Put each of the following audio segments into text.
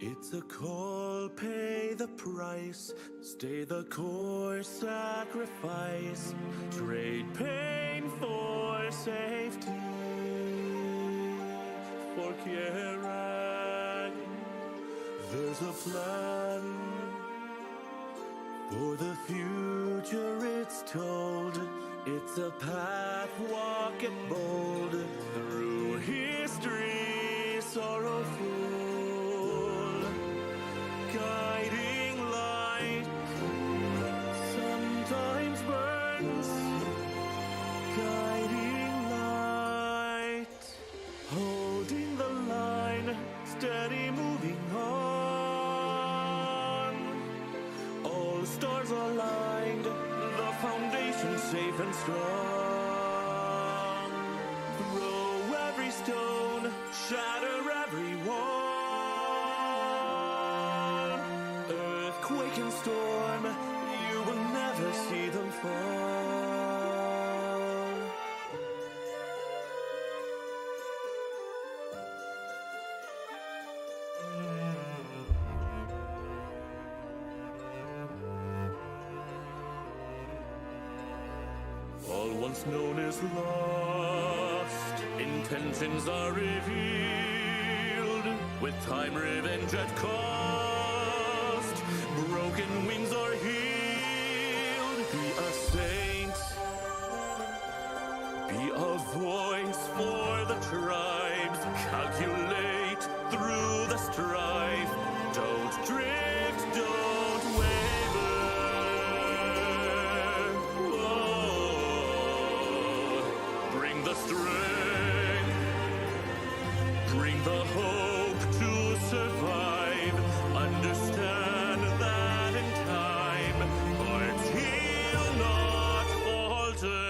It's a call, pay the price, stay the course, sacrifice, trade pain for safety. For Kieran, there's a plan for the future, it's told. It's a path, walk it bold, through history sorrowful. Guiding light sometimes burns. Guiding light, holding the line, steady moving on. All stars aligned, the foundation safe and strong. Throw every stone, shatter every wall. Earthquake and storm, you will never see them fall. All once known is lost, intentions are revealed, with time revenge at cost, broken wings are healed. Be a saint, be a voice for the tribes, calculate through the strife, don't drift, don't waver. The strength, bring the hope to survive. Understand that in time, hearts heal, not falter.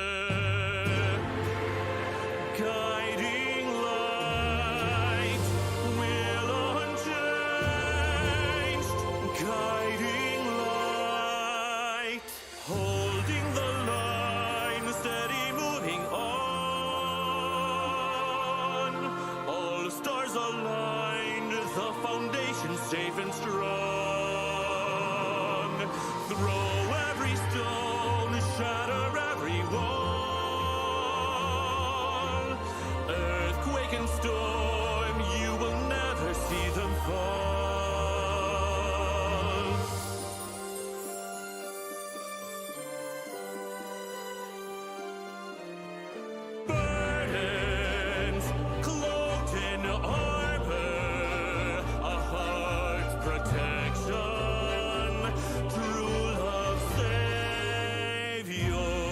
Guiding light, will unchanged. Guiding light, holding the line, steady moving on. Stars aligned, the foundation safe and strong. Throw every stone, shatter every wall. Earthquake and storm, you will never see them fall. Burdens cloaked in armor, a heart's protection, true love, Savior.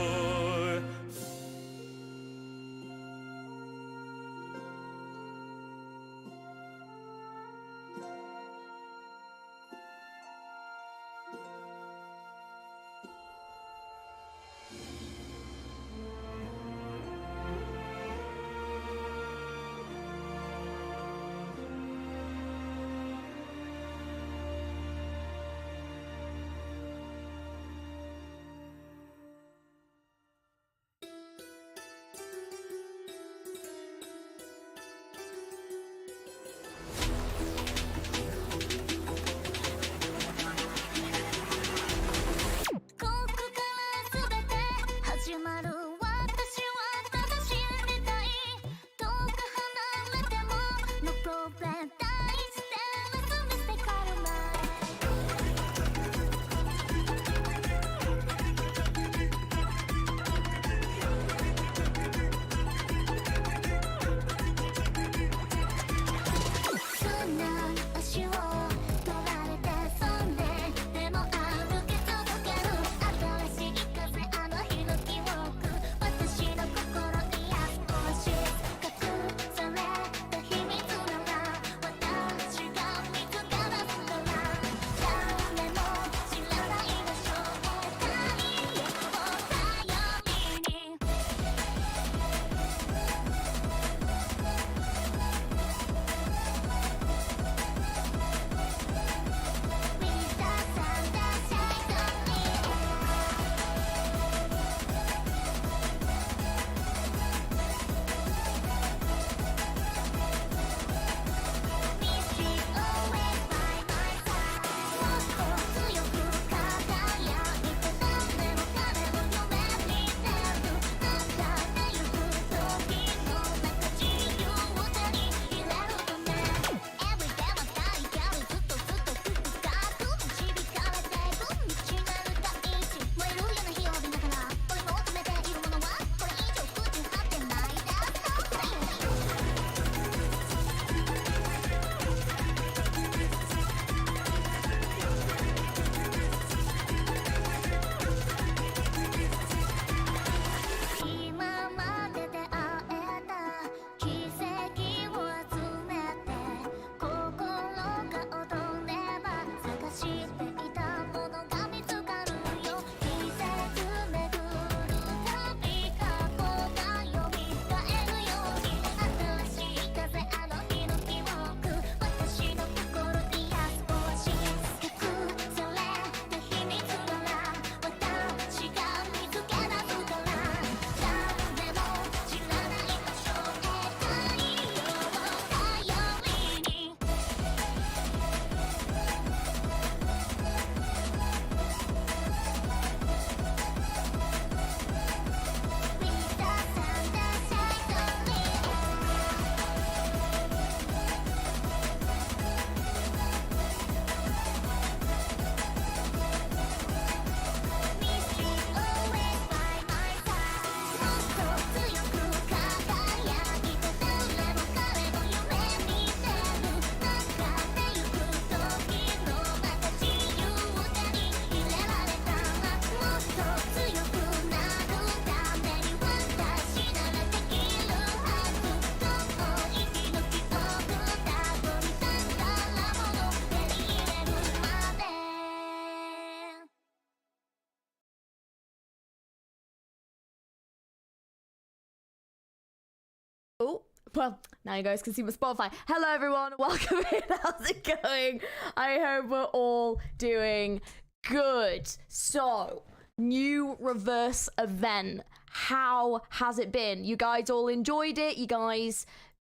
Well, now you guys can see my Spotify. Hello, everyone. Welcome in. How's it going? I hope we're all doing good. So, new reverse event. How has it been? You guys all enjoyed it? You guys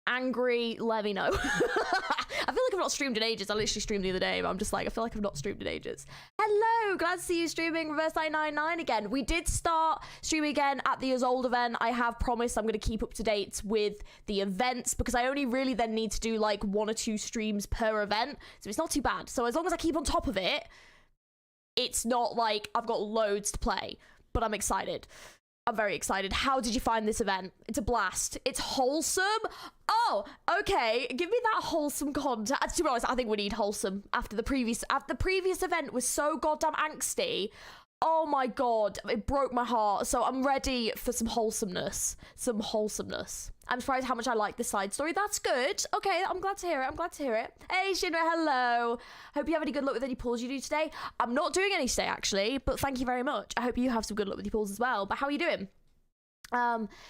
angry? Let me know. I feel like I've not streamed in ages. I literally streamed the other day, but I'm just like, I feel like I've not streamed in ages. Hello, glad to see you streaming Reverse 999 again. We did start streaming again at the As Old event. I have promised I'm going to keep up to date with the events because I only really then need to do like 1 or 2 streams per event. So it's not too bad. So as long as I keep on top of it, it's not like I've got loads to play, but I'm excited. I'm very excited. How did you find this event? It's a blast. It's wholesome. Oh, okay. Give me that wholesome content. To be honest, I think we need wholesome after the previous event was so goddamn angsty. Oh my god, it broke my heart. So I'm ready for some wholesomeness. Some wholesomeness. I'm surprised how much I like the side story. That's good. Okay, I'm glad to hear it. I'm glad to hear it. Hey, Shinra, hello. Hope you have any good luck with any pulls you do today. I'm not doing any today, actually, but thank you very much. I hope you have some good luck with your pulls as well. But how are you doing?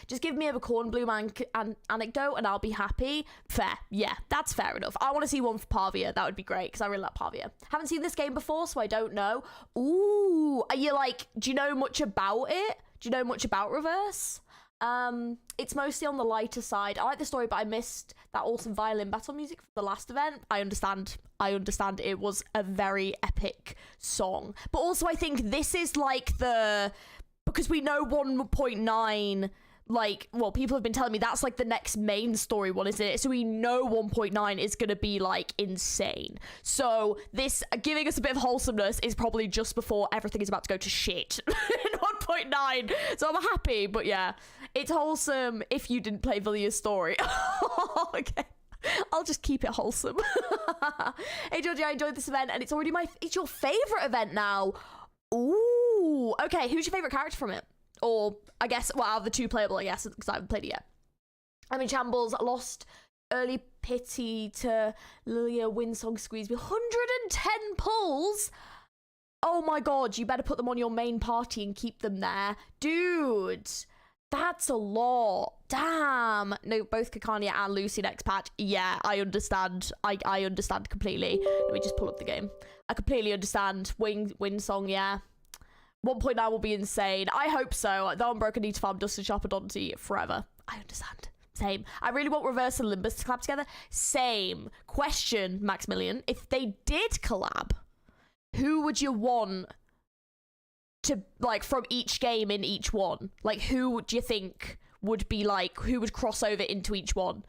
Just give me a corn bloom anecdote and I'll be happy. Fair. Yeah, that's fair enough. I want to see one for Pavia. That would be great because I really like Pavia. Haven't seen this game before, so I don't know. Ooh, are you like, do you know much about it? Do you know much about Reverse? It's mostly on the lighter side. I like the story, but I missed that awesome violin battle music from the last event. I understand it was a very epic song. But also I think this is like because we know 1.9, like, well, people have been telling me that's like the next main story one, isn't it? So we know 1.9 is going to be like insane. So this giving us a bit of wholesomeness is probably just before everything is about to go to shit in 1.9. So I'm happy, but yeah, it's wholesome if you didn't play Villia's story. Okay. I'll just keep it wholesome. Hey, Georgie, I enjoyed this event and it's already it's your favorite event now. Ooh, okay, who's your favorite character from it? Or, I guess, well, out of the 2 playable, I guess, because I haven't played it yet. I'm in shambles, lost early pity to Lilia Winsong Squeeze with 110 pulls. Oh my god, you better put them on your main party and keep them there. Dude, that's a lot. Damn. No, both Kakania and Lucy next patch. Yeah, I understand. I understand completely. Let me just pull up the game. I completely understand. Winsong, yeah. 1.9 will be insane. I hope so. Though I'm broken, I need to farm Dust and Sharp and Dante forever. I understand. Same. I really want Reverse and Limbus to collab together. Same. Question, Maximilian. If they did collab, who would you want to, like, from each game in each one? Like, who do you think would be, like, who would cross over into each one?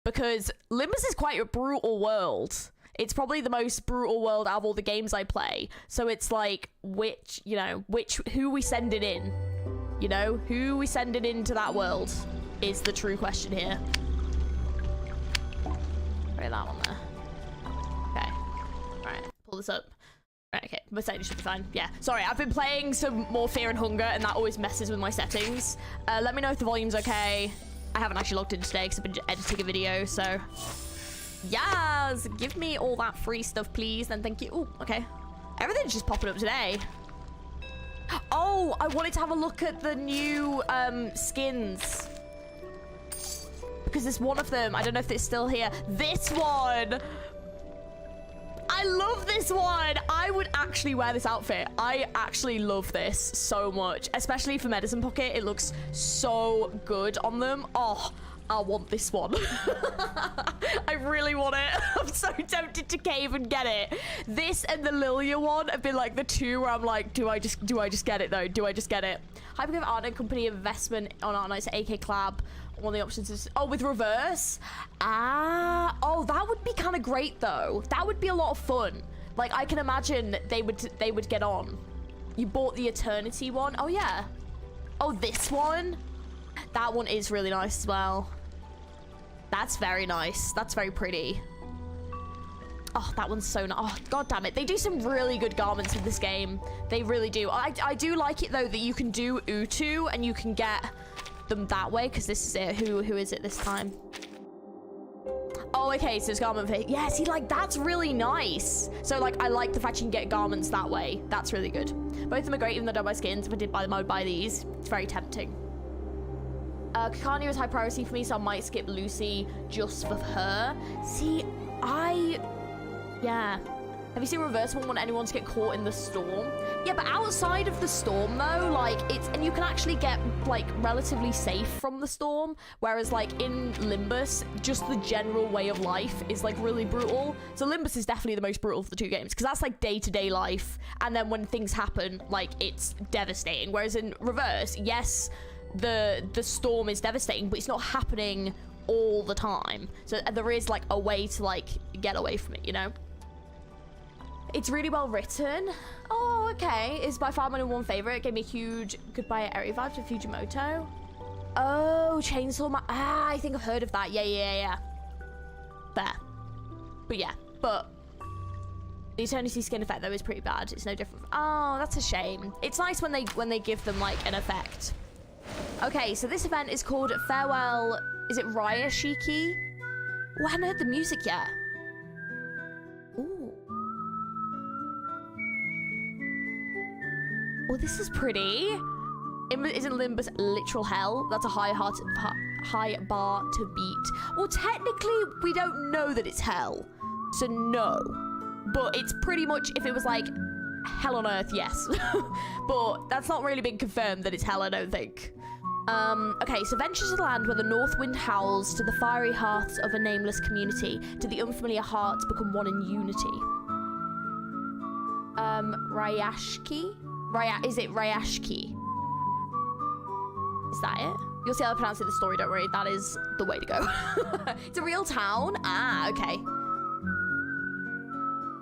Because Limbus is quite a brutal world. It's probably the most brutal world out of all the games I play. So it's like, who we sending in? You know, who we sending into that world is the true question here. Put that one there. Okay. Alright, pull this up. Right, okay, Mercedes should be fine. Yeah, sorry, I've been playing some more Fear and Hunger and that always messes with my settings. Let me know if the volume's okay. I haven't actually logged in today because I've been editing a video, so... Yes, give me all that free stuff, please. And thank you. Oh, okay. Everything's just popping up today. Oh, I wanted to have a look at the new skins. Because there's one of them. I don't know if it's still here. This one. I love this one. I would actually wear this outfit. I actually love this so much. Especially for Medicine Pocket. It looks so good on them. Oh, I want this one. I really want it. I'm so tempted to cave and get it. This and the Lilia one have been like the 2 where I'm like, do I just get it though? Do I just get it? Hypergraph Art and Company investment on Art Nights at AK Collab. One of the options is with Reverse. Oh, that would be kind of great though. That would be a lot of fun. Like I can imagine they would get on. You bought the Eternity one. Oh yeah. Oh, this one. That one is really nice as well. That's very nice. That's very pretty. Oh, that one's so nice. Oh, god damn it. They do some really good garments in this game. They really do. I do like it, though, that you can do Utu and you can get them that way, because this is it. Who is it this time? Oh, okay, so it's garment fit. Yeah, see, like, that's really nice. So, like, I like the fact you can get garments that way. That's really good. Both of them are great, even though I don't buy skins. If I did buy them, I would buy these. It's very tempting. Kakania is high priority for me, so I might skip Lucy just for her. See, yeah. Have you seen Reverse Won't want anyone to get caught in the storm? Yeah, but outside of the storm though, like and you can actually get like relatively safe from the storm, whereas like in Limbus, just the general way of life is like really brutal. So Limbus is definitely the most brutal of the two games, because that's like day-to-day life, and then when things happen, like it's devastating. Whereas in Reverse, yes, the storm is devastating, but it's not happening all the time. So there is like a way to like get away from it, you know? It's really well written. Oh, okay. It's by far my #1 favorite. It gave me a huge Goodbye Eri vibe to Fujimoto. Oh, Chainsaw Man. I think I've heard of that. Yeah. Fair. But yeah, but the Eternity Skin effect though is pretty bad. It's no different. Oh, that's a shame. It's nice when they give them like an effect. Okay, so this event is called Farewell. Is it Raya Shiki? Oh, I haven't heard the music yet. Ooh. Oh, this is pretty. Isn't Limbus literal hell? That's a high bar to beat. Well, technically, we don't know that it's hell, so no. But it's pretty much, if it was like hell on earth, yes. But that's not really been confirmed that it's hell, I don't think. Okay, so venture to the land where the north wind howls, to the fiery hearths of a nameless community, to the unfamiliar hearts become one in unity. Ryashki? Is it Ryashki? Is that it? You'll see how I pronounce it in the story, don't worry. That is the way to go. It's a real town? Ah, okay.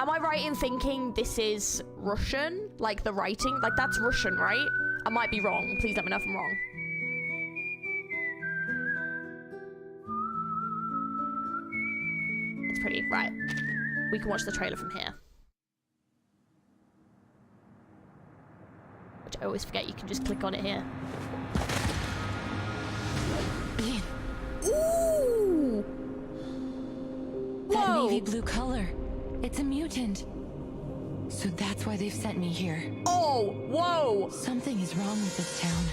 Am I right in thinking this is Russian? Like the writing? Like that's Russian, right? I might be wrong. Please let me know if I'm wrong. It's pretty. Right. We can watch the trailer from here. Which I always forget you can just click on it here. Ooh! That navy blue color. It's a mutant. So that's why they've sent me here. Oh, whoa! Something is wrong with this town.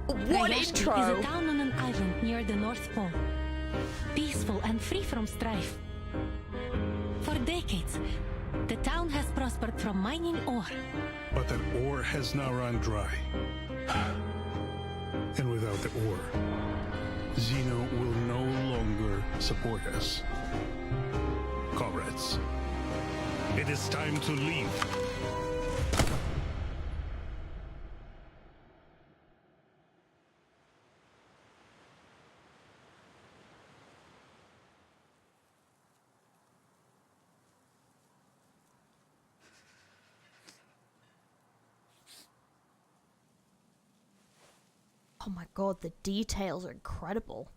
What Ryashki intro! is a town on an island near the North Pole. Peaceful and free from strife. For decades, the town has prospered from mining ore. But that ore has now run dry. And without the ore, Xeno will no longer support us. Comrades, it is time to leave. Oh my god, the details are incredible.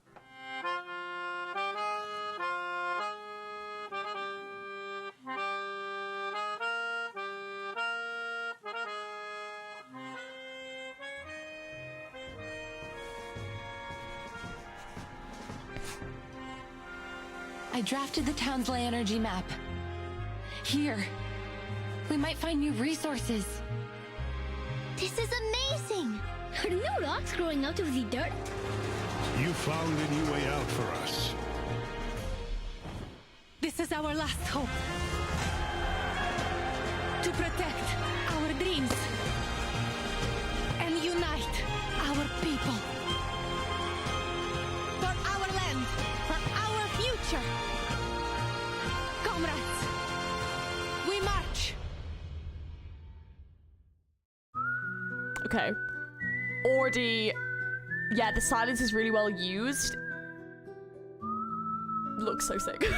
I drafted the town's ley energy map. Here, we might find new resources. This is amazing! Are new rocks growing out of the dirt? You found a new way out for us. This is our last hope. To protect our dreams and unite our people. For our land, for our future. Comrades, we march. Okay. Already, yeah, the silence is really well used. Looks so sick.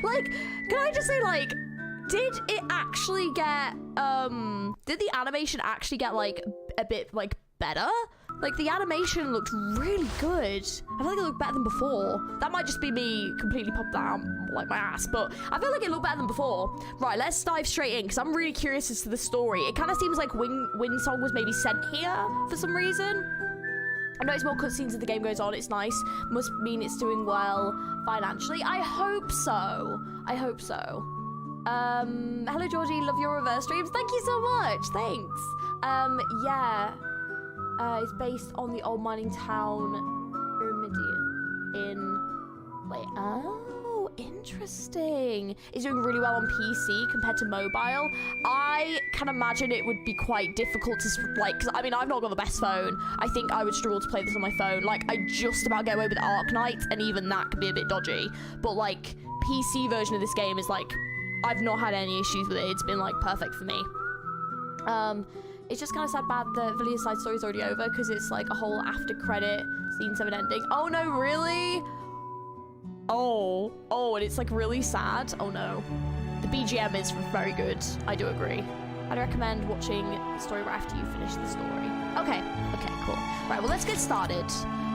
Like, can I just say, like, did it actually get, did the animation actually get, like, a bit, like, better? Like, the animation looked really good. I feel like it looked better than before. That might just be me completely popped that out, like, my ass, but I feel like it looked better than before. Right, let's dive straight in, because I'm really curious as to the story. It kind of seems like Windsong was maybe sent here for some reason. I noticed more cutscenes as the game goes on. It's nice. Must mean it's doing well financially. I hope so. I hope so. Hello, Georgie. Love your reverse streams. Thank you so much. Thanks. Yeah. It's based on the old mining town Pyramidion in... Wait, oh, interesting. It's doing really well on PC compared to mobile. I can imagine it would be quite difficult to, like, because I mean, I've not got the best phone. I think I would struggle to play this on my phone. Like, I just about get away with Arknight, and even that can be a bit dodgy. But, like, PC version of this game is, like, I've not had any issues with it. It's been, like, perfect for me. It's just kind of sad bad the Villiers side story's already over because it's like a whole after credit scene 7 ending. Oh no, really? Oh, and it's like really sad. Oh no. The BGM is very good. I do agree. I'd recommend watching the story right after you finish the story. Okay, cool. Right, well, let's get started.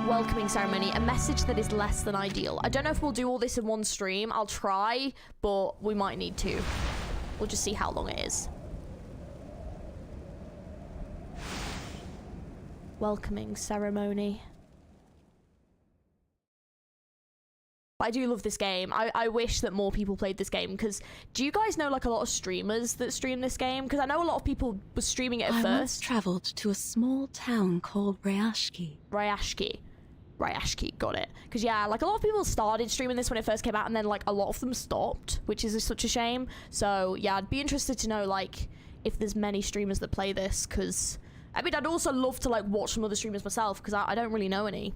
Welcoming ceremony, a message that is less than ideal. I don't know if we'll do all this in one stream. I'll try, but we might need to. We'll just see how long it is. Welcoming ceremony. I do love this game. I wish that more people played this game, because do you guys know like a lot of streamers that stream this game? Because I know a lot of people were streaming it at I first. once travelled to a small town called Ryashki. Ryashki, got it. Because yeah, like a lot of people started streaming this when it first came out, and then like a lot of them stopped, which is such a shame. So yeah, I'd be interested to know like if there's many streamers that play this, because I mean, I'd also love to like watch some other streamers myself, because I don't really know any.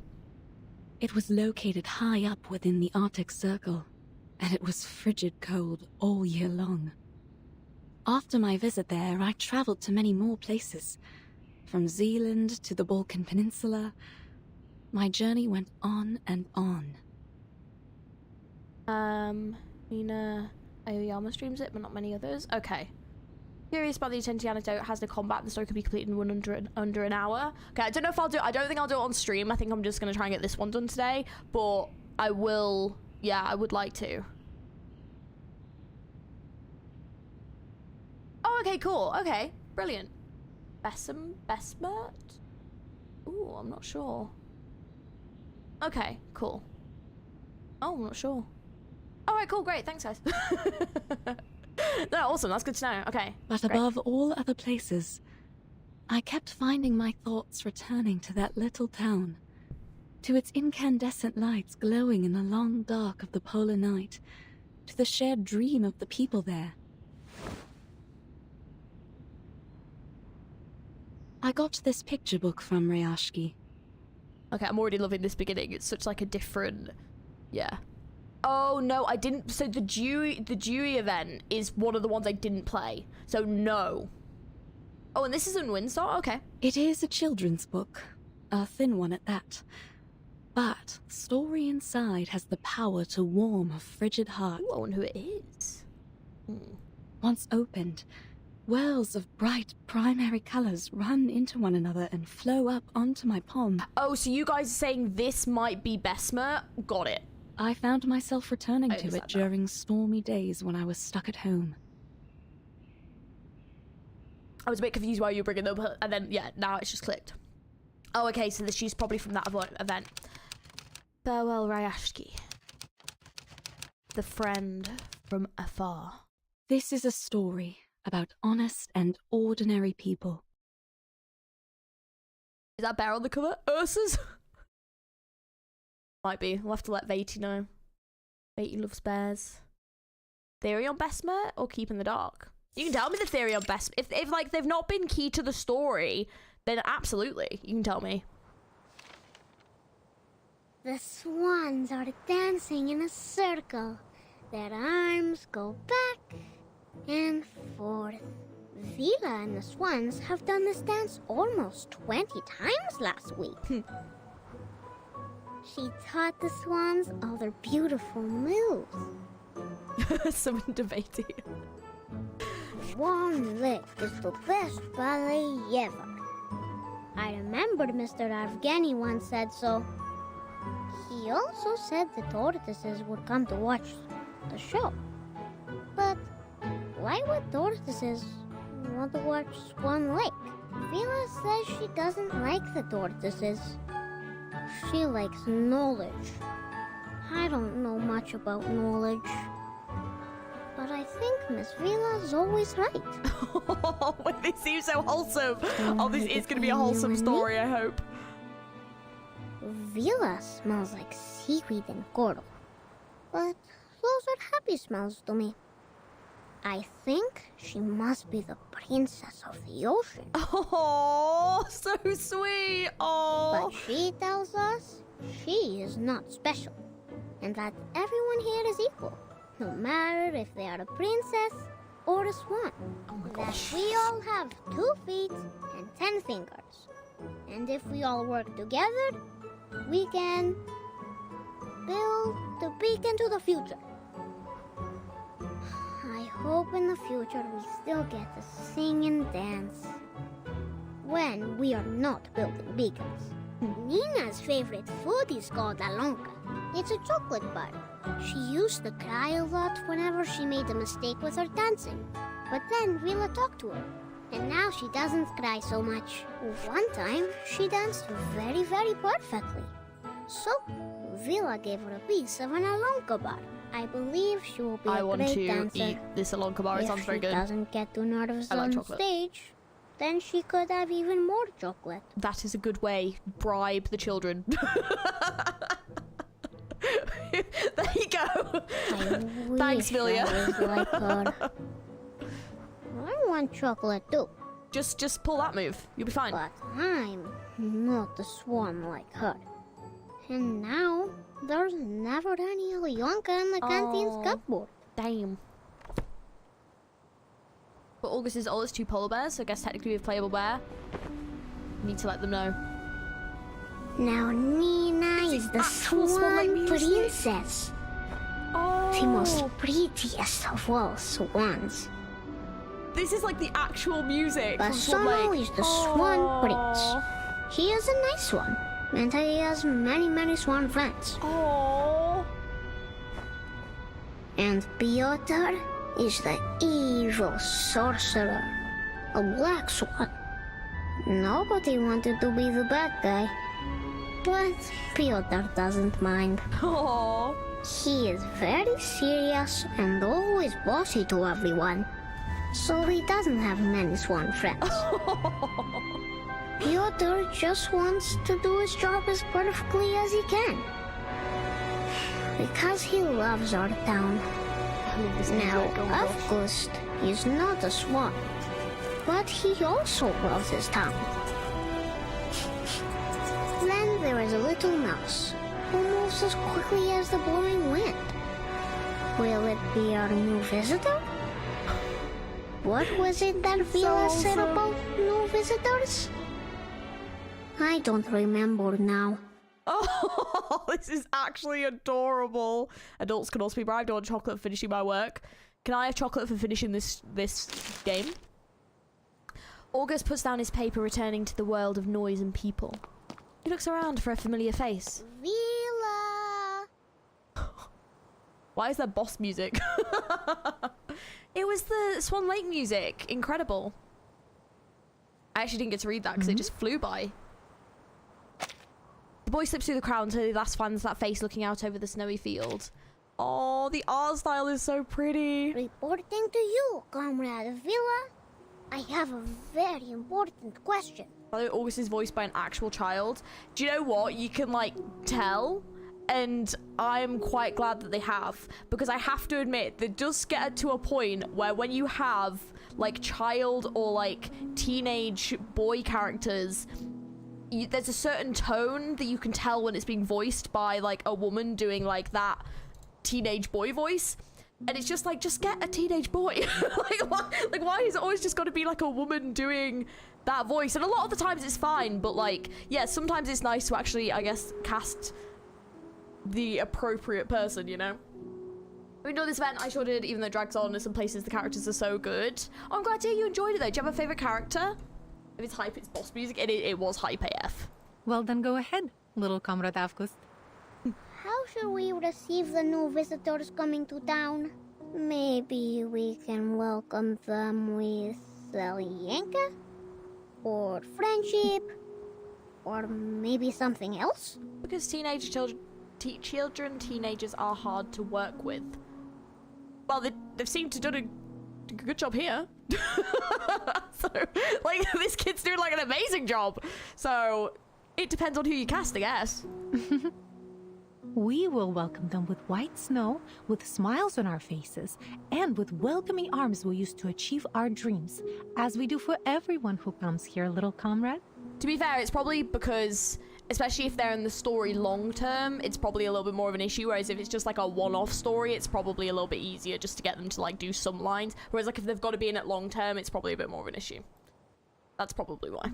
It was located high up within the Arctic Circle, and it was frigid cold all year long. After my visit there, I travelled to many more places. From Zealand to the Balkan Peninsula, my journey went on and on. Mina Aoyama streams it, but not many others. Okay. Curious about the Intensity anecdote. Has no combat, and the story could be completed in under an hour. Okay, I don't know if I'll do it. I don't think I'll do it on stream. I think I'm just gonna try and get this one done today, but I will. Yeah, I would like to. Oh, okay, cool. Okay, brilliant. Besmert? Ooh, I'm not sure. Okay, cool. Oh, I'm not sure. All right, cool, great. Thanks, guys. No, awesome. That's good to know. Okay. But great. above all other places, I kept finding my thoughts returning to that little town, to its incandescent lights glowing in the long dark of the polar night, to the shared dream of the people there. I got this picture book from Ryashki. Okay, I'm already loving this beginning. It's such like a different... Yeah. Oh, no, I didn't... So the Dewey event is one of the ones I didn't play. So, no. Oh, and this is in Windsor? Okay. It is a children's book, a thin one at that. But the story inside has the power to warm a frigid heart. Ooh, I wonder who it is. Once opened, wells of bright primary colours run into one another and flow up onto my palm. Oh, so you guys are saying this might be Besmer? Got it. I found myself returning to it during stormy days when I was stuck at home. I was a bit confused why you were bringing them up, and then, yeah, now it's just clicked. Oh, okay, so she's probably from that event. Farewell, Ryashki. The friend from afar. This is a story about honest and ordinary people. Is that bear on the cover? Ursa's? Might be. We'll have to let Vaty know. Vaty loves bears. Theory on Besmer or Keep in the Dark? You can tell me the theory on Besmer. If like they've not been key to the story, then absolutely, you can tell me. The swans are dancing in a circle. Their arms go back and forth. Vila and the swans have done this dance almost 20 times last week. She taught the swans all their beautiful moves. Someone debating. Swan Lick is the best ballet ever. I remember Mr. Avgeni once said so. He also said the tortoises would come to watch the show. But why would tortoises want to watch Swan Lake? Vila says she doesn't like the tortoises. She likes knowledge. I don't know much about knowledge. But I think Miss Villa's always right. Wait, they seem so wholesome. Oh, this is going to be a wholesome story, I hope. Villa smells like seaweed and coral. But those are happy smells to me. I think she must be the princess of the ocean. Oh, so sweet. Oh. But she tells us she is not special. And that everyone here is equal. No matter if they are a princess or a swan. Oh my That gosh. we all have 2 feet and 10 fingers. And if we all work together, we can build the beacon to the future. I hope in the future we still get to sing and dance when we are not building beacons. Nina's favorite food is called alonka. It's a chocolate bar. She used to cry a lot whenever she made a mistake with her dancing. But then Villa talked to her, and now she doesn't cry so much. One time, she danced very, very perfectly. So, Villa gave her a piece of an alonka bar. I believe she will be I a want great to dancer. eat this alonka bar. It sounds very If she good. doesn't get too nervous I like on chocolate. stage, then she could have even more chocolate. That is a good way. Bribe the children. There you go. I Thanks, wish Villia. I was like her. I want chocolate too, Just pull that move. You'll be fine. but I'm not a swan like her. And now, there's never any Alyonka in the canteen's Oh. cupboard. Damn. But August is oldest 2 polar bears, so I guess technically we have playable bear. Need to let them know. Now Nina is the actual swan-like swan music. princess. The most prettiest of all swans. This is like the actual music from Swan Basano Lake. is the swan prince. He is a nice one, and he has many, many swan friends. Oh. And Piotr is the evil sorcerer, a black swan. Nobody wanted to be the bad guy, but Piotr doesn't mind. Oh. He is very serious and always bossy to everyone, so he doesn't have many swan friends. Piotr just wants to do his job as perfectly as he can, because he loves our town. I love this Now, music. Oh my gosh. August is not a swan, but he also loves his town. Then there is a little mouse who moves as quickly as the blowing wind. Will it be our new visitor? What was it that Villa said awesome. about new visitors? I don't remember now. Oh, this is actually adorable. Adults can also be bribed. I want chocolate for finishing my work. Can I have chocolate for finishing this game? August puts down his paper, returning to the world of noise and people. He looks around for a familiar face. Villa! Why is there boss music? It was the Swan Lake music. Incredible. I actually didn't get to read that because it just flew by. The boy slips through the crowd until he last finds that face looking out over the snowy field. Oh, the art style is so pretty. Reporting to you, Comrade Villa. I have a very important question. By the way, August is voiced by an actual child. Do you know what? You can, like, tell. And I'm quite glad that they have. Because I have to admit, they just get to a point where when you have, like, child or, like, teenage boy characters, there's a certain tone that you can tell when it's being voiced by, like, a woman doing, like, that teenage boy voice. And it's just like, just get a teenage boy. Why is it always just got to be like a woman doing that voice? And a lot of the times it's fine, but like, yeah, sometimes it's nice to actually, I guess, cast the appropriate person, you know? We know this event, I sure did, even though it drags on in some places the characters are so good. Oh, I'm glad to hear you enjoyed it though. Do you have a favourite character? If it's hype, it's boss music. It was hype AF. Well, then go ahead, little Comrade Avgust. How should we receive the new visitors coming to town? Maybe we can welcome them with Alienka? Or friendship? Or maybe something else? Because teenagers are hard to work with. well, they've seemed to have done a good job here. So, like, this kid's doing, like, an amazing job. So, it depends on who you cast, I guess. We will welcome them with white snow, with smiles on our faces, and with welcoming arms we'll use to achieve our dreams, as we do for everyone who comes here, little comrade. To be fair, it's probably because, especially if they're in the story long term, it's probably a little bit more of an issue, whereas if it's just like a one-off story, it's probably a little bit easier just to get them to like do some lines, whereas like if they've got to be in it long term, it's probably a bit more of an issue. That's probably why.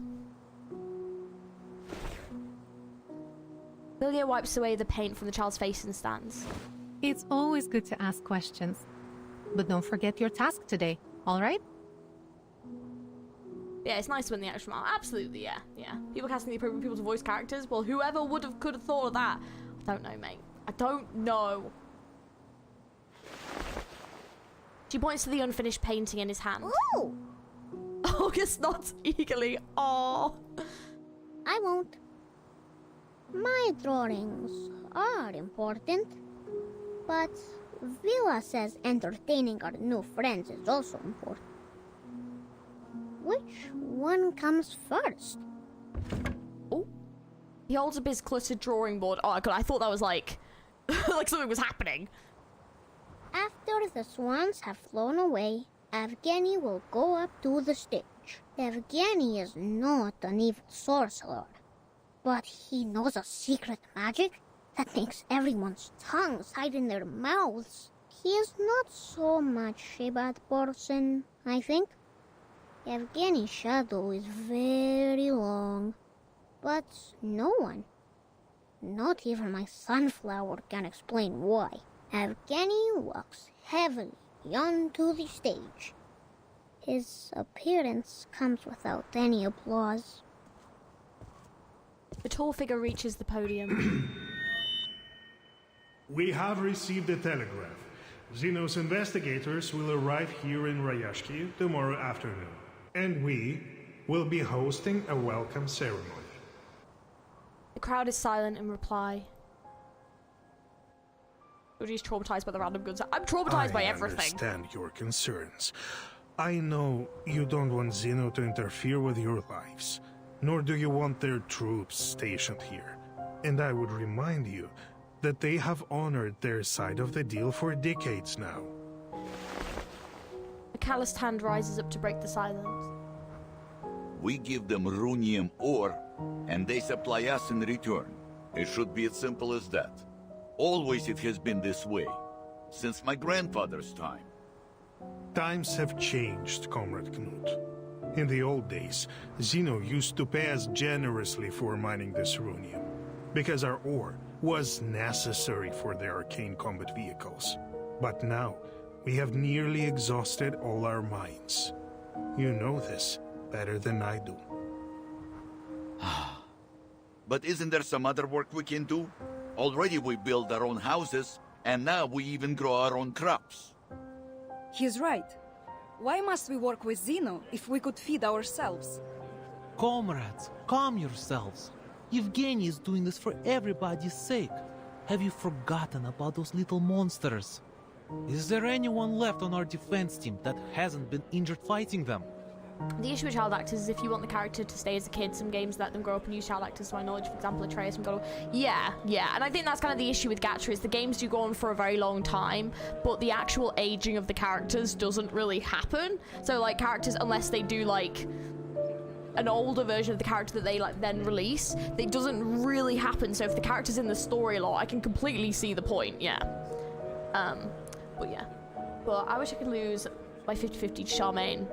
Lilia wipes away the paint from the child's face and stands. It's always good to ask questions. But don't forget your task today, all right? Yeah, it's nice to win the extra mile. Absolutely, yeah, yeah. People casting the appropriate people to voice characters. Well, whoever could have thought of that? I don't know, mate. I don't know. She points to the unfinished painting in his hand. Ooh! August nods eagerly. Aww. I won't. My drawings are important, but Villa says entertaining our new friends is also important. Which one comes first? Oh. He holds up his cluttered drawing board. Oh, God, I thought that was like... like something was happening. After the swans have flown away, Evgeny will go up to the stage. Evgeny is not an evil sorcerer, but he knows a secret magic that makes everyone's tongues hide in their mouths. He is not so much a bad person, I think. Evgeny's shadow is very long, but no one, not even my sunflower, can explain why. Evgeny walks heavily onto the stage. His appearance comes without any applause. The tall figure reaches the podium. We have received a telegraph. Xenos investigators will arrive here in Rayashki tomorrow afternoon, and we will be hosting a welcome ceremony. The crowd is silent in reply. Georgie's traumatized by the random guns. I'm traumatized by everything. I understand your concerns. I know you don't want Xeno to interfere with your lives, nor do you want their troops stationed here. And I would remind you that they have honored their side of the deal for decades now. A calloused hand rises up to break the silence. We give them runium ore, and they supply us in return. It should be as simple as that. Always it has been this way, since my grandfather's time. Times have changed, Comrade Knut. In the old days, Xeno used to pay us generously for mining this runium, because our ore was necessary for their arcane combat vehicles. But now, we have nearly exhausted all our mines. You know this better than I do. But isn't there some other work we can do? Already we build our own houses, and now we even grow our own crops. He's right. Why must we work with Xeno if we could feed ourselves? Comrades, calm yourselves. Evgeny is doing this for everybody's sake. Have you forgotten about those little monsters? Is there anyone left on our defense team that hasn't been injured fighting them? The issue with child actors is if you want the character to stay as a kid, some games let them grow up and use child actors to my knowledge. For example, Atreus from God of War. Yeah, and I think that's kind of the issue with Gacha is the games do go on for a very long time, but the actual aging of the characters doesn't really happen. So like characters, unless they do like an older version of the character that they like then release, it doesn't really happen. So if the character's in the story a lot, I can completely see the point, yeah. But yeah. But I wish I could lose by 50-50 Charmaine.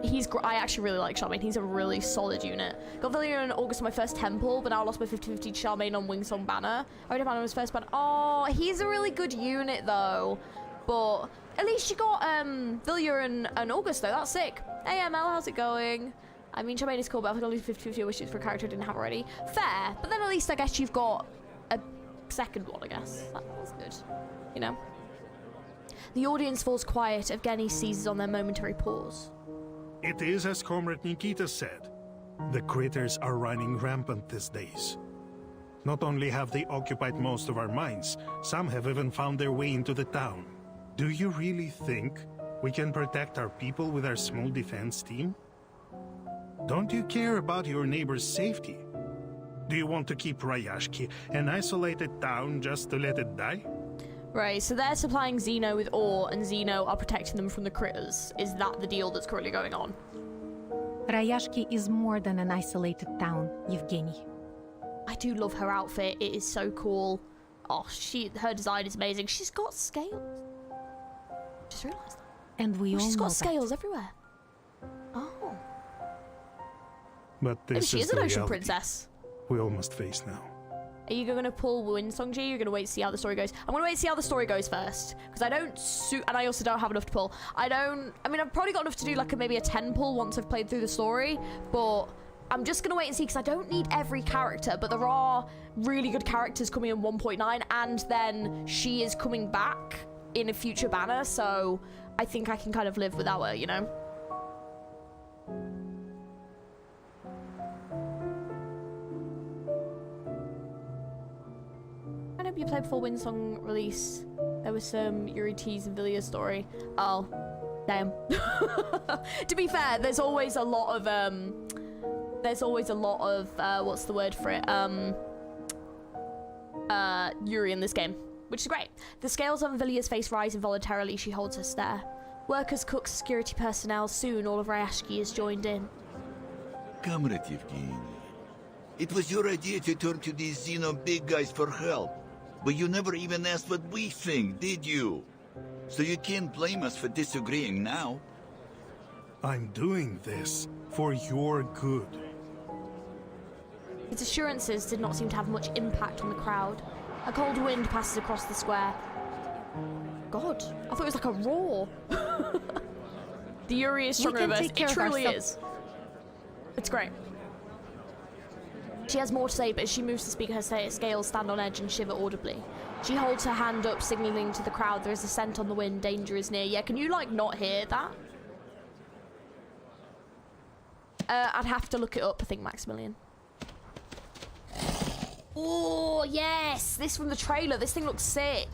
I actually really like Charmaine. He's a really solid unit. Got Villian in August on my first temple, but now I lost by 50-50 Charmaine on Wingsong Banner. I already had on his first banner. Oh, he's a really good unit though. But at least you got Villian and August though. That's sick. Hey ML, how's it going? I mean, Charmaine is cool, but I think I'll lose 50-50 wishes for a character I didn't have already. Fair, but then at least I guess you've got a second one, I guess. That's good, you know? The audience falls quiet. Evgeny seizes on their momentary pause. It is as Comrade Nikita said. The critters are running rampant these days. Not only have they occupied most of our mines, some have even found their way into the town. Do you really think we can protect our people with our small defense team? Don't you care about your neighbor's safety? Do you want to keep Rayashki an isolated town just to let it die? Right, so they're supplying Xeno with ore, and Xeno are protecting them from the critters. Is that the deal that's currently going on? Rayashki is more than an isolated town, Yevgeny. I do love her outfit. It is so cool. Oh, her design is amazing. She's got scales. Just realised that. And we all She's know got that. scales everywhere. Oh. But Maybe this she is is an the ocean reality princess. we all must face now. Are you going to pull Winsong G? You're going to wait to see how the story goes? I'm going to wait to see how the story goes first. Because I don't and I also don't have enough to pull. I mean, I've probably got enough to do like maybe a 10 pull once I've played through the story. But I'm just going to wait and see because I don't need every character. But there are really good characters coming in 1.9. And then she is coming back in a future banner. So I think I can kind of live without her, you know? I hope you played before Winsong release. There was some Yuri T's and Villia story. Oh, damn. To be fair, there's always a lot of what's the word for it? Yuri in this game, which is great. The scales on Villia's face rise involuntarily. She holds her stare. Workers, cooks, security personnel. Soon, all of Rayashki is joined in. Comrade Yevgeny, it was your idea to turn to these Xeno big guys for help. But you never even asked what we think, did you? So you can't blame us for disagreeing now. I'm doing this for your good. Its assurances did not seem to have much impact on the crowd. A cold wind passes across the square. God, I thought it was like a roar. The Yuri is strong reverse. It truly is. It's great. She has more to say, but as she moves to speak, her scales stand on edge and shiver audibly. She holds her hand up, signaling to the crowd there is a scent on the wind, danger is near. Yeah, can you, like, not hear that? I'd have to look it up, I think, Maximilian. Oh, yes! This from the trailer. This thing looks sick.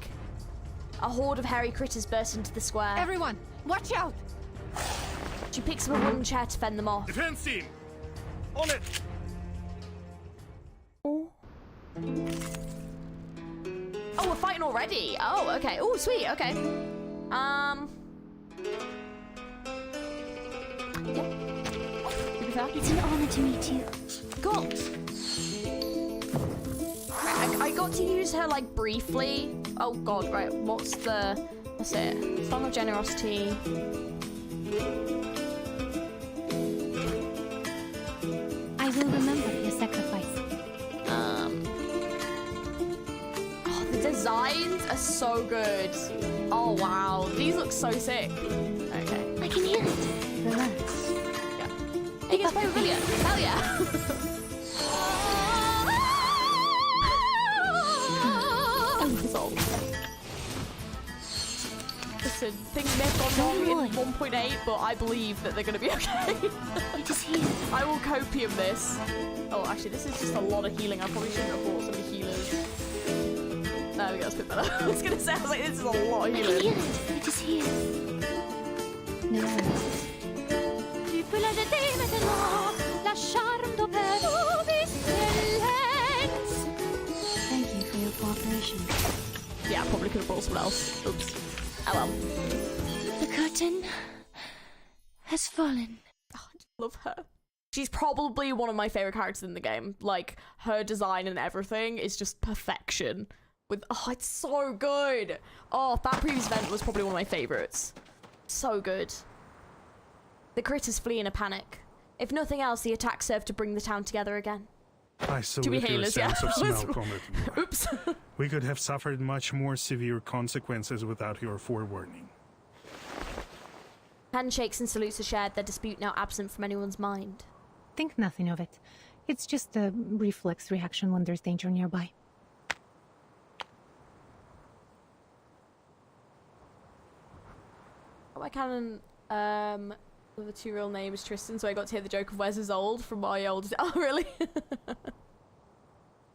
A horde of hairy critters burst into the square. Everyone, watch out! She picks up a wooden chair to fend them off. Defense team! On it! Oh, we're fighting already. Oh, okay. Oh, sweet. Okay. Yeah. It's an honor to meet you. Cool. I got to use her like briefly. Oh God, right. What's it? Song of Generosity. I will remember your sacrifice. Oh, the designs are so good. Oh wow, these look so sick. Okay. I can hear it. Relax. Yeah. Hey, you guys play with Villia? Hell yeah. Listen, things may have gone wrong in 1.8, but I believe that they're going to be okay. It is here. I will copium this. Oh, actually, this is just a lot of healing. I probably shouldn't have bought so many healers. There we go, that's a bit better. I was going to say, I was like, this is a lot of I can healing. hear it. It is here. No. Tu peux l'aider maintenant. La charme d'opéra excellence. Thank you for your cooperation. Yeah, I probably could have bought someone else. Oops. Oh well. The curtain has fallen. Oh, I just love her. She's probably one of my favorite characters in the game. Like, her design and everything is just perfection. Oh, it's so good. Oh, that previous event was probably one of my favorites. So good. The critters flee in a panic. If nothing else, the attack served to bring the town together again. I salute your healers, sense yeah. of smell, Comrade. Oops. We could have suffered much more severe consequences without your forewarning. Handshakes and salutes are shared, their dispute now absent from anyone's mind. Think nothing of it. It's just a reflex reaction when there's danger nearby. My canon, with the two real names, Tristan, so I got to hear the joke of where's his old from my old. Oh, really?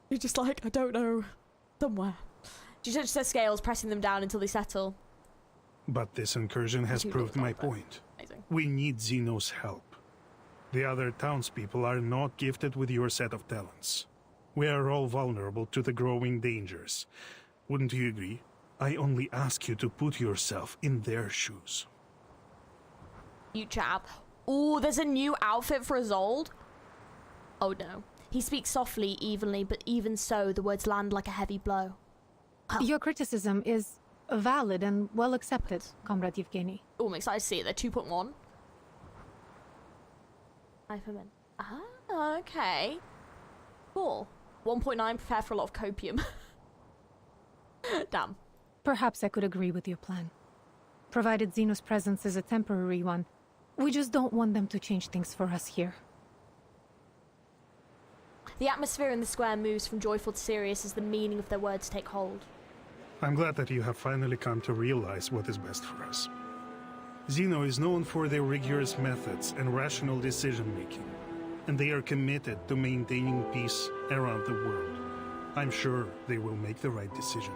You're just like, I don't know. Somewhere. She touches her scales, pressing them down until they settle. But this incursion has proved my point. We need Zeno's help. The other townspeople are not gifted with your set of talents. We are all vulnerable to the growing dangers. Wouldn't you agree? I only ask you to put yourself in their shoes. You chap. Ooh, there's a new outfit for Isolde. Oh no. He speaks softly, evenly, but even so, the words land like a heavy blow. Your criticism is valid and well accepted, Comrade Yevgeny. Oh, I'm excited to see it. They're 2.1. Ah, okay. Cool. 1.9, prepare for a lot of copium. Damn. Perhaps I could agree with your plan. Provided Zeno's presence is a temporary one, we just don't want them to change things for us here. The atmosphere in the square moves from joyful to serious as the meaning of their words take hold. I'm glad that you have finally come to realize what is best for us. Zeno is known for their rigorous methods and rational decision-making, and they are committed to maintaining peace around the world. I'm sure they will make the right decision.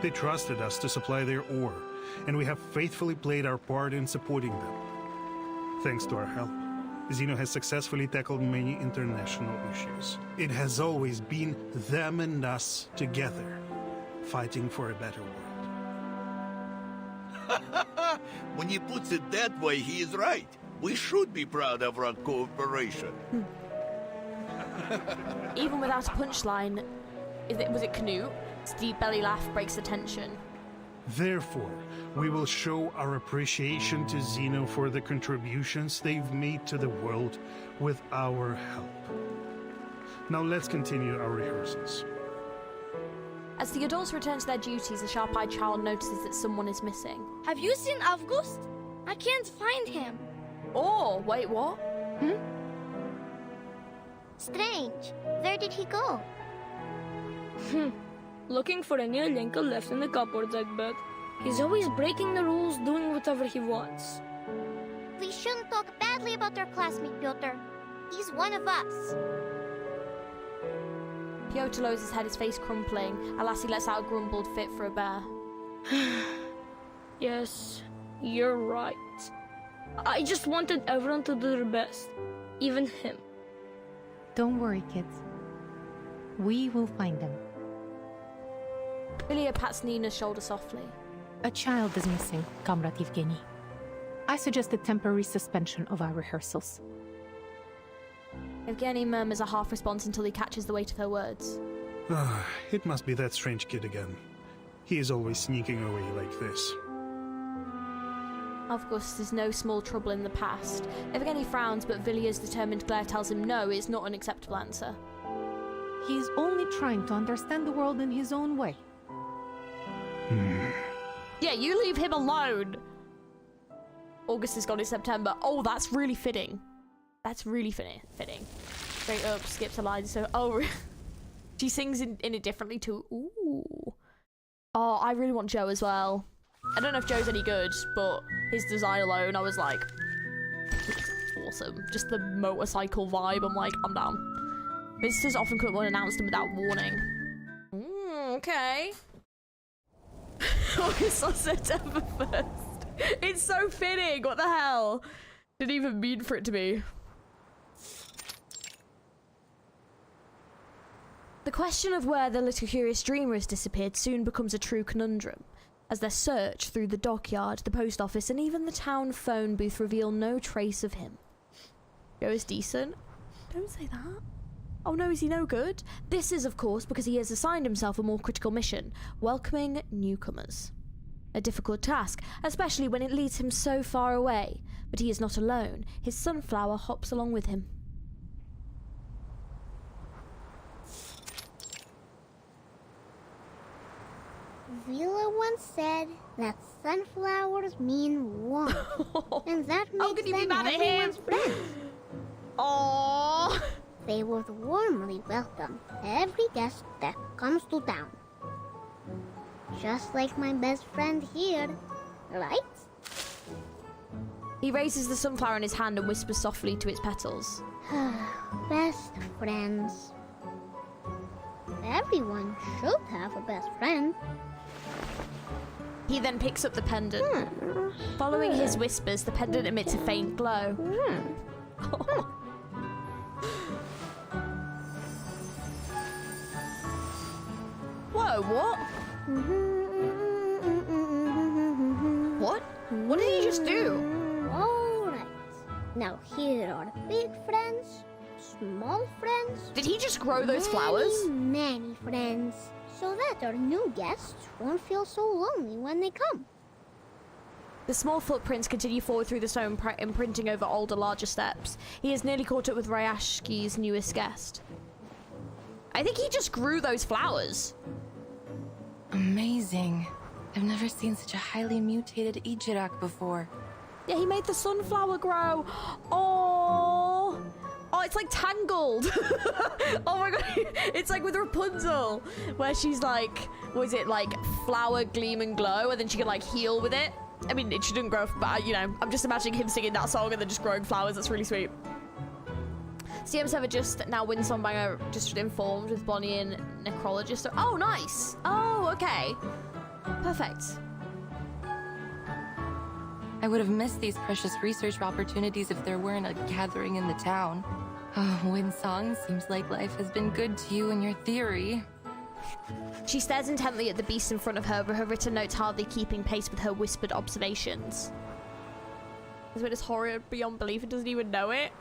They trusted us to supply their ore, and we have faithfully played our part in supporting them. Thanks to our help, Zeno has successfully tackled many international issues. It has always been them and us together, fighting for a better world. When he puts it that way, he is right. We should be proud of our cooperation. Even without a punchline, was it Knut? His deep belly laugh breaks the tension. Therefore, we will show our appreciation to Zeno for the contributions they've made to the world with our help. Now let's continue our rehearsals. As the adults return to their duties, a sharp-eyed child notices that someone is missing. Have you seen August? I can't find him. Oh, wait, what? Strange. Where did he go? Looking for a new Linka left in the cupboards, I bet. He's always breaking the rules, doing whatever he wants. We shouldn't talk badly about our classmate, Piotr. He's one of us. Piotr lowers his head, his face crumpling. Alas, he lets out a grumbled fit for a bear. Yes, you're right. I just wanted everyone to do their best. Even him. Don't worry, kids. We will find them. Ilya pats Nina's shoulder softly. A child is missing, Comrade Yevgeny. I suggest a temporary suspension of our rehearsals. Evgeny murmurs a half response until he catches the weight of her words. It must be that strange kid again. He is always sneaking away like this. August is no small trouble in the past. Evgeny frowns, but Vilya's determined glare tells him no, it's not an acceptable answer. He is only trying to understand the world in his own way. Yeah, you leave him alone! August is gone in September. Oh, that's really fitting. That's really fitting. Straight up, skips a line, so... Oh, she sings in it differently too. Ooh. Oh, I really want Joe as well. I don't know if Joe's any good, but his design alone, I was like... Awesome. Just the motorcycle vibe, I'm like, I'm down. Visitors often couldn't unannounced and without warning. Okay. August on September 1st. It's so fitting, what the hell? Didn't even mean for it to be. The question of where the little curious dreamer has disappeared soon becomes a true conundrum, as their search through the dockyard, the post office, and even the town phone booth reveal no trace of him. Joe is decent. Don't say that. Oh no, is he no good? This is, of course, because he has assigned himself a more critical mission, welcoming newcomers. A difficult task, especially when it leads him so far away. But he is not alone. His sunflower hops along with him. Vila once said that sunflowers mean warmth, and that makes them everyone's friends. Aww. They would warmly welcome every guest that comes to town. Just like my best friend here, right? He raises the sunflower in his hand and whispers softly to its petals. Best friends. Everyone should have a best friend. He then picks up the pendant. Following his whispers, the pendant emits a faint glow. Whoa, what? What? What did he just do? Alright. Now here are big friends, small friends. Did he just grow those flowers? Many friends. So that our new guests won't feel so lonely when they come. The small footprints continue forward through the stone, imprinting over older, larger steps. He has nearly caught up with Ryashki's newest guest. I think he just grew those flowers. Amazing. I've never seen such a highly mutated Ijirak before. Yeah, he made the sunflower grow. Oh, it's like Tangled. Oh my god, it's like with Rapunzel, where she's like, what is it, like flower, gleam and glow, and then she can like heal with it. I mean, it shouldn't grow, but you know, I'm just imagining him singing that song and then just growing flowers. That's really sweet. CM server just now Winsong Banger just informed with Bonnie and Necrologist. Oh, nice. Oh, okay. Perfect. I would have missed these precious research opportunities if there weren't a gathering in the town. Oh, Winsong, seems like life has been good to you and your theory. She stares intently at the beast in front of her, her written notes hardly keeping pace with her whispered observations. This witness horror beyond belief and doesn't even know it.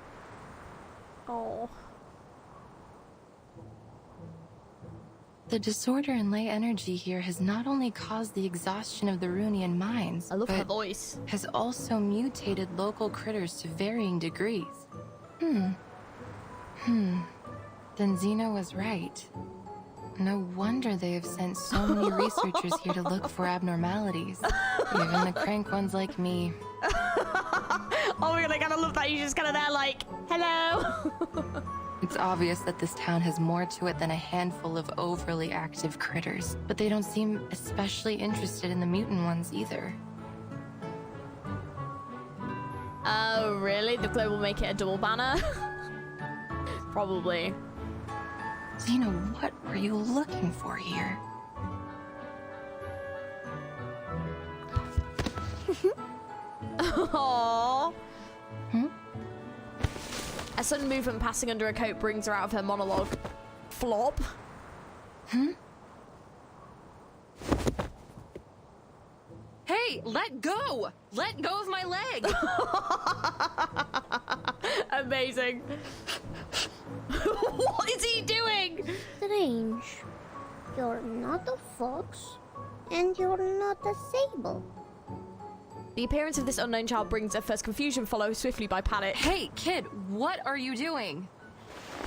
Oh. The disorder in ley energy here has not only caused the exhaustion of the Runian mines, I love her voice, has also mutated local critters to varying degrees. Then Zeno was right. No wonder they have sent so many researchers here to look for abnormalities. Even the crank ones like me. Oh my god, I kinda love that. You're just kinda there like, hello. It's obvious that this town has more to it than a handful of overly active critters, but they don't seem especially interested in the mutant ones either. Oh, really? The globe will make it a double banner? Probably. Zeno, what were you looking for here? Aww. A sudden movement passing under her coat brings her out of her monologue. Flop. Hey, let go! Let go of my leg! Amazing. What is he doing? Strange. You're not a fox, and you're not a sable. The appearance of this unknown child brings at first confusion, followed swiftly by panic. Hey, kid, what are you doing?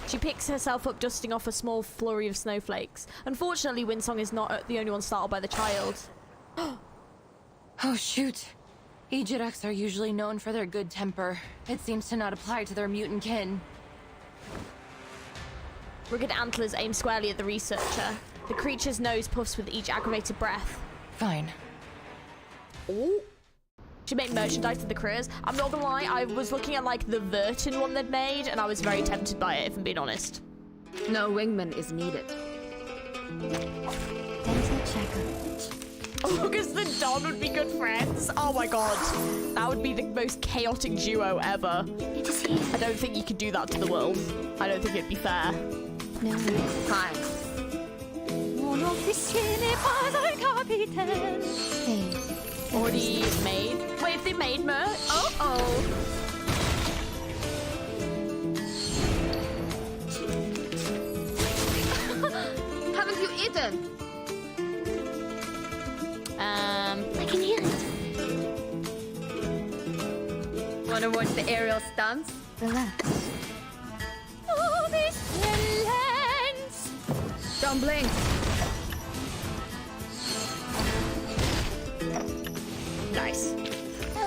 She picks herself up, dusting off a small flurry of snowflakes. Unfortunately, Winsong is not the only one startled by the child. Oh, shoot. Ejiraks are usually known for their good temper. It seems to not apply to their mutant kin. Rugged antlers aim squarely at the researcher. The creature's nose puffs with each aggravated breath. Fine. Ooh. She made merchandise for the critters. I'm not gonna lie, I was looking at like the Vertin one they'd made, and I was very tempted by it, if I'm being honest. No wingman is needed. August and Don would be good friends. Oh my god. That would be the most chaotic duo ever. I don't think you could do that to the world. I don't think it'd be fair. No. Fine. Hey. Already made? Wait, if they made merch? Oh. Haven't you eaten? I can hear it. Wanna watch the aerial stunts? Relax. Oh, this lens! Don't blink. Nice.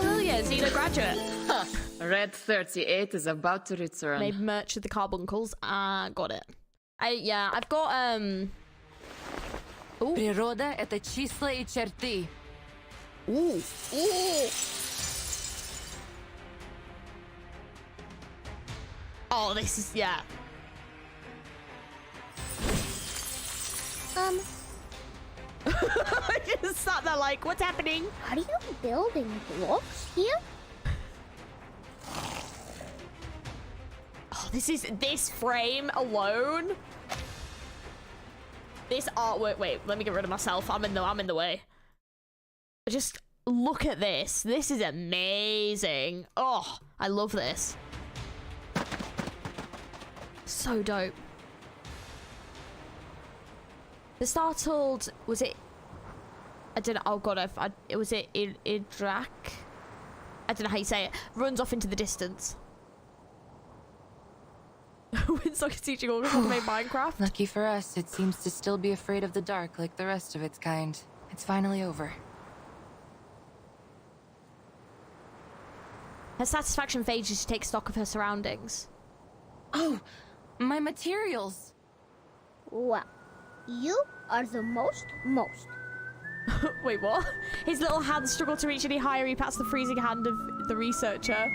Oh yeah, Xena graduate. Huh. Red 38 is about to return. Made merch with the carbuncles. Got it. I've got Ooh. Природа — это числа и черты. Ooh. Oh, this is, yeah. I just sat there like, what's happening? Are you building blocks here? Oh, this frame alone. This artwork. Wait, let me get rid of myself. I'm in the way. Just look at this. This is amazing. Oh, I love this. So dope. The startled, was it? I don't know. Oh god, was it Idrak? I don't know how you say it. Runs off into the distance. Winslow is teaching all how to make Minecraft. Lucky for us, it seems to still be afraid of the dark like the rest of its kind. It's finally over. Her satisfaction fades as she takes stock of her surroundings. Oh, my materials. Well, you are the most. Wait, what? His little hands struggle to reach any higher. He pats the freezing hand of the researcher.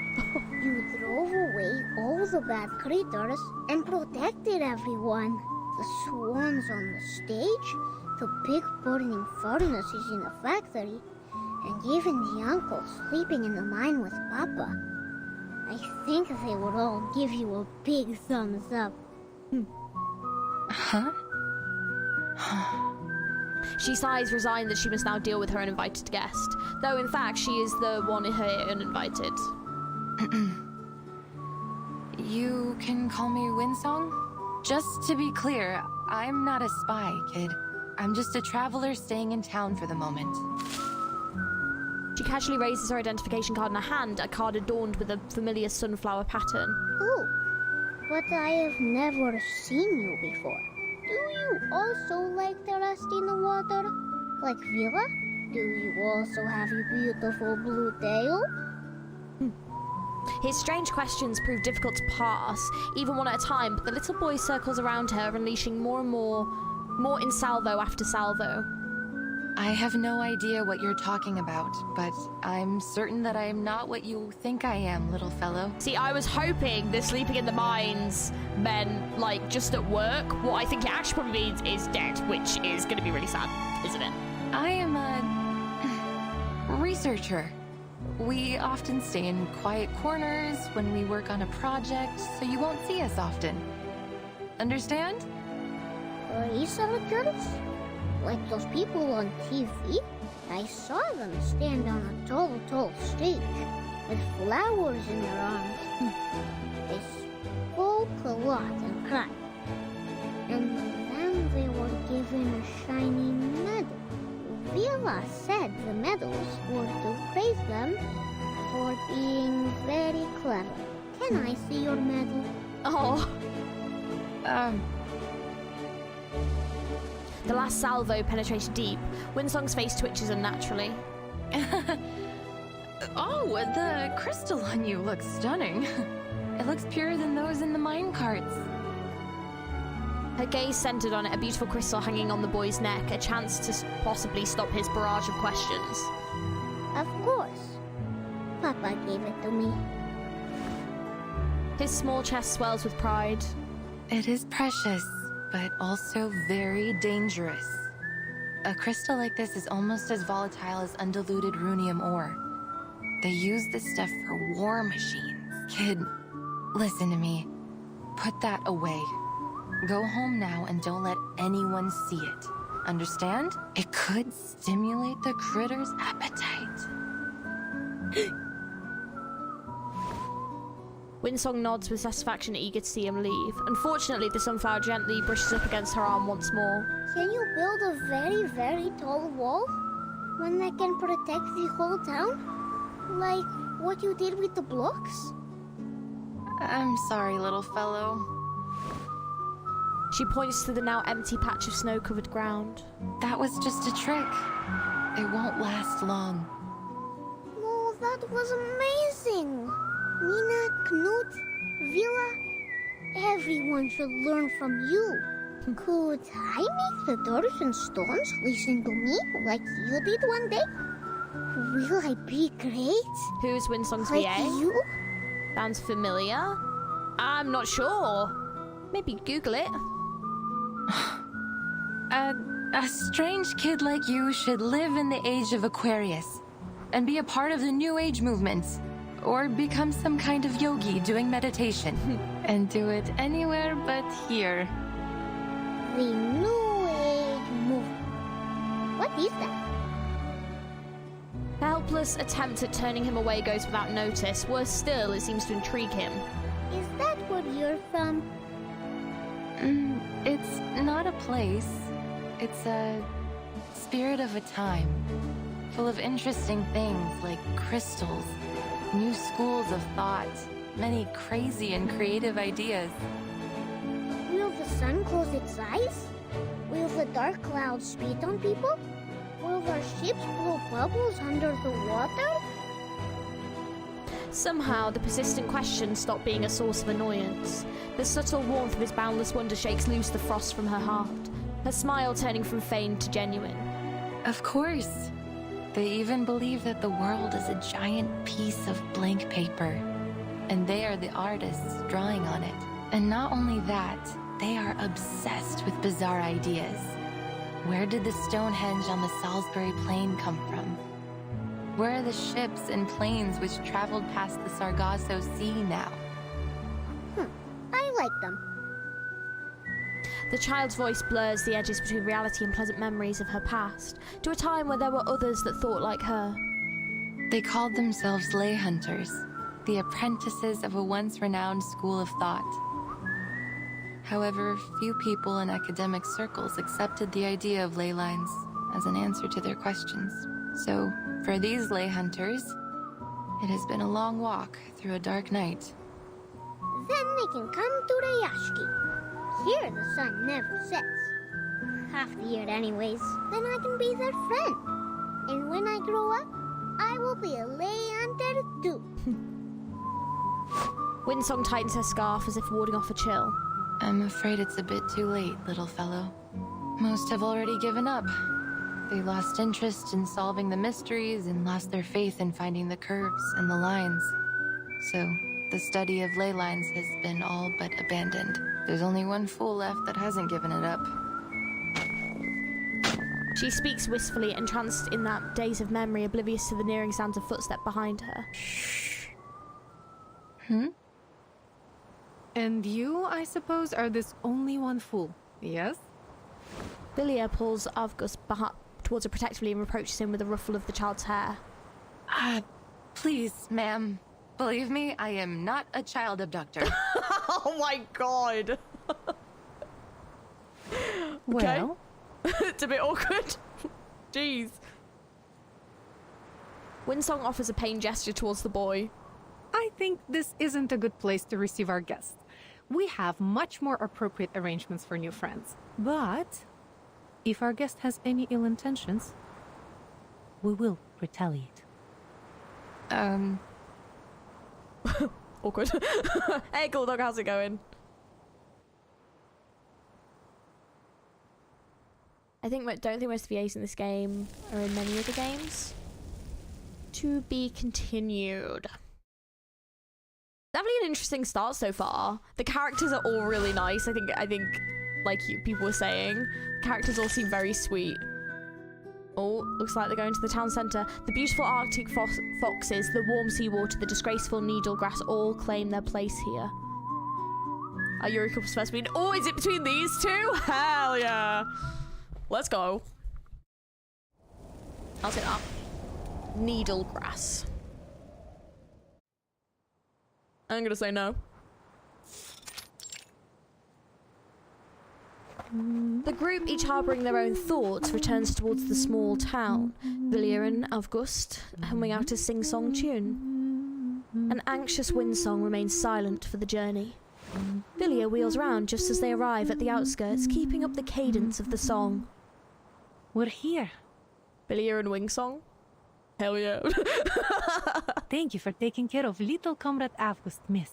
You drove away all the bad creatures and protected everyone. The swans on the stage, the big burning furnaces in the factory, and even the uncle sleeping in the mine with Papa. I think they would all give you a big thumbs up. Huh? She sighs, resigned that she must now deal with her uninvited guest, though in fact she is the one here uninvited. You can call me Winsong? Just to be clear, I'm not a spy, kid. I'm just a traveler staying in town for the moment. She casually raises her identification card in her hand, a card adorned with a familiar sunflower pattern. Oh, but I have never seen you before. Do you also like the rust in the water? Like Villa? Do you also have a beautiful blue tail? His strange questions prove difficult to pass, even one at a time, but the little boy circles around her, unleashing more and more in salvo after salvo. I have no idea what you're talking about, but I'm certain that I am not what you think I am, little fellow. See, I was hoping the sleeping in the mines meant, like, just at work. What I think it actually probably means is dead, which is going to be really sad, isn't it? I am a researcher. We often stay in quiet corners when we work on a project, so you won't see us often. Understand? Researchers? Like those people on TV? I saw them stand on a tall stage with flowers in their arms. They spoke a lot and cried. And then they were given a shiny medal. Villa said the medals were to praise them for being very clever. Can I see your medal? Oh. The last salvo penetrated deep. Winsong's face twitches unnaturally. Oh, the crystal on you looks stunning. It looks purer than those in the mine carts. Her gaze centered on it, a beautiful crystal hanging on the boy's neck, a chance to possibly stop his barrage of questions. Of course. Papa gave it to me. His small chest swells with pride. It is precious, but also very dangerous. A crystal like this is almost as volatile as undiluted runium ore. They use this stuff for war machines. Kid, listen to me. Put that away. Go home now and don't let anyone see it. Understand? It could stimulate the critter's appetite. Winsong nods with satisfaction, eager to see him leave. Unfortunately, the sunflower gently brushes up against her arm once more. Can you build a very, very tall wall? One that can protect the whole town? Like what you did with the blocks? I'm sorry, little fellow. She points to the now empty patch of snow-covered ground. That was just a trick. It won't last long. Oh, that was amazing! Nina, Knut, Villa, everyone should learn from you. Could I make the doors and stones listen to me like you did one day? Will I be great? Who's Winsong's like VA? You? Sounds familiar. I'm not sure. Maybe Google it. A strange kid like you should live in the age of Aquarius and be a part of the New Age movement, or become some kind of yogi doing meditation and do it anywhere but here. The New Age movement. What is that? The helpless attempt at turning him away goes without notice. Worse still, it seems to intrigue him. Is that where you're from? It's not a place. It's a spirit of a time, full of interesting things like crystals, new schools of thought, many crazy and creative ideas. Will the sun close its eyes? Will the dark clouds spit on people? Will our ships blow bubbles under the water? Somehow, the persistent questions stop being a source of annoyance. The subtle warmth of his boundless wonder shakes loose the frost from her heart, her smile turning from feigned to genuine. Of course. They even believe that the world is a giant piece of blank paper, and they are the artists drawing on it. And not only that, they are obsessed with bizarre ideas. Where did the Stonehenge on the Salisbury Plain come from? Where are the ships and planes which traveled past the Sargasso Sea now? I like them. The child's voice blurs the edges between reality and pleasant memories of her past, to a time where there were others that thought like her. They called themselves lay hunters, the apprentices of a once renowned school of thought. However, few people in academic circles accepted the idea of ley lines as an answer to their questions. So, for these lay hunters, it has been a long walk through a dark night. Then they can come to Rayashki. Here the sun never sets. Half the year anyways. Then I can be their friend. And when I grow up, I will be a lay hunter too. Windsong tightens her scarf as if warding off a chill. I'm afraid it's a bit too late, little fellow. Most have already given up. They lost interest in solving the mysteries and lost their faith in finding the curves and the lines. So, the study of ley lines has been all but abandoned. There's only one fool left that hasn't given it up. She speaks wistfully, entranced in that daze of memory, oblivious to the nearing sounds of footsteps behind her. And you, I suppose, are this only one fool, yes? Vilya pulls Avgus towards her protectively and reproaches him with a ruffle of the child's hair. Please, ma'am. Believe me, I am not a child abductor. Oh my god! Well... It's a bit awkward. Jeez. Windsong offers a pained gesture towards the boy. I think this isn't a good place to receive our guests. We have much more appropriate arrangements for new friends. But if our guest has any ill intentions, we will retaliate. Awkward. Hey, cool dog, how's it going? Don't think most of the A's in this game are in many other games. To be continued. Definitely an interesting start so far. The characters are all really nice. I think like people were saying, the characters all seem very sweet. Oh, looks like they're going to the town centre. The beautiful Arctic foxes, the warm seawater, the disgraceful needle grass all claim their place here. Are you a couple specimen? Oh, is it between these two? Hell yeah. Let's go. I'll say that. Needle grass. I'm gonna say no. The group, each harboring their own thoughts, returns towards the small town. Vilya and Avgust humming out a sing-song tune. An anxious windsong remains silent for the journey. Vilya wheels round just as they arrive at the outskirts, keeping up the cadence of the song. We're here. Vilya and Wingsong? Hell yeah. Thank you for taking care of little comrade Avgust, miss.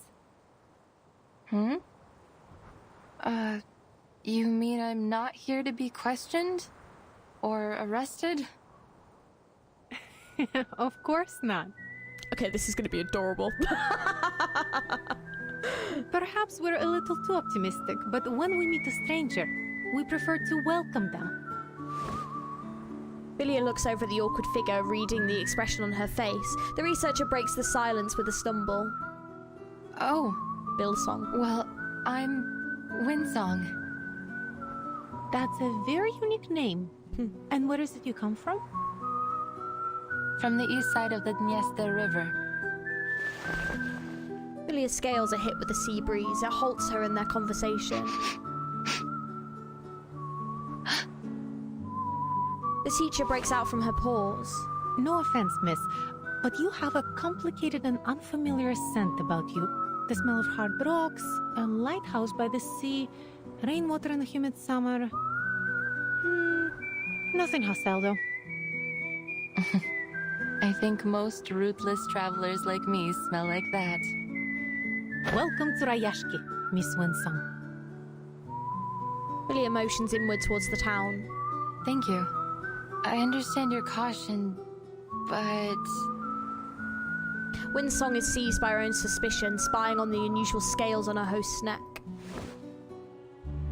You mean I'm not here to be questioned? Or arrested? Of course not. Okay, this is gonna be adorable. Perhaps we're a little too optimistic, but when we meet a stranger, we prefer to welcome them. Vilya looks over at the awkward figure, reading the expression on her face. The researcher breaks the silence with a stumble. Oh. Billsong. Well, I'm Windsong. That's a very unique name. And where is it you come from? From the east side of the Dniester River. Vilya's scales are hit with the sea breeze. It halts her in their conversation. The teacher breaks out from her pause. No offense, miss, but you have a complicated and unfamiliar scent about you. The smell of hard rocks, a lighthouse by the sea, rainwater in a humid summer. Nothing hostile, though. I think most rootless travelers like me smell like that. Welcome to Rayashki, Miss Winsong. Vilya motions inward towards the town. Thank you. I understand your caution, but... Winsong is seized by her own suspicion, spying on the unusual scales on her host's neck.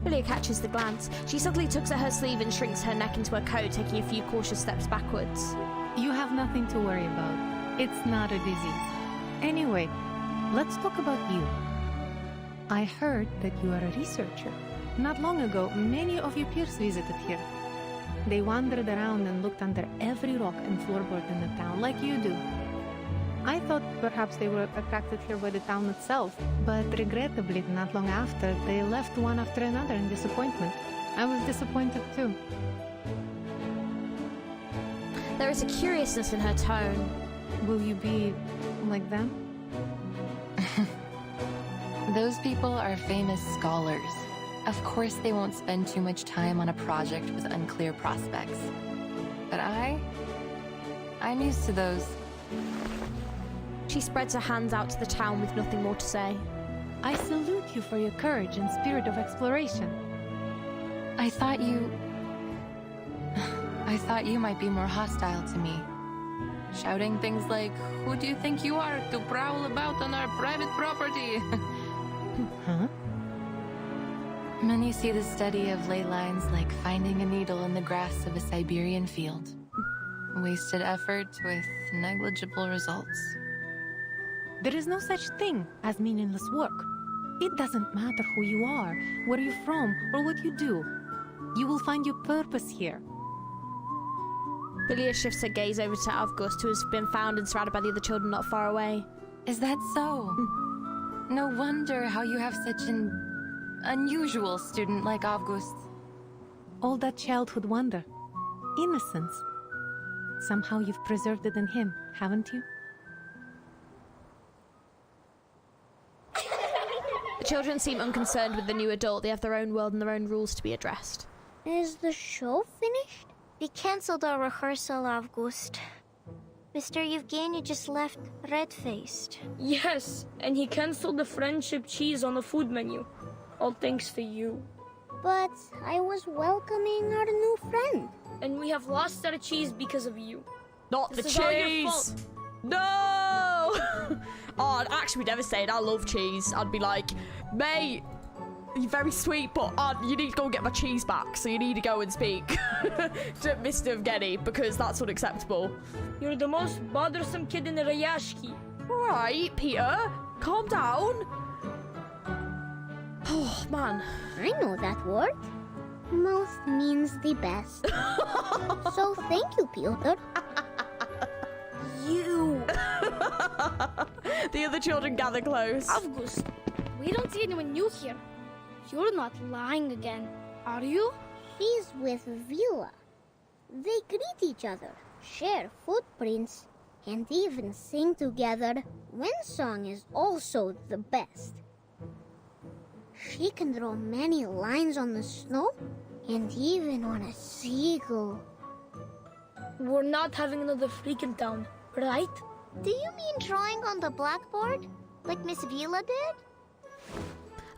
Vilya catches the glance. She suddenly tugs at her sleeve and shrinks her neck into her coat, taking a few cautious steps backwards. You have nothing to worry about. It's not a disease. Anyway, let's talk about you. I heard that you are a researcher. Not long ago, many of your peers visited here. They wandered around and looked under every rock and floorboard in the town, like you do. I thought perhaps they were attracted here by the town itself, but regrettably, not long after, they left one after another in disappointment. I was disappointed too. There is a curiousness in her tone. Will you be like them? Those people are famous scholars. Of course they won't spend too much time on a project with unclear prospects. But I'm used to those. She spreads her hands out to the town with nothing more to say. I salute you for your courage and spirit of exploration. I thought you might be more hostile to me. Shouting things like, "Who do you think you are to prowl about on our private property?" Huh? Many see the study of ley lines like finding a needle in the grass of a Siberian field. Wasted effort with negligible results. There is no such thing as meaningless work. It doesn't matter who you are, where you're from, or what you do. You will find your purpose here. Vilya shifts her gaze over to Avgust, who has been found and surrounded by the other children not far away. Is that so? No wonder how you have such an unusual student like August. All that childhood wonder. Innocence. Somehow you've preserved it in him, haven't you? The children seem unconcerned with the new adult. They have their own world and their own rules to be addressed. Is the show finished? We cancelled our rehearsal, August. Mr. Yevgeny just left red-faced. Yes, and he cancelled the friendship cheese on the food menu. All thanks to you. But I was welcoming our new friend. And we have lost our cheese because of you. Not This the is all your cheese! fault. No! Oh, I'd actually be devastated. I love cheese. I'd be like, mate, you're very sweet, but you need to go and get my cheese back. So you need to go and speak to Mr. Evgeny, because that's unacceptable. You're the most bothersome kid in the Rayashki. All right, Peter, calm down. Oh, man. I know that word. Most means the best. So thank you, Peter. You! The other children gather close. August, we don't see anyone new here. You're not lying again, are you? She's with Vila. They greet each other, share footprints, and even sing together. Winsong is also the best. She can draw many lines on the snow, and even on a seagull. We're not having another freak in town, right? Do you mean drawing on the blackboard, like Miss Vila did?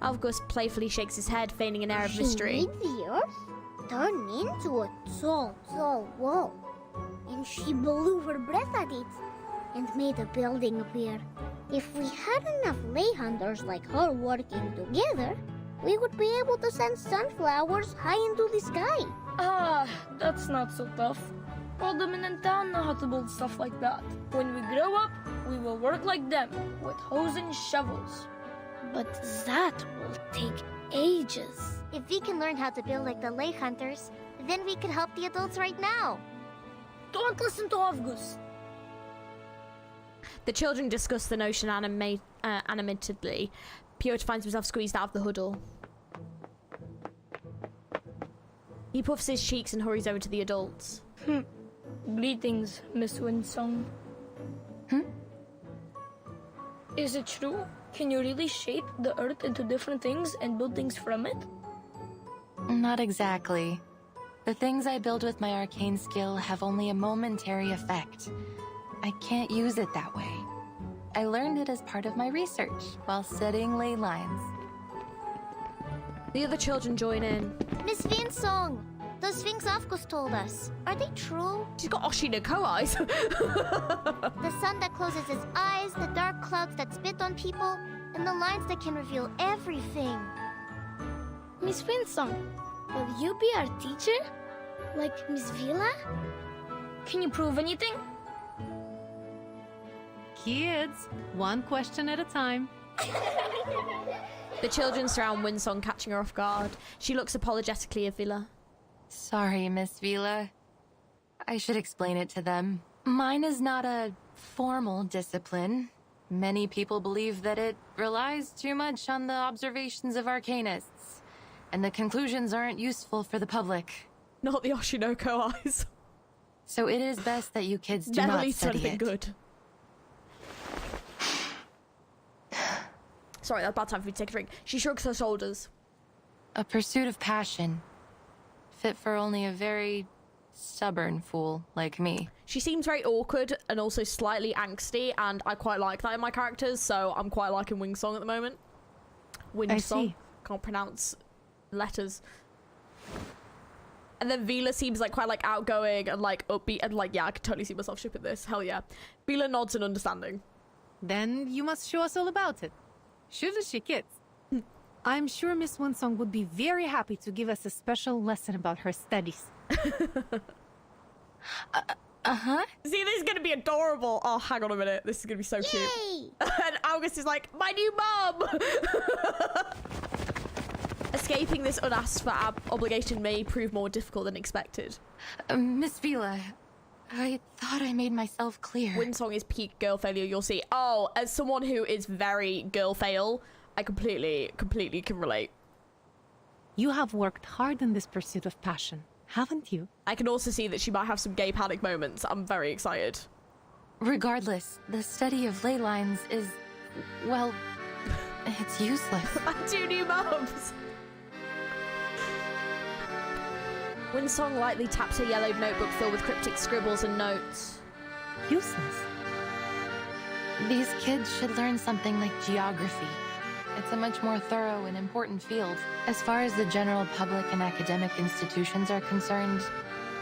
August playfully shakes his head, feigning an air of mystery. She made the earth turn into a tall, tall wall. And she blew her breath at it and made a building appear. If we had enough lay hunters like her working together, we would be able to send sunflowers high into the sky. Ah, that's not so tough. All the men in town know how to build stuff like that. When we grow up, we will work like them, with hoes and shovels. But that will take ages. If we can learn how to build like the lake hunters, then we can help the adults right now. Don't listen to August. The children discuss the notion animatedly. Piotr finds himself squeezed out of the huddle. He puffs his cheeks and hurries over to the adults. Greetings, Miss Winsong. Is it true? Can you really shape the earth into different things and build things from it? Not exactly. The things I build with my arcane skill have only a momentary effect. I can't use it that way. I learned it as part of my research while studying ley lines. The other children join in. Miss Vinsong, those things Avgus told us, are they true? She's got Oshinoko eyes. The sun that closes its eyes, the dark clouds that spit on people, and the lines that can reveal everything. Miss Winsong, will you be our teacher? Like Miss Vila? Can you prove anything? Kids, one question at a time. The children surround Winsong, catching her off guard. She looks apologetically at Vila. Sorry, Miss Vila. I should explain it to them. Mine is not a formal discipline. Many people believe that it relies too much on the observations of arcanists, and the conclusions aren't useful for the public. Not the Oshinoko eyes. So it is best that you kids do Never not leads to study anything it. good. Sorry, that's bad time for me to take a drink. She shrugs her shoulders. A pursuit of passion, fit for only a very stubborn fool like me. She seems very awkward and also slightly angsty, and I quite like that in my characters, so I'm quite liking Winsong at the moment. Winsong. Can't pronounce letters. And then Vila seems like quite like outgoing and like upbeat and like, yeah, I could totally see myself shipping this. Hell yeah. Vila nods in understanding. Then you must show us all about it. Shouldn't she, kids? I'm sure Miss Winsong would be very happy to give us a special lesson about her studies. Uh-huh. See, this is going to be adorable. Oh, hang on a minute. This is going to be so cute. And August is like, my new mum! Escaping this unasked for obligation may prove more difficult than expected. Miss Vila, I thought I made myself clear. Winsong is peak girl failure, you'll see. Oh, as someone who is very girl fail, I completely can relate. You have worked hard in this pursuit of passion, haven't you? I can also see that she might have some gay panic moments. I'm very excited. Regardless, the study of ley lines is, well, it's useless. My two new mums! Winsong lightly taps her yellowed notebook filled with cryptic scribbles and notes. Useless? These kids should learn something like geography. It's a much more thorough and important field. As far as the general public and academic institutions are concerned,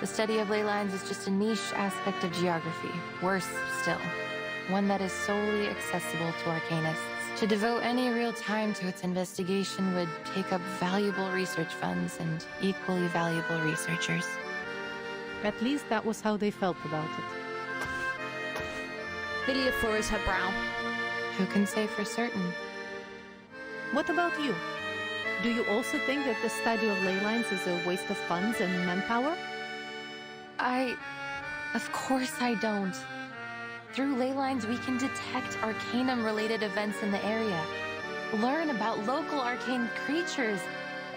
the study of ley lines is just a niche aspect of geography. Worse still, one that is solely accessible to arcanists. To devote any real time to its investigation would take up valuable research funds and equally valuable researchers. At least that was how they felt about it. Vilya furrows her brow. Who can say for certain? What about you? Do you also think that the study of ley lines is a waste of funds and manpower? Of course I don't. Through ley lines, we can detect Arcanum-related events in the area, learn about local arcane creatures,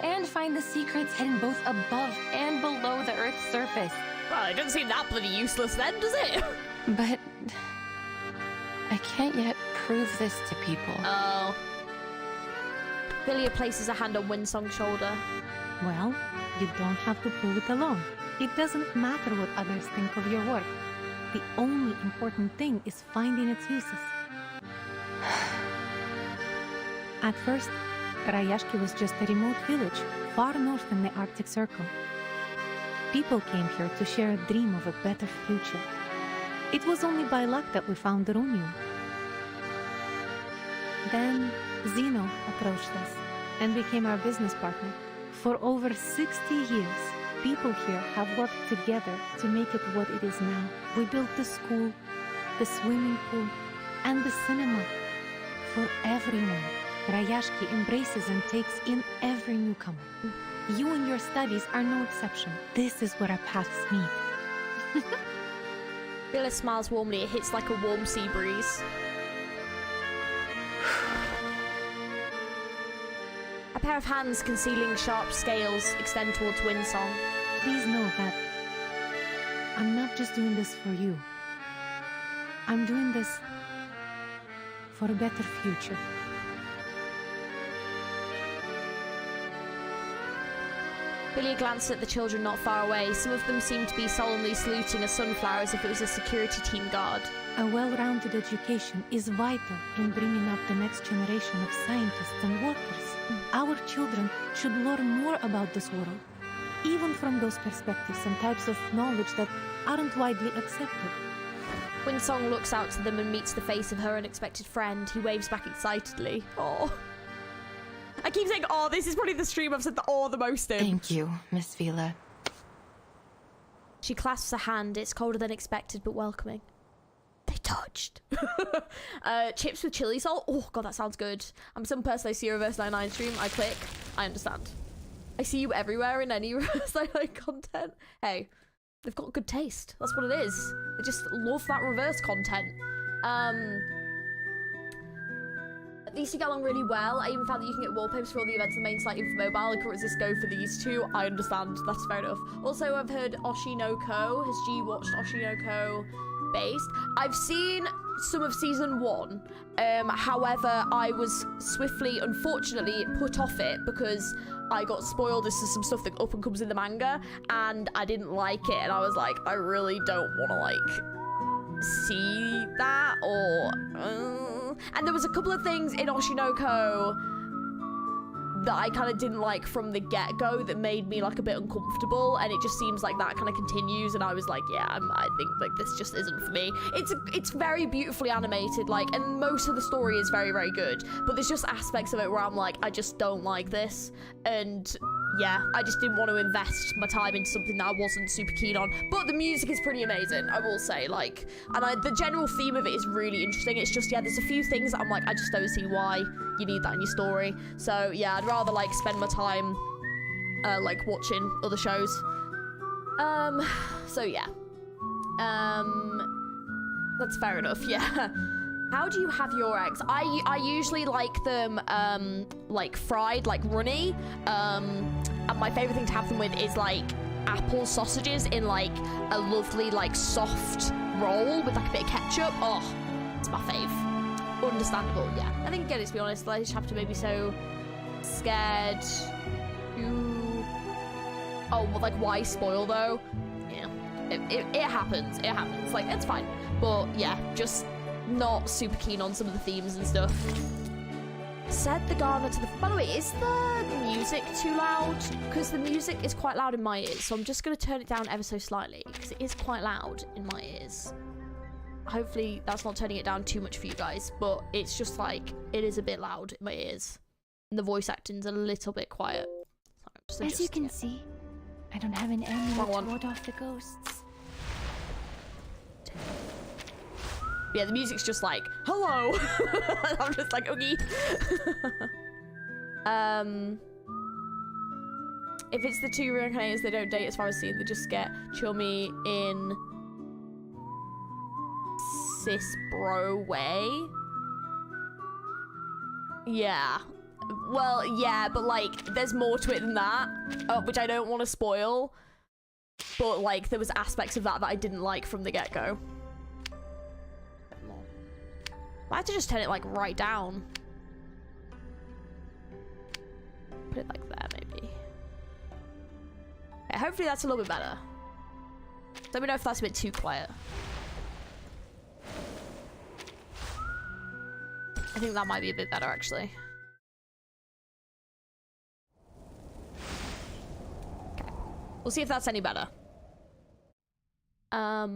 and find the secrets hidden both above and below the Earth's surface. Well, it doesn't seem that bloody useless then, does it? But I can't yet prove this to people. Oh. Vilya places a hand on Winsong's shoulder. Well, you don't have to prove it alone. It doesn't matter what others think of your work. The only important thing is finding its uses. At first, Rayashki was just a remote village, far north in the Arctic Circle. People came here to share a dream of a better future. It was only by luck that we found the Runium. Then, Zeno approached us and became our business partner. For over 60 years, people here have worked together to make it what it is now. We built the school, the swimming pool, and the cinema for everyone. Rayashki embraces and takes in every newcomer. You and your studies are no exception. This is where our paths meet. Phyllis smiles warmly. It hits like a warm sea breeze. A pair of hands concealing sharp scales extend towards Windsong. Please know that I'm not just doing this for you. I'm doing this for a better future. Billy glanced at the children not far away. Some of them seemed to be solemnly saluting a sunflower as if it was a security team guard. A well-rounded education is vital in bringing up the next generation of scientists and workers. Our children should learn more about this world, even from those perspectives and types of knowledge that aren't widely accepted. Windsong looks out to them and meets the face of her unexpected friend. He waves back excitedly. Oh. I keep saying, oh, this is probably the stream I've said the oh the most in. Thank you, Miss Vila. She clasps a hand. It's colder than expected, but welcoming. They touched. Chips with chili salt. Oh, God, that sounds good. I'm some person I see a Reverse 99 stream. I click. I understand. I see you everywhere in any Reverse 99 content. Hey, they've got good taste. That's what it is. They just love that reverse content. These two get along really well. I even found that you can get wallpapers for all the events on the main site even for mobile. Like, or does this go for these two? I understand. That's fair enough. Also, I've heard Oshinoko. Has G watched Oshinoko based? I've seen some of season 1. However, I was swiftly, unfortunately, put off it because I got spoiled as to some stuff that up and comes in the manga, and I didn't like it. And I was like, I really don't want to like see that and there was a couple of things in Oshinoko that I kind of didn't like from the get-go that made me like a bit uncomfortable, and it just seems like that kind of continues, and I was like, yeah, I think like this just isn't for me. It's very beautifully animated, like, and most of the story is very, very good, but there's just aspects of it where I'm like, I just don't like this, and yeah, I just didn't want to invest my time into something that I wasn't super keen on. But the music is pretty amazing, I will say, like, and the general theme of it is really interesting. It's just, yeah, there's a few things that I'm like, I just don't see why you need that in your story. So yeah, I'd rather like spend my time like watching other shows. So yeah. That's fair enough, yeah. How do you have your eggs? I usually like them like fried, like runny. And my favorite thing to have them with is like apple sausages in like a lovely like soft roll with like a bit of ketchup. Oh, it's my fave. Understandable, yeah. I think again, to be honest, I just have to maybe so scared to... Oh, well, like why spoil though? Yeah, it happens. It happens. Like it's fine. But yeah, just not super keen on some of the themes and stuff. Said the gardener to the... By the way, is the music too loud? Because the music is quite loud in my ears, so I'm just going to turn it down ever so slightly, because it is quite loud in my ears. Hopefully that's not turning it down too much for you guys, but it's just like, it is a bit loud in my ears. And the voice acting's a little bit quiet. So as you can see, I don't have an amulet to ward off the ghosts. Yeah, the music's just like, hello. I'm just like, okay. If it's the two reincarnations, they don't date as far as seen. They just get chummy in cis bro way. Yeah. Well, yeah, but like, there's more to it than that, which I don't want to spoil. But like, there was aspects of that I didn't like from the get-go. I have to just turn it like right down. Put it like there, maybe. Okay, hopefully that's a little bit better. Let me know if that's a bit too quiet. I think that might be a bit better, actually. Okay, we'll see if that's any better. But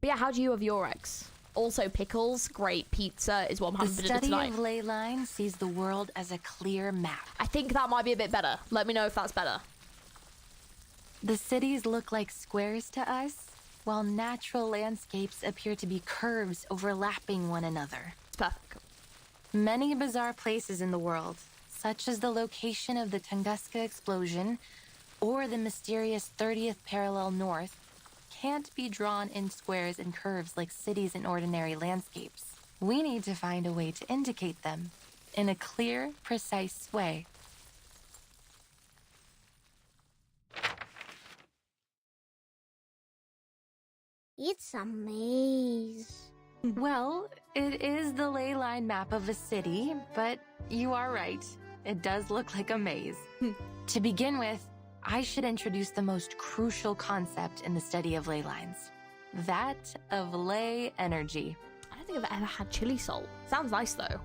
yeah, how do you have your eggs? Also pickles, great pizza is what I'm having for dinner tonight. The study of ley lines sees the world as a clear map. I think that might be a bit better. Let me know if that's better. The cities look like squares to us, while natural landscapes appear to be curves overlapping one another. It's perfect. Many bizarre places in the world, such as the location of the Tunguska explosion or the mysterious 30th parallel north, can't be drawn in squares and curves like cities in ordinary landscapes. We need to find a way to indicate them in a clear, precise way. It's a maze. Well, it is the ley line map of a city, but you are right. It does look like a maze. To begin with, I should introduce the most crucial concept in the study of ley lines. That of ley energy. I don't think I've ever had chili salt. Sounds nice though.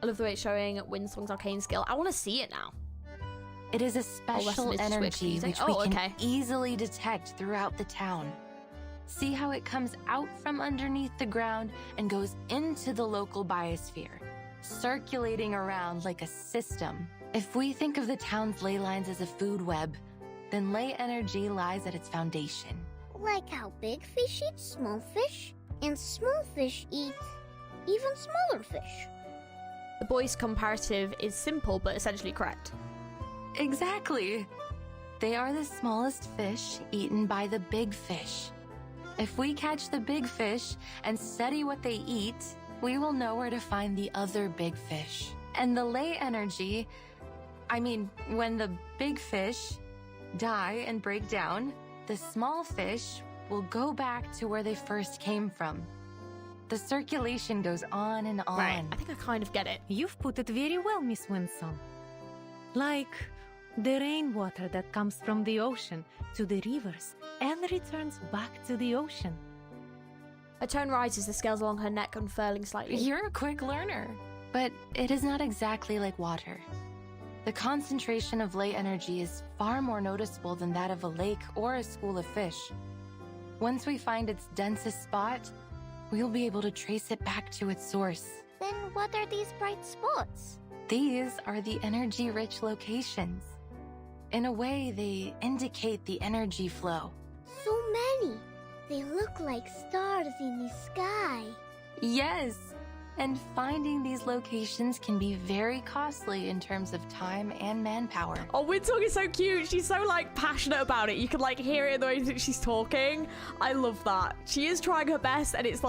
I love the way it's showing Windsong's arcane skill. I want to see it now. It is a special energy which we can easily detect throughout the town. See how it comes out from underneath the ground and goes into the local biosphere, circulating around like a system. If we think of the town's ley lines as a food web, then ley energy lies at its foundation. Like how big fish eat small fish, and small fish eat even smaller fish. The boys' comparative is simple but essentially correct. Exactly. They are the smallest fish eaten by the big fish. If we catch the big fish and study what they eat, we will know where to find the other big fish. And the ley energy, when the big fish die and break down, the small fish will go back to where they first came from. The circulation goes on and on. Right, I think I kind of get it. You've put it very well, Miss Winsome. Like the rainwater that comes from the ocean to the rivers and returns back to the ocean. Her tone rises, the scales along her neck unfurling slightly. You're a quick learner, but it is not exactly like water. The concentration of ley energy is far more noticeable than that of a lake or a school of fish. Once we find its densest spot, we'll be able to trace it back to its source. Then what are these bright spots? These are the energy-rich locations. In a way, they indicate the energy flow. So many. They look like stars in the sky. Yes, and finding these locations can be very costly in terms of time and manpower. Oh, Winsong is so cute. She's so, passionate about it. You can, hear it in the way that she's talking. I love that. She is trying her best, and it's,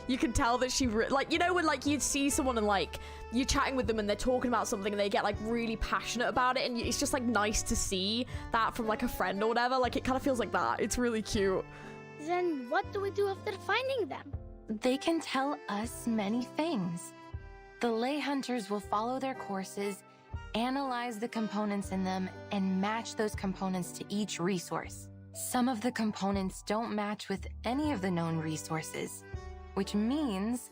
you can tell that she... when, you'd see someone and, you're chatting with them and they're talking about something and they get, really passionate about it, and it's just, nice to see that from, a friend or whatever. It kind of feels like that. It's really cute. Then what do we do after finding them? They can tell us many things. The ley hunters will follow their courses, analyze the components in them, and match those components to each resource. Some of the components don't match with any of the known resources, which means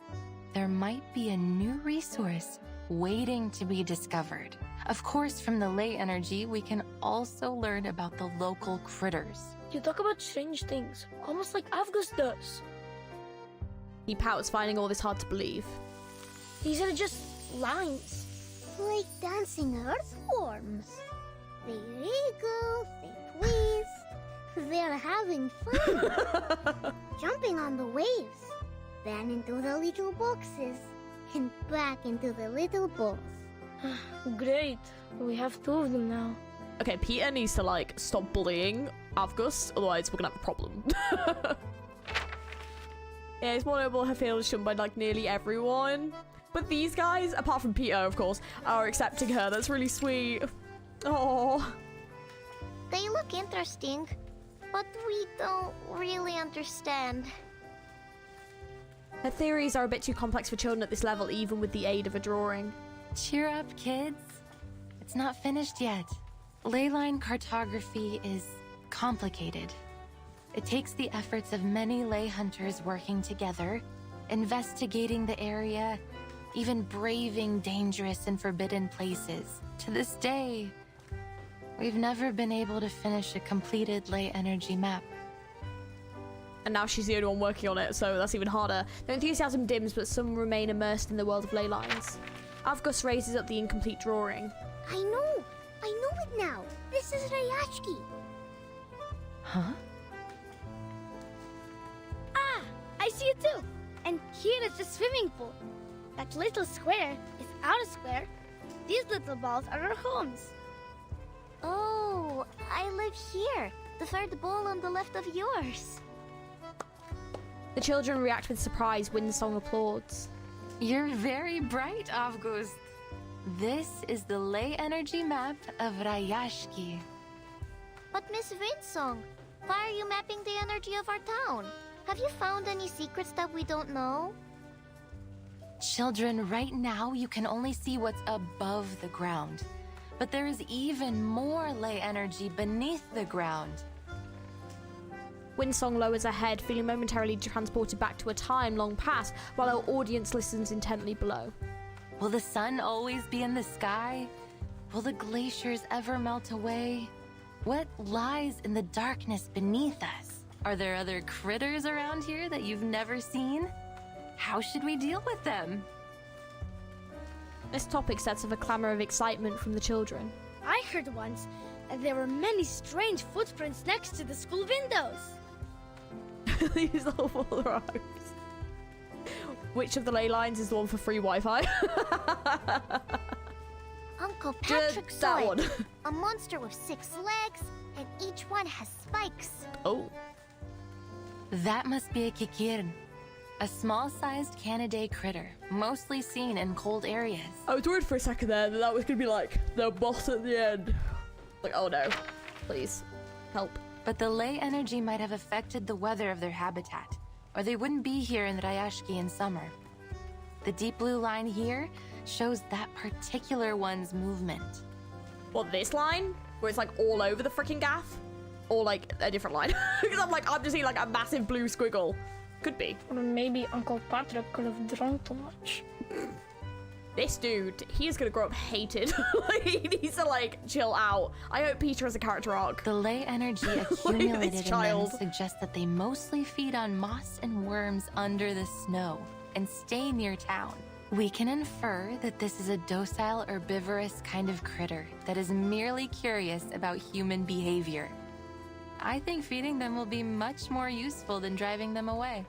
there might be a new resource waiting to be discovered. Of course, from the ley energy, we can also learn about the local critters. You talk about strange things, almost like Avgus does. He pouts, finding all this hard to believe. These are just lines. Like dancing earthworms. They wriggle, they twist. They're having fun. Jumping on the waves. Then into the little boxes. And back into the little balls. Great. We have 2 of them now. Okay, Peter needs to, stop bullying Avgus, otherwise we're gonna have a problem. Yeah, it's more notable her feelings shunned by, nearly everyone. But these guys, apart from Peter, of course, are accepting her. That's really sweet. Oh. They look interesting, but we don't really understand. Her theories are a bit too complex for children at this level, even with the aid of a drawing. Cheer up, kids. It's not finished yet. Ley line cartography is complicated. It takes the efforts of many ley hunters working together, investigating the area, even braving dangerous and forbidden places. To this day, we've never been able to finish a completed ley energy map. And now she's the only one working on it, so that's even harder. The enthusiasm dims, but some remain immersed in the world of ley lines. Avgus raises up the incomplete drawing. I know it now. This is Ryashki. Huh? Ah, I see it too. And here is the swimming pool. That little square is our square. These little balls are our homes. Oh, I live here. The third ball on the left of yours. The children react with surprise. Windsong applauds. You're very bright, Avgust. This is the ley energy map of Rayashki. But Miss Windsong, why are you mapping the energy of our town? Have you found any secrets that we don't know? Children, right now you can only see what's above the ground. But there is even more ley energy beneath the ground. Windsong lowers her head, feeling momentarily transported back to a time long past, while our audience listens intently below. Will the sun always be in the sky? Will the glaciers ever melt away? What lies in the darkness beneath us? Are there other critters around here that you've never seen? How should we deal with them? This topic sets off a clamor of excitement from the children. I heard once that there were many strange footprints next to the school windows. These awful rhymes. Which of the ley lines is the one for free Wi-Fi? Uncle Patrick Just saw that it. one. A monster with 6 legs, and each one has spikes. Oh. That must be a kikirn, a small-sized Canidae critter, mostly seen in cold areas. I was worried for a second there that was going to be like the boss at the end. Like, oh no. Please. Help. But the ley energy might have affected the weather of their habitat, or they wouldn't be here in Rayashki in summer. The deep blue line here shows that particular one's movement. What, this line? Where it's like all over the freaking gaff? Or like a different line? Because I'm just seeing like a massive blue squiggle. Could be. Or maybe Uncle Patrick could have drunk too much. This dude, he is gonna grow up hated. Like, he needs to like chill out. I hope Peter has a character arc. The ley energy accumulated in them child. suggests that they mostly feed on moss and worms under the snow and stay near town. We can infer that this is a docile herbivorous kind of critter that is merely curious about human behavior. I think feeding them will be much more useful than driving them away.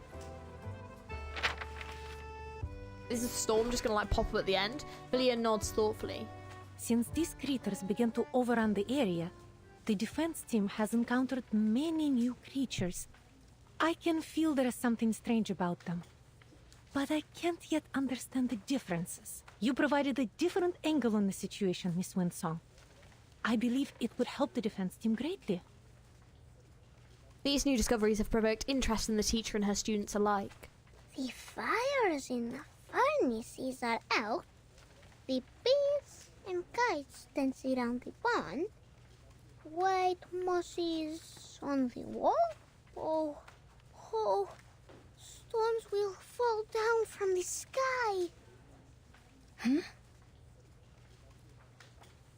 Is the storm just gonna like pop up at the end? Villia nods thoughtfully. Since these critters began to overrun the area, the defense team has encountered many new creatures. I can feel there is something strange about them, but I can't yet understand the differences. You provided a different angle on the situation, Miss Windsong. I believe it would help the defense team greatly. These new discoveries have provoked interest in the teacher and her students alike. The fires in the furnaces are out. The bees and kites dance around the pond. White mosses on the wall. Oh, storms will fall down from the sky.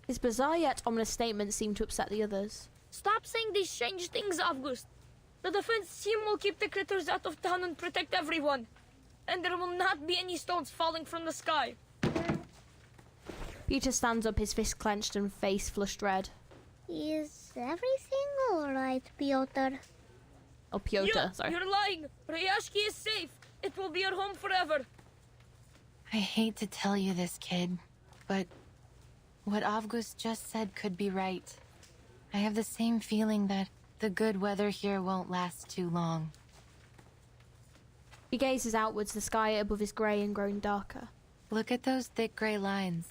His bizarre yet ominous statement seemed to upset the others. Stop saying these strange things, Avgust. The defense team will keep the critters out of town and protect everyone. And there will not be any stones falling from the sky. Peter stands up, his fist clenched and face flushed red. Is everything alright, Piotr? Oh, Piotr, sorry. You're lying. Rayashki is safe. It will be our home forever. I hate to tell you this, kid, but what Avgust just said could be right. I have the same feeling that the good weather here won't last too long. He gazes outwards, the sky above is grey and growing darker. Look at those thick gray lines.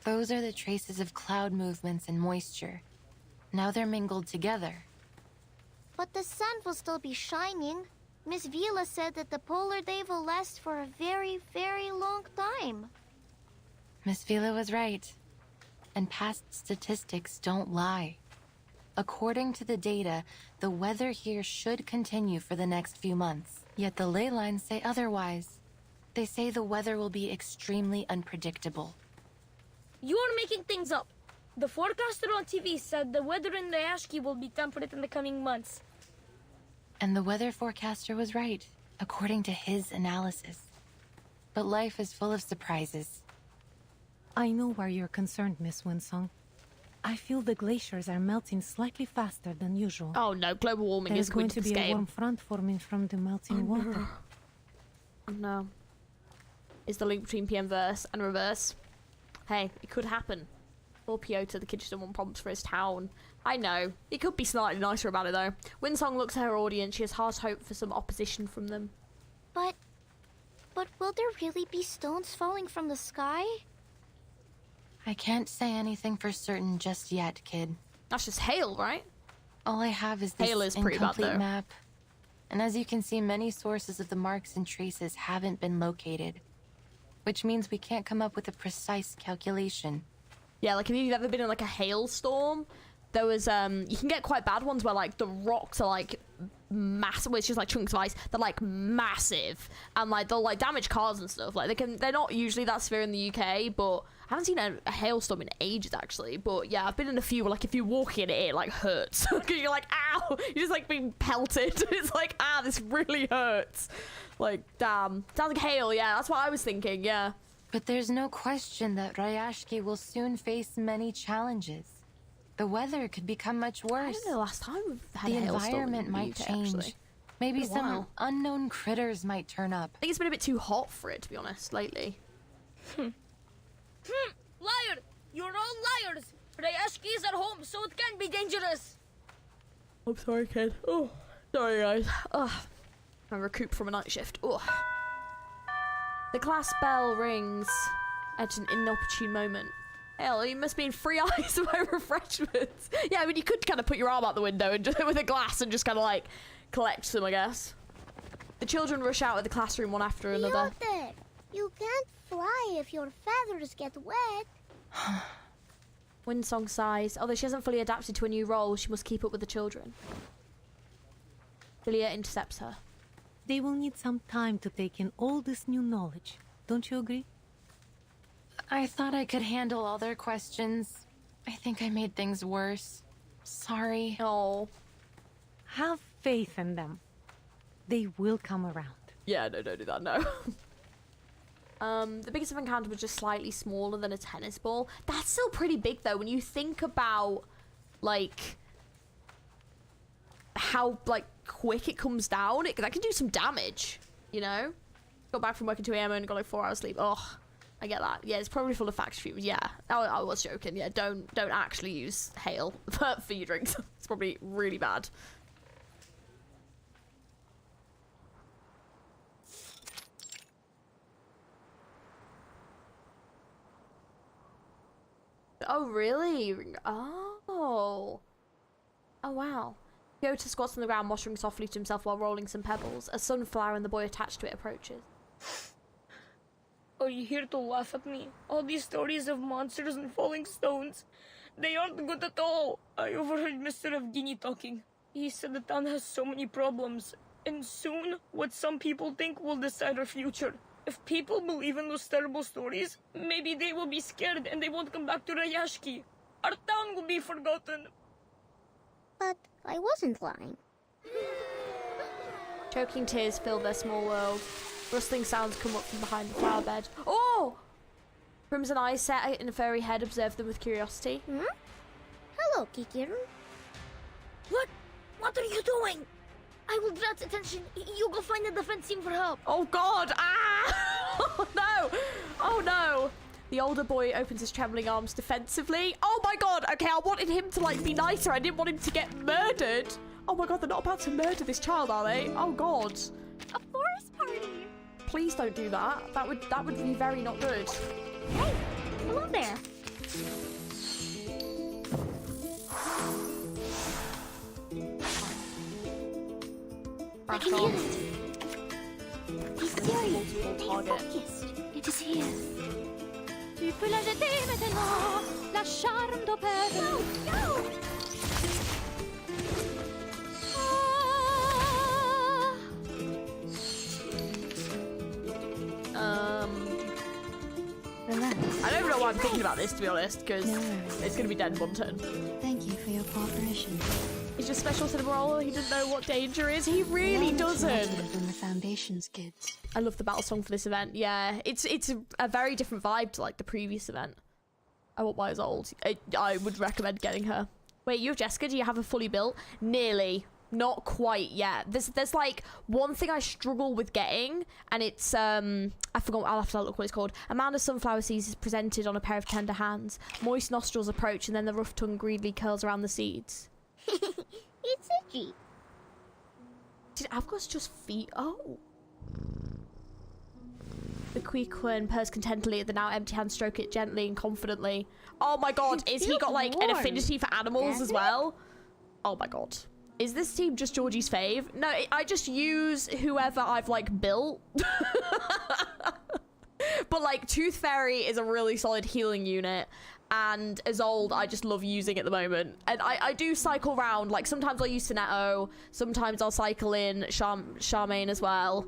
Those are the traces of cloud movements and moisture. Now they're mingled together. But the sun will still be shining. Miss Vila said that the polar day will last for a very, very long time. Miss Vila was right. And past statistics don't lie. According to the data, the weather here should continue for the next few months. Yet the ley lines say otherwise. They say the weather will be extremely unpredictable. You are making things up. The forecaster on TV said the weather in Rayashki will be temperate in the coming months. And the weather forecaster was right, according to his analysis. But life is full of surprises. I know why you're concerned, Miss Windsong. I feel the glaciers are melting slightly faster than usual. Oh no, global warming There's is going good to for be this a game. warm front forming from the melting water. No. Is the link between PM verse and reverse? Hey, it could happen. Or Piotr, the kid just didn't want problems for his town. I know. He could be slightly nicer about it though. Winsong looks at her audience. She has hard hope for some opposition from them. But will there really be stones falling from the sky? I can't say anything for certain just yet, kid. That's just hail, right? All I have is this Hail is pretty bad, incomplete though. map. And as you can see, many sources of the marks and traces haven't been located. Which means we can't come up with a precise calculation. Yeah, like if you've ever been in like a hailstorm, there was you can get quite bad ones where like the rocks are like massive, well, it's just like chunks of ice. They're like massive, and like they'll like damage cars and stuff. Like they're not usually that severe in the UK, but I haven't seen a hailstorm in ages actually. But yeah, I've been in a few where like if you walk in it like hurts because you're like, ow, you're just like being pelted. It's like, ah, this really hurts. Like, damn, sounds like hail. Yeah, that's what I was thinking. Yeah. But there's no question that Ryashki will soon face many challenges. The weather could become much worse. I don't know the last time we've had the a hailstorm environment in the might UK, change. actually. Maybe Been a some while. unknown critters might turn up. I think it's been a bit too hot for it, to be honest, lately. Liar! You're all liars! Ryashki is at home, so it can be dangerous. I'm sorry, kid. Oh, sorry, guys. I recoup from a night shift. Oh. The class bell rings at an inopportune moment. Hell, you must be in free eyes for my refreshments. Yeah, I mean, you could kind of put your arm out the window and just, with a glass and just kind of like collect them, I guess. The children rush out of the classroom one after another. Piotr, you can't fly if your feathers get wet. Winsong sighs. Although she hasn't fully adapted to a new role, she must keep up with the children. Lilia intercepts her. They will need some time to take in all this new knowledge. Don't you agree? I thought I could handle all their questions. I think I made things worse. Sorry. Oh. Have faith in them. They will come around. Yeah, no, don't do that, no. The biggest of encounter was just slightly smaller than a tennis ball. That's still pretty big, though, when you think about, like, how, like, quick it comes down. That can do some damage, you know? Got back from work at 2 AM and got, like, 4 hours sleep. Oh, I get that. Yeah, it's probably full of factory fumes. Yeah, I was joking. Yeah, don't actually use hail for your drinks. It's probably really bad. Oh, really? Oh, wow. Piotr squats on the ground, muttering softly to himself while rolling some pebbles. A sunflower and the boy attached to it approaches. Are you here to laugh at me? All these stories of monsters and falling stones, they aren't good at all. I overheard Mr. Evgeny talking. He said the town has so many problems, and soon what some people think will decide our future. If people believe in those terrible stories, maybe they will be scared and they won't come back to Ryashki. Our town will be forgotten. But I wasn't lying. Choking tears fill their small world. Rustling sounds come up from behind the flower bed. Oh! Crimson eyes set in a furry head observe them with curiosity. Hmm? Hello, Kikiru. What are you doing? I will draw its attention. You go find the defense team for help. Oh god! Ah! Oh no! Oh no! The older boy opens his trembling arms defensively. Oh my god! Okay, I wanted him to like be nicer. I didn't want him to get murdered. Oh my god, they're not about to murder this child, are they? Oh god. A forest party. Please don't do that. That would be very not good. Hey, hello there. I can hear it. Be serious. Stay focused. It is here. Tu peux la jeter maintenant, la charme d'opère. Go, go! I don't even know why I'm thinking about this, to be honest, because it's going to be dead in one turn. Thank you for your cooperation. He's just special to the role. He doesn't know what danger is. He really doesn't. Than the Foundation's kids. I love the battle song for this event. Yeah, it's a very different vibe to like the previous event. I want my old. I would recommend getting her. Wait, you have Jessica? Do you have a fully built? Nearly. Not quite yet. There's like one thing I struggle with getting, and it's I forgot. I'll have to look what it's called. A mound of sunflower seeds is presented on a pair of tender hands. Moist nostrils approach, and then the rough tongue greedily curls around the seeds. It's itchy. Did Avgos just feet? Oh. The Queequeg purrs contentedly at the now empty hand, stroke it gently and confidently. Oh my god, is he got like an affinity for animals as well? Oh my god. Is this team just Georgie's fave? No, I just use whoever I've like built. But like Tooth Fairy is a really solid healing unit, and Isolde I just love using at the moment. And I do cycle round, like sometimes I'll use Sonetto, sometimes I'll cycle in Charmaine as well,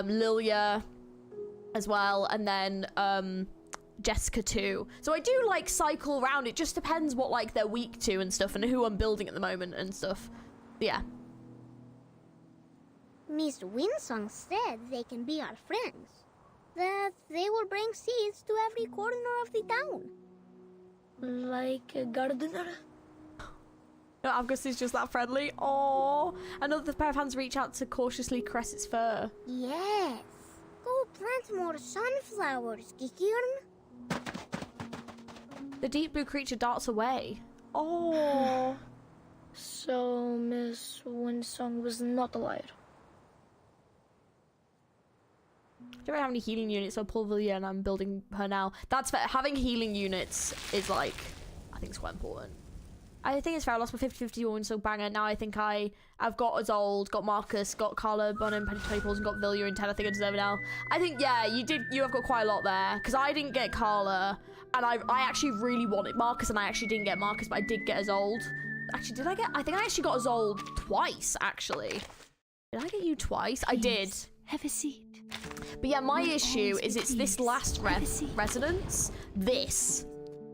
Lilia as well, and then Jessica too. So I do like cycle around. It just depends what like they're weak to and stuff, and who I'm building at the moment and stuff. Yeah. Miss Winsong said they can be our friends. That they will bring seeds to every corner of the town. Like a gardener? No, Avgos is just that friendly. Oh, another pair of hands reach out to cautiously caress its fur. Yes. Go plant more sunflowers, Kikirn. The deep blue creature darts away. Oh. So Miss Winsong was not a liar. I don't have any healing units, so I'll pull Villia and I'm building her now. That's fair. Having healing units is like, I think it's quite important. I think it's fair. I lost my 50-50 one, so banger. Now I think I've got Isolde, got Marcus, got Carla, Bonham, Penny 20 Pulls, and got Villia in 10. I think I deserve it now. I think, yeah, you have got quite a lot there. Because I didn't get Carla, and I actually really wanted Marcus, and I actually didn't get Marcus, but I did get Isolde. Actually, did I get? I think I actually got Isolde twice, actually. Did I get you twice? Please, I did. Have a seat. But yeah, my issue is it's this last resonance. This.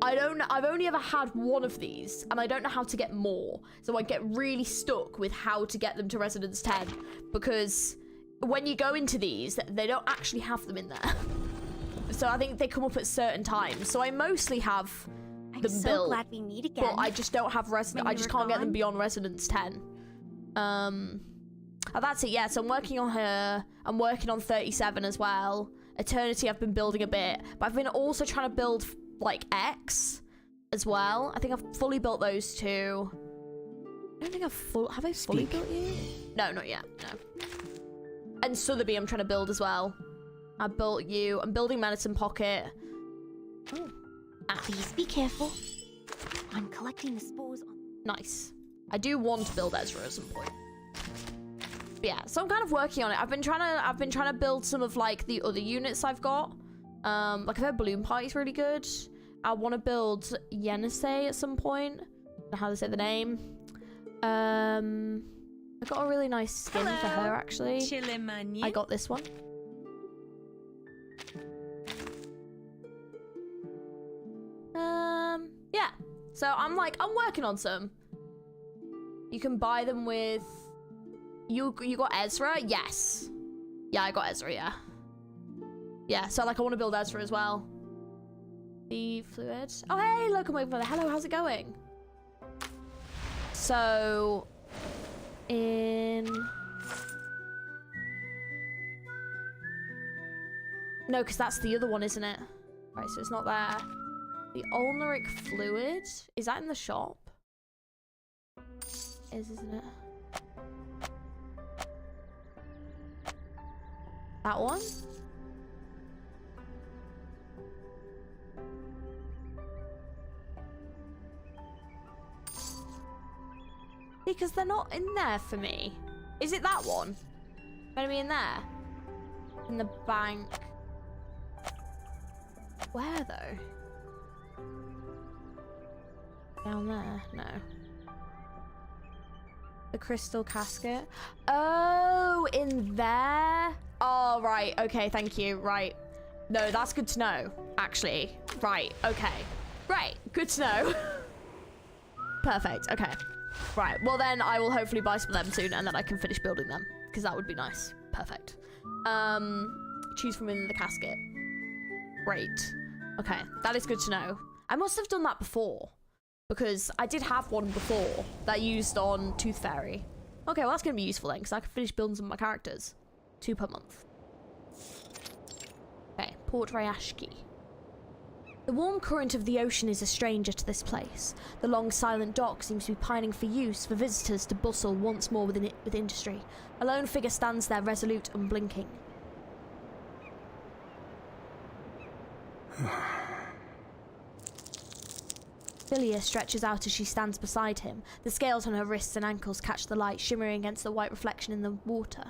I've only ever had one of these, and I don't know how to get more. So I get really stuck with how to get them to resonance 10, because when you go into these, they don't actually have them in there. So I think they come up at certain times. So I mostly have them built, glad we meet again. but I just don't have resonance. I just can't get them beyond resonance 10. Oh, that's it, yeah. So I'm working on her. I'm working on 37 as well. Eternity I've been building a bit, but I've been also trying to build like X as well. I think I've fully built those two. I don't think have I fully built you? No, not yet, no. And Sotheby I'm trying to build as well. I built you. I'm building Medicine Pocket. Oh. Please be careful. I'm collecting the spores on... Nice. I do want to build Ezra at some point. But yeah, so I'm kind of working on it. I've been trying to build some of like the other units I've got. Like I've heard Balloon Party's really good. I want to build Yenisei at some point. I don't know how to say the name. I got a really nice skin for her actually. I got this one. Yeah. So I'm working on some. You can buy them with. You got Ezra? Yes. Yeah, I got Ezra, yeah. Yeah, so like I want to build Ezra as well. The fluid. Oh hey, look, I'm over there. Hello, how's it going? So in no, because that's the other one, isn't it? Right, so it's not there. The ulnaric fluid, is that in the shop? Isn't it? That one? Because they're not in there for me. Is it that one? Gonna be in there? In the bank. Where though? Down there? No. The crystal casket. Oh, in there? Oh, right. Okay, thank you. Right. No, that's good to know, actually. Right. Okay. Right. Good to know. Perfect. Okay. Right. Well, then I will hopefully buy some of them soon, and then I can finish building them, because that would be nice. Perfect. Choose from within the casket. Great. Okay. That is good to know. I must have done that before, because I did have one before that I used on Tooth Fairy. Okay, well that's going to be useful then, because I can finish building some of my characters. 2 per month. Okay, Port Ryashki. The warm current of the ocean is a stranger to this place. The long silent dock seems to be pining for use for visitors to bustle once more with industry. A lone figure stands there, resolute and blinking. Philia stretches out as she stands beside him. The scales on her wrists and ankles catch the light, shimmering against the white reflection in the water.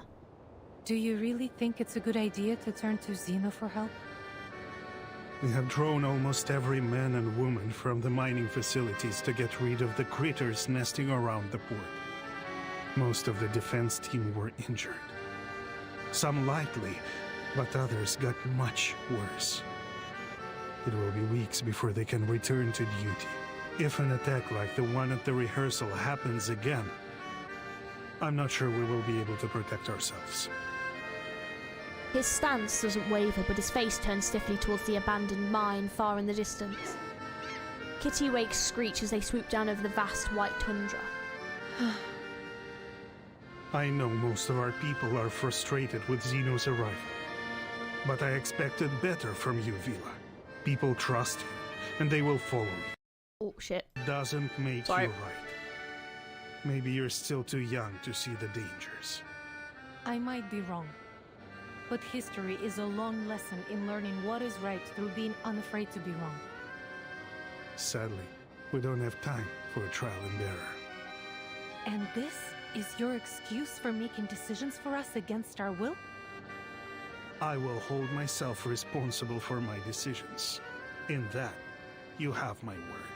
Do you really think it's a good idea to turn to Zeno for help? We have drawn almost every man and woman from the mining facilities to get rid of the critters nesting around the port. Most of the defense team were injured. Some lightly, but others got much worse. It will be weeks before they can return to duty. If an attack like the one at the rehearsal happens again, I'm not sure we will be able to protect ourselves. His stance doesn't waver, but his face turns stiffly towards the abandoned mine far in the distance. Kittiwakes screech as they swoop down over the vast white tundra. I know most of our people are frustrated with Zeno's arrival, but I expected better from you, Vila. People trust you, and they will follow you. Oh, shit. Doesn't make Sorry. you right. Maybe you're still too young to see the dangers. I might be wrong, but history is a long lesson in learning what is right through being unafraid to be wrong. Sadly, we don't have time for a trial and error. And this is your excuse for making decisions for us against our will? I will hold myself responsible for my decisions. In that, you have my word.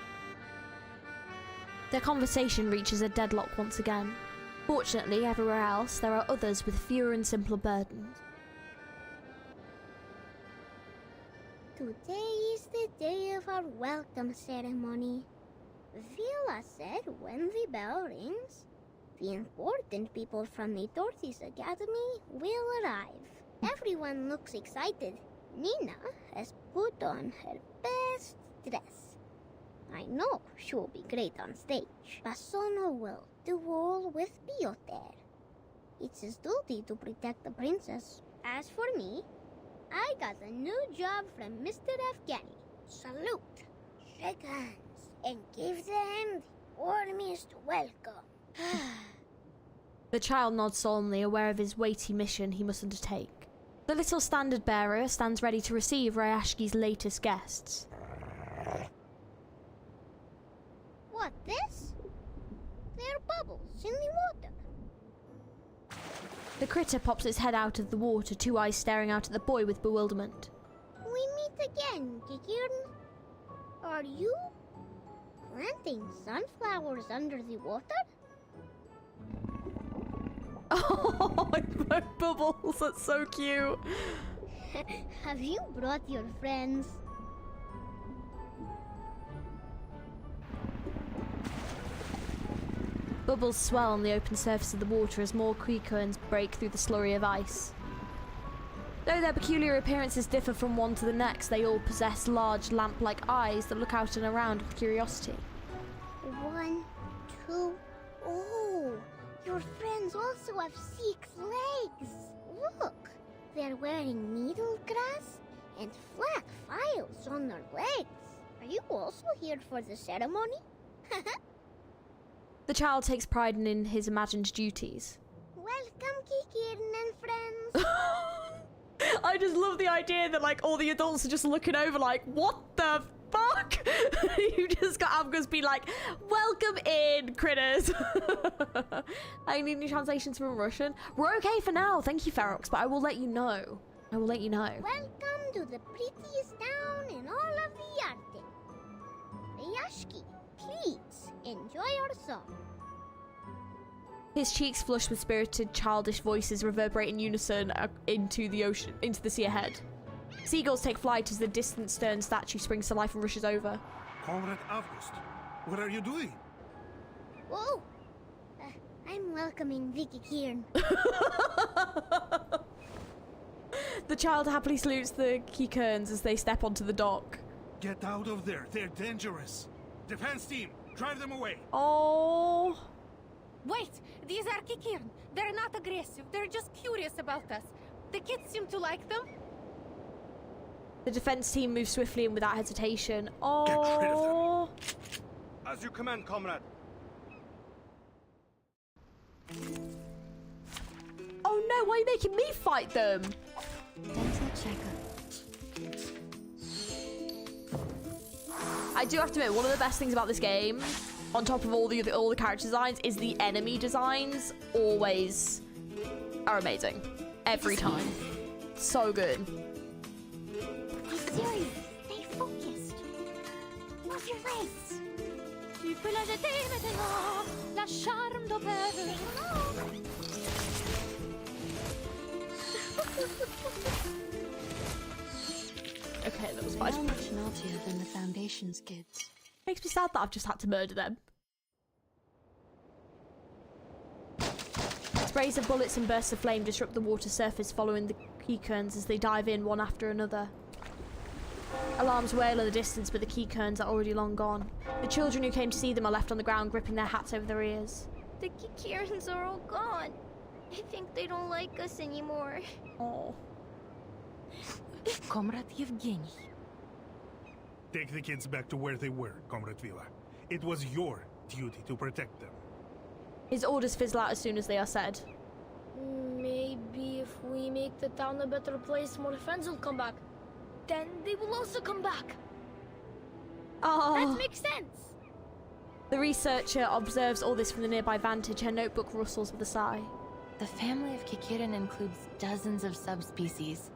Their conversation reaches a deadlock once again. Fortunately, everywhere else, there are others with fewer and simpler burdens. Today is the day of our welcome ceremony. Vila said when the bell rings, the important people from the Tortoise Academy will arrive. Everyone looks excited. Nina has put on her best dress. I know she will be great on stage. Basono will duel with Piotr. It's his duty to protect the princess. As for me, I got a new job from Mr. Afghani. Salute, shake hands, and give them the warmest welcome. The child nods solemnly, aware of his weighty mission he must undertake. The little standard bearer stands ready to receive Ryashki's latest guests. What, this? There are bubbles in the water. The critter pops its head out of the water, 2 eyes staring out at the boy with bewilderment. We meet again, Kikirn. Are you planting sunflowers under the water? Oh, my bubbles, that's so cute. Have you brought your friends? Bubbles swell on the open surface of the water as more creekerns break through the slurry of ice. Though their peculiar appearances differ from one to the next, they all possess large lamp-like eyes that look out and around with curiosity. 1, 2, oh, your friends also have 6 legs. Look, they're wearing needle grass and flat files on their legs. Are you also here for the ceremony? The child takes pride in his imagined duties. Welcome, Kikirn and friends. I just love the idea that, like, all the adults are just looking over like, what the fuck? You just got Amgus be like, welcome in, critters. I need any translations from Russian. We're okay for now, thank you, Ferox, but I will let you know. I will let you know. Welcome to the prettiest town in all of the Arctic. Ryashki, please enjoy our song. His cheeks flush with spirited, childish voices reverberate in unison into the ocean, into the sea ahead. Seagulls take flight as the distant stern statue springs to life and rushes over. Comrade August, what are you doing? Whoa! I'm welcoming Vicky Kieran. The child happily salutes the Keykerns as they step onto the dock. Get out of there. They're dangerous. Defense team, drive them away. Oh. Wait, these are Kikiran. They're not aggressive. They're just curious about us. The kids seem to like them. The defense team moves swiftly and without hesitation. Oh. Get rid of them. As you command, comrade. Oh no, why are you making me fight them? Dental checkup. I do have to admit, one of the best things about this game, on top of all the character designs, is the enemy designs always are amazing. Every time. So good. Be serious. Stay focused. Move your legs. Tu peux la jeter maintenant, la charme d'opère. Okay, that was They're fine. much naughtier than the Foundation's kids. Makes me sad that I've just had to murder them. Sprays of bullets and bursts of flame disrupt the water surface following the keykerns as they dive in one after another. Alarms wail in the distance, but the keykerns are already long gone. The children who came to see them are left on the ground, gripping their hats over their ears. The Kikirans are all gone. I think they don't like us anymore. Oh. Comrade Yevgeny. Take the kids back to where they were, Comrade Vila. It was your duty to protect them. His orders fizzle out as soon as they are said. Maybe if we make the town a better place, more friends will come back. Then they will also come back. Oh. That makes sense. The researcher observes all this from the nearby vantage. Her notebook rustles with a sigh. The family of Kikiran includes dozens of subspecies,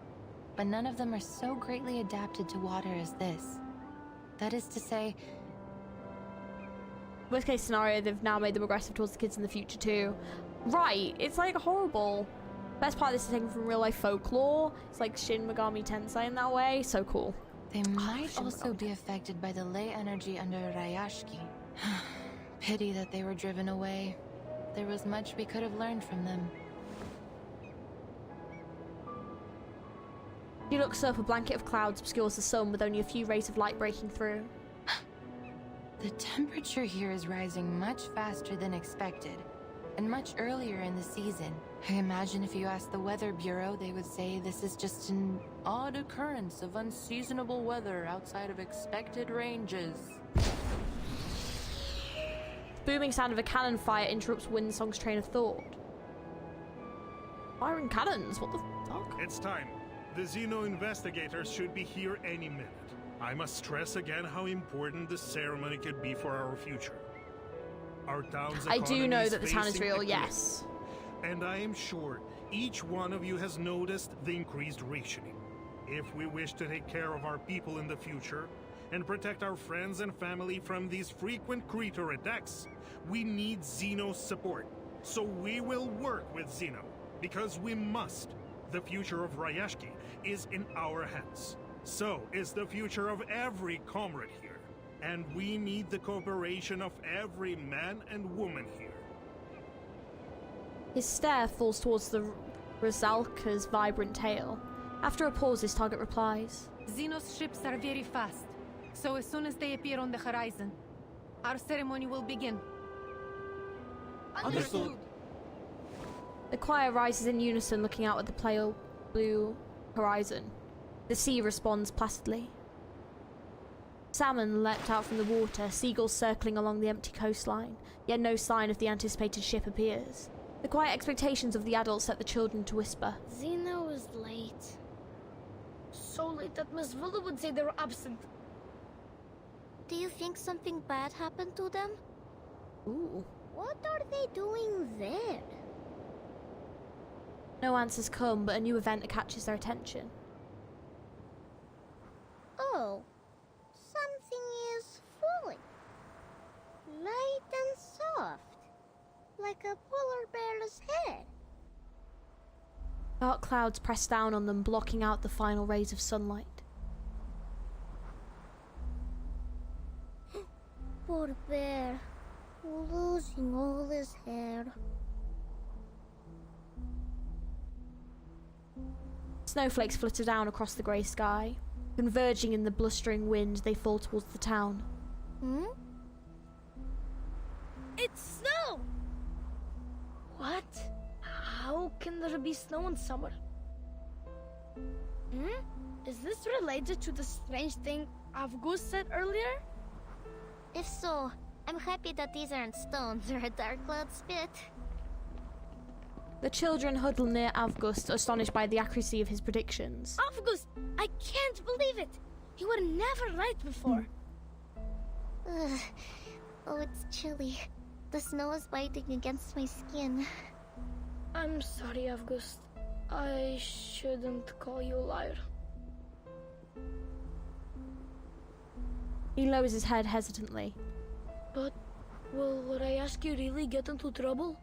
but none of them are so greatly adapted to water as this. That is to say, Worst case scenario, they've now made them aggressive towards the kids in the future too. Right, it's like horrible. Best part of this is taken from real life folklore. It's like Shin Megami Tensei in that way. So cool. they might also be affected by the ley energy under Rayashki. Pity that they were driven away. There was much we could have learned from them. He looks up, a blanket of clouds obscures the sun with only a few rays of light breaking through. The temperature here is rising much faster than expected, and much earlier in the season. I imagine if you asked the Weather Bureau, they would say this is just an odd occurrence of unseasonable weather outside of expected ranges. The booming sound of a cannon fire interrupts Windsong's train of thought. Firing cannons? What the fuck? It's time. The Xeno investigators should be here any minute. I must stress again how important this ceremony could be for our future. Our town's I do know economy that the town is facing real, a yes. cliff. And I am sure each one of you has noticed the increased rationing. If we wish to take care of our people in the future and protect our friends and family from these frequent creature attacks, we need Xeno's support. So we will work with Xeno, because we must. The future of Rayashki is in our hands. So is the future of every comrade here. And we need the cooperation of every man and woman here. His stare falls towards the Rosalka's vibrant tail. After a pause, his target replies. Xeno's ships are very fast, so as soon as they appear on the horizon, our ceremony will begin. Understood. The choir rises in unison, looking out at the pale blue horizon. The sea responds placidly. Salmon leapt out from the water, seagulls circling along the empty coastline, yet no sign of the anticipated ship appears. The quiet expectations of the adults set the children to whisper. Xeno is late. So late that Miss Villa would say they were absent. Do you think something bad happened to them? Ooh. What are they doing there? No answers come, but a new event catches their attention. Oh, something is falling. Light and soft, like a polar bear's head. Dark clouds press down on them, blocking out the final rays of sunlight. Poor bear, losing all his hair. Snowflakes flutter down across the grey sky. Converging in the blustering wind, they fall towards the town. Hmm? It's snow! What? How can there be snow in summer? Is this related to the strange thing Avgust said earlier? If so, I'm happy that these aren't stones or a dark cloud spit. The children huddle near Avgust, astonished by the accuracy of his predictions. Avgust! I can't believe it! You were never right before. Ugh. Oh, it's chilly. The snow is biting against my skin. I'm sorry, Avgust. I shouldn't call you a liar. He lowers his head hesitantly. But will Rayashki really get into trouble?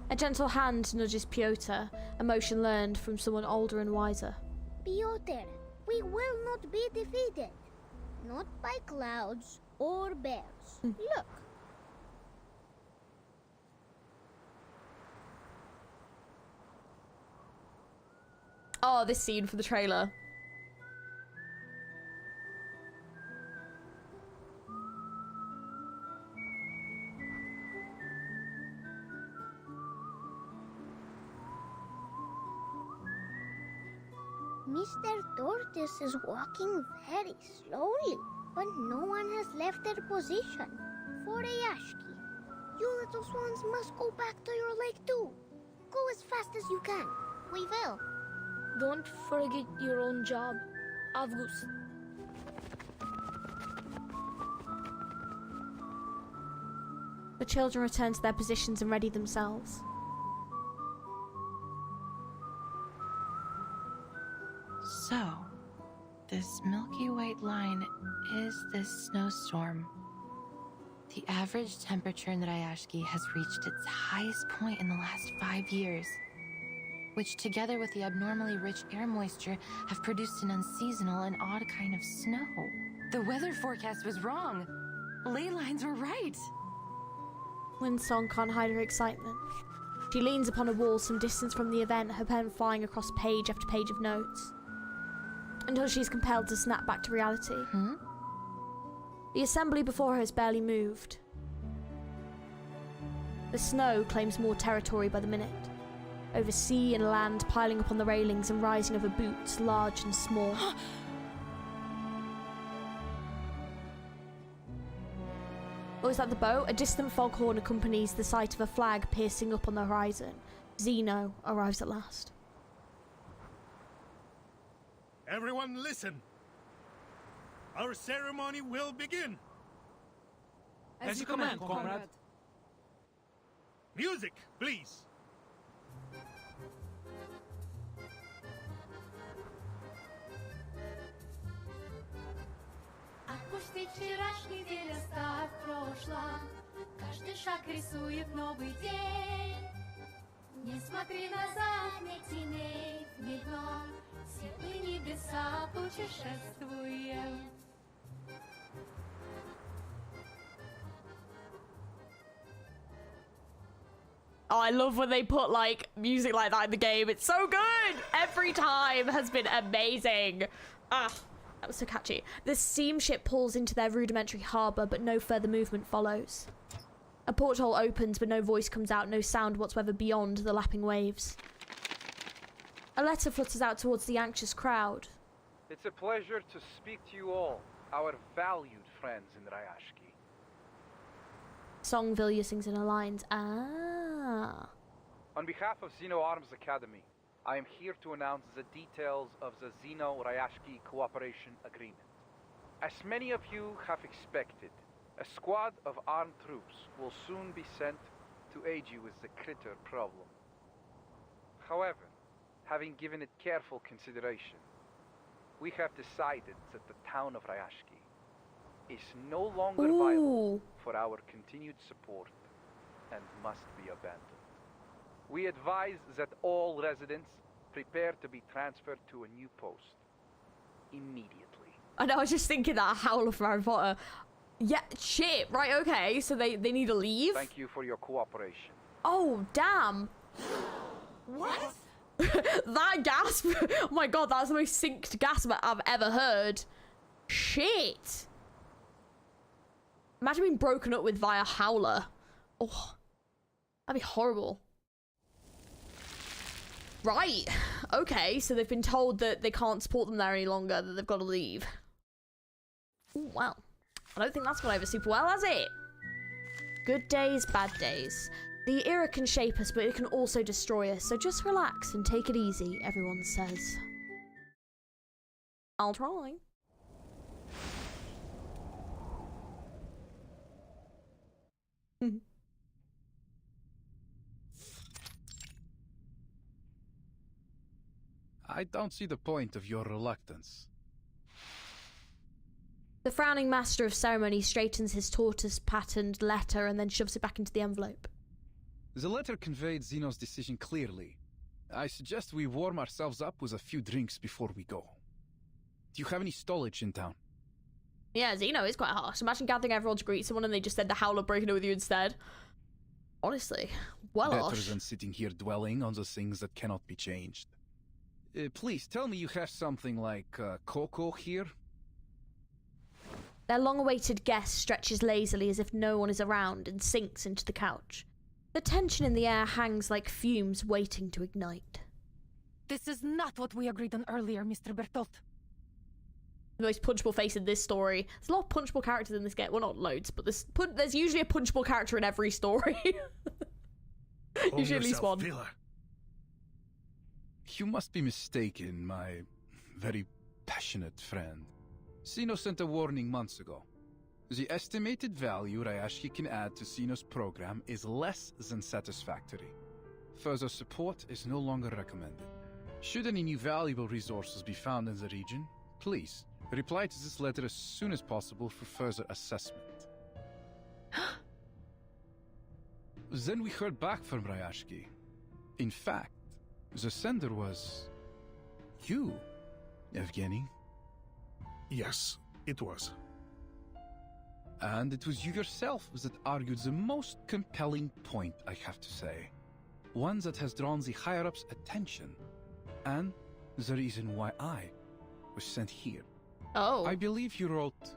A gentle hand nudges Pyotr, a motion learned from someone older and wiser. Pyotr, we will not be defeated. Not by clouds or bears. Look. Oh, this scene for the trailer. Mr. Tortoise is walking very slowly, but no one has left their position. For Rayashki, you little swans must go back to your lake too. Go as fast as you can. We will. Don't forget your own job, Avgust. The children return to their positions and ready themselves. So, this milky white line is this snowstorm. The average temperature in Rayashki has reached its highest point in the last 5 years, which together with the abnormally rich air moisture have produced an unseasonal and odd kind of snow. The weather forecast was wrong. Ley lines were right. Windsong can't hide her excitement. She leans upon a wall some distance from the event, her pen flying across page after page of notes, until she's compelled to snap back to reality. The assembly before her has barely moved. The snow claims more territory by the minute, over sea and land, piling up on the railings and rising over boots, large and small. Or is that the boat? A distant foghorn accompanies the sight of a flag piercing up on the horizon. Zeno arrives at last. Everyone listen. Our ceremony will begin. As you command, comrade. Music, please. Пусть и вчерашний день оставь в прошлом, каждый шаг рисует новый день. Не смотри назад, ни теней, ни дном, светлые небеса путешествуем. Oh, I love when they put like music like that in the game. It's so good. Every time has been amazing. Ah, that was so catchy. The steamship pulls into their rudimentary harbour, but no further movement follows. A porthole opens, but no voice comes out, no sound whatsoever beyond the lapping waves. A letter flutters out towards the anxious crowd. It's a pleasure to speak to you all, our valued friends in Rayashki. Song Vilya sings in her lines. Ah. On behalf of Zeno Arms Academy, I am here to announce the details of the Zeno-Rayashki Cooperation Agreement. As many of you have expected, a squad of armed troops will soon be sent to aid you with the critter problem. However, having given it careful consideration, we have decided that the town of Rayashki is no longer viable for our continued support and must be abandoned. We advise that all residents prepare to be transferred to a new post immediately. I know, I was just thinking that Howler from Harry Potter. Yeah, shit, right, okay, so they need to leave? Thank you for your cooperation. Oh, damn. What? That gasp. Oh my god, that's the most synced gasp I've ever heard. Shit. Imagine being broken up with via howler. Oh, that'd be horrible. Right. Okay, so they've been told that they can't support them there any longer, that they've got to leave. Ooh, well, I don't think that's gone over super well, has it? Good days, bad days. The era can shape us, but it can also destroy us, so just relax and take it easy, everyone says. I'll try. I don't see the point of your reluctance. The frowning master of ceremony straightens his tortoise-patterned letter and then shoves it back into the envelope. The letter conveyed Zeno's decision clearly. I suggest we warm ourselves up with a few drinks before we go. Do you have any stowage in town? Yeah, Zeno is quite harsh. Imagine gathering everyone to greet someone and they just said the howler breaking it with you instead. Honestly, well Better harsh. than sitting here dwelling on the things that cannot be changed. Please, tell me you have something like cocoa here? Their long-awaited guest stretches lazily as if no one is around and sinks into the couch. The tension in the air hangs like fumes waiting to ignite. This is not what we agreed on earlier, Mr. Bertolt. The most punchable face in this story. There's a lot of punchable characters in this game. Well, not loads, but there's usually a punchable character in every story. Usually at least one. Vila. You must be mistaken, my very passionate friend. Zeno sent a warning months ago. The estimated value Ryashki can add to Zeno's program is less than satisfactory. Further support is no longer recommended. Should any new valuable resources be found in the region, please reply to this letter as soon as possible for further assessment. Then we heard back from Ryashki. In fact, the sender was you, Evgeny. Yes, it was. And it was you yourself that argued the most compelling point, I have to say. One that has drawn the higher-ups' attention. And the reason why I was sent here. Oh. I believe you wrote,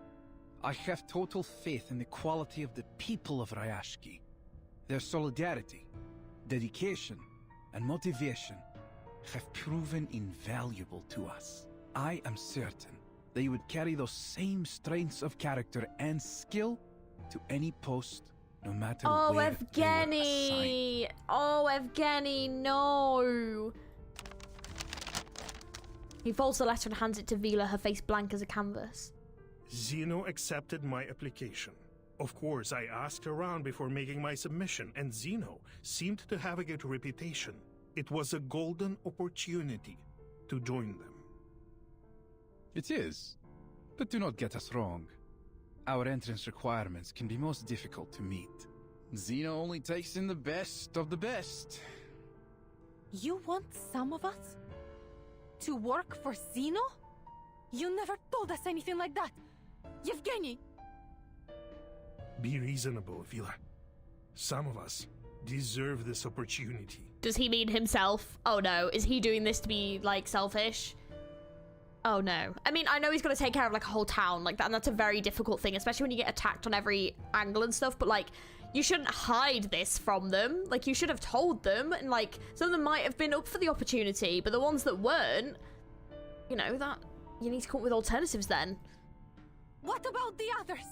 I have total faith in the quality of the people of Ryashki. Their solidarity, dedication, and motivation have proven invaluable to us. I am certain they would carry those same strengths of character and skill to any post, no matter where Evgeny! Oh, Evgeny, no! He folds the letter and hands it to Vila, her face blank as a canvas. Zeno accepted my application. Of course, I asked around before making my submission, and Zeno seemed to have a good reputation. It was a golden opportunity to join them. It is, but do not get us wrong. Our entrance requirements can be most difficult to meet. Zeno only takes in the best of the best. You want some of us to work for Zeno? You never told us anything like that. Yevgeny! Be reasonable, Vila. Some of us deserve this opportunity. Does he mean himself? Oh no, is he doing this to be, like, selfish? Oh no. I mean, I know he's got to take care of, like, a whole town like that, and that's a very difficult thing, especially when you get attacked on every angle and stuff, but, like, you shouldn't hide this from them. Like, you should have told them, and, like, some of them might have been up for the opportunity, but the ones that weren't, you know, that, you need to come up with alternatives then. What about the others?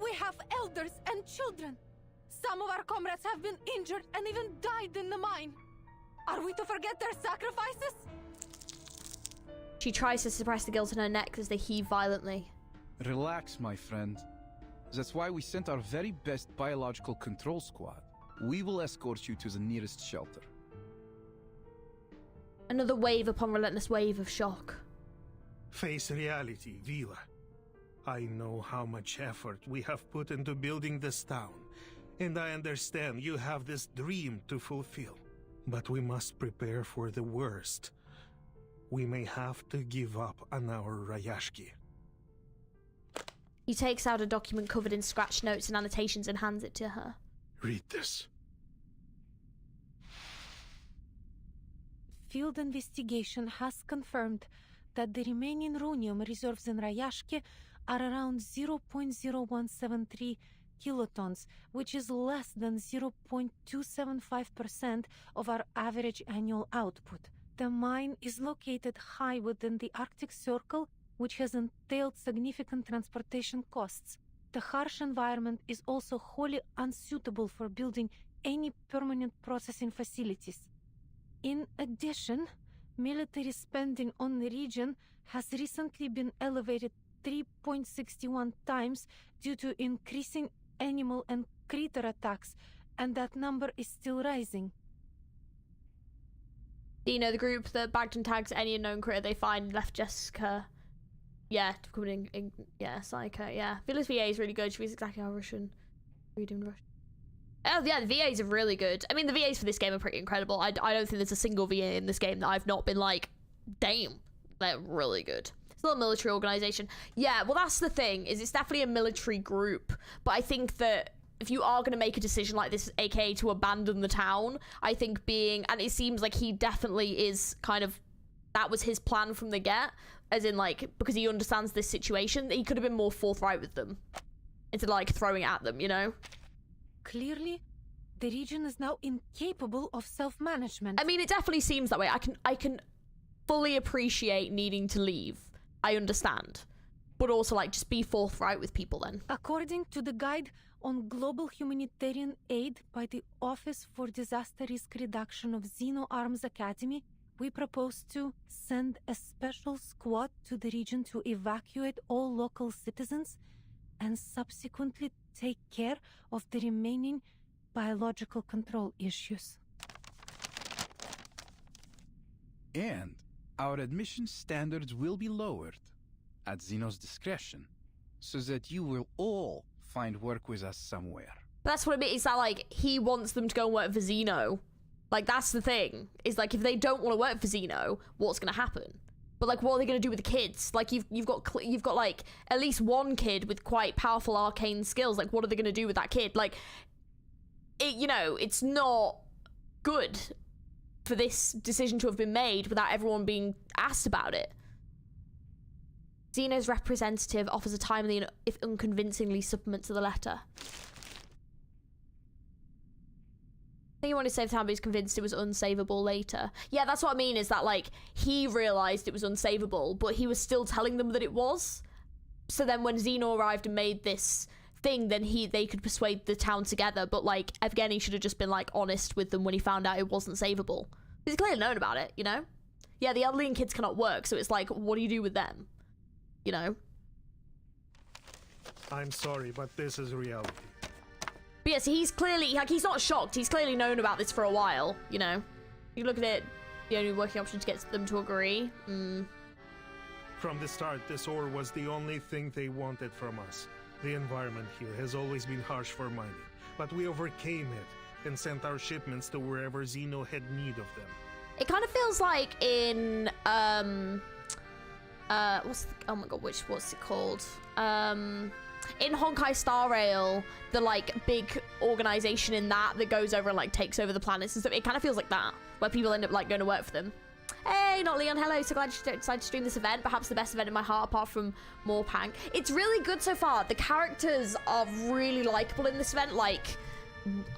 We have elders and children. Some of our comrades have been injured and even died in the mine. Are we to forget their sacrifices? She tries to suppress the guilt in her neck as they heave violently. Relax, my friend. That's why we sent our very best biological control squad. We will escort you to the nearest shelter. Another wave upon relentless wave of shock. Face reality, Vila. I know how much effort we have put into building this town, and I understand you have this dream to fulfill. But we must prepare for the worst. We may have to give up on our Ryashki. He takes out a document covered in scratch notes and annotations and hands it to her. Read this. field investigation has confirmed that the remaining runium reserves in Rayashke are around 0.0173 kilotons, which is less than 0.275% of our average annual output. The mine is located high within the Arctic Circle, which has entailed significant transportation costs. The harsh environment is also wholly unsuitable for building any permanent processing facilities. In addition, military spending on the region has recently been elevated 3.61 times due to increasing animal and critter attacks, and that number is still rising. Do you know the group that bagged and tags any unknown critter they find left Jessica? Yeah, coming in yeah, Psycho, yeah. Villa's VA is really good. She reads exactly how Russian. Reading Russian. Oh yeah, the VAs are really good. I mean, the VAs for this game are pretty incredible. I don't think there's a single VA in this game that I've not been like, damn, they're really good. It's a little military organization. Yeah, well that's the thing, is it's definitely a military group, but I think that if you are going to make a decision like this, aka to abandon the town, I think and it seems like he definitely is kind of, that was his plan from the get, as in like, because he understands this situation, he could have been more forthright with them, instead of like throwing it at them, you know? Clearly, the region is now incapable of self-management. I mean, it definitely seems that way. I can fully appreciate needing to leave. I understand. But also, like, just be forthright with people then. According to the Guide on Global Humanitarian Aid by the Office for Disaster Risk Reduction of Xeno Arms Academy, we propose to send a special squad to the region to evacuate all local citizens and subsequently take care of the remaining biological control issues. And our admission standards will be lowered at Xeno's discretion, so that you will all find work with us somewhere. That's what I mean, is that like, he wants them to go and work for Xeno. Like, that's the thing, is like, if they don't want to work for Xeno, what's gonna happen? But like, what are they gonna do with the kids? Like, you've got like at least one kid with quite powerful arcane skills. Like, what are they gonna do with that kid? Like, it, you know, it's not good for this decision to have been made without everyone being asked about it. Xeno's representative offers a timely, if unconvincingly, supplement to the letter. I think he wanted to save the town, but he's convinced it was unsavable later. Yeah, that's what I mean, is that, like, he realised it was unsavable, but he was still telling them that it was. So then when Xeno arrived and made this thing, then they could persuade the town together, but, like, Evgeny should have just been, like, honest with them when he found out it wasn't savable. He's clearly known about it, you know? Yeah, the elderly and kids cannot work, so it's like, what do you do with them? You know? I'm sorry, but this is reality. But yeah, so he's clearly, like, he's not shocked. He's clearly known about this for a while, you know? You look at it, the only working option to get them to agree. From the start, this ore was the only thing they wanted from us. The environment here has always been harsh for mining, but we overcame it and sent our shipments to wherever Xeno had need of them. It kind of feels like in, oh my god, what's it called? In Honkai Star Rail, the, like, big organization in that goes over and, like, takes over the planets and stuff. It kind of feels like that, where people end up, like, going to work for them. Hey, not Leon, hello, so glad you decided to stream this event. Perhaps the best event in my heart, apart from Morpang. It's really good so far. The characters are really likable in this event. Like,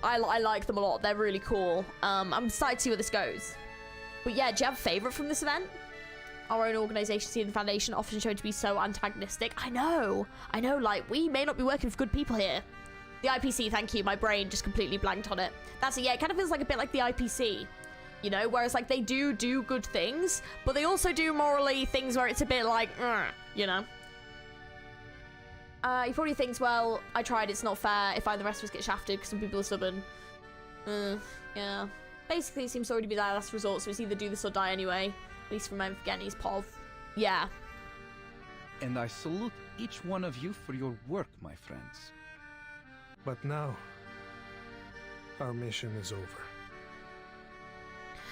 I like them a lot. They're really cool. I'm excited to see where this goes. But yeah, do you have a favorite from this event? Our own organization, seen the Foundation, often shown to be so antagonistic. I know, like, we may not be working with good people here. The IPC, thank you, my brain just completely blanked on it. That's it, yeah, it kind of feels like a bit like the IPC, you know, whereas, like, they do good things, but they also do morally things where it's a bit like, you know. He probably thinks, well, I tried, it's not fair if the rest of us get shafted because some people are stubborn. Yeah. Basically, it seems to already be their last resort, so it's either do this or die anyway. At least from Evgeny's POV. Yeah. And I salute each one of you for your work, my friends. But now, our mission is over.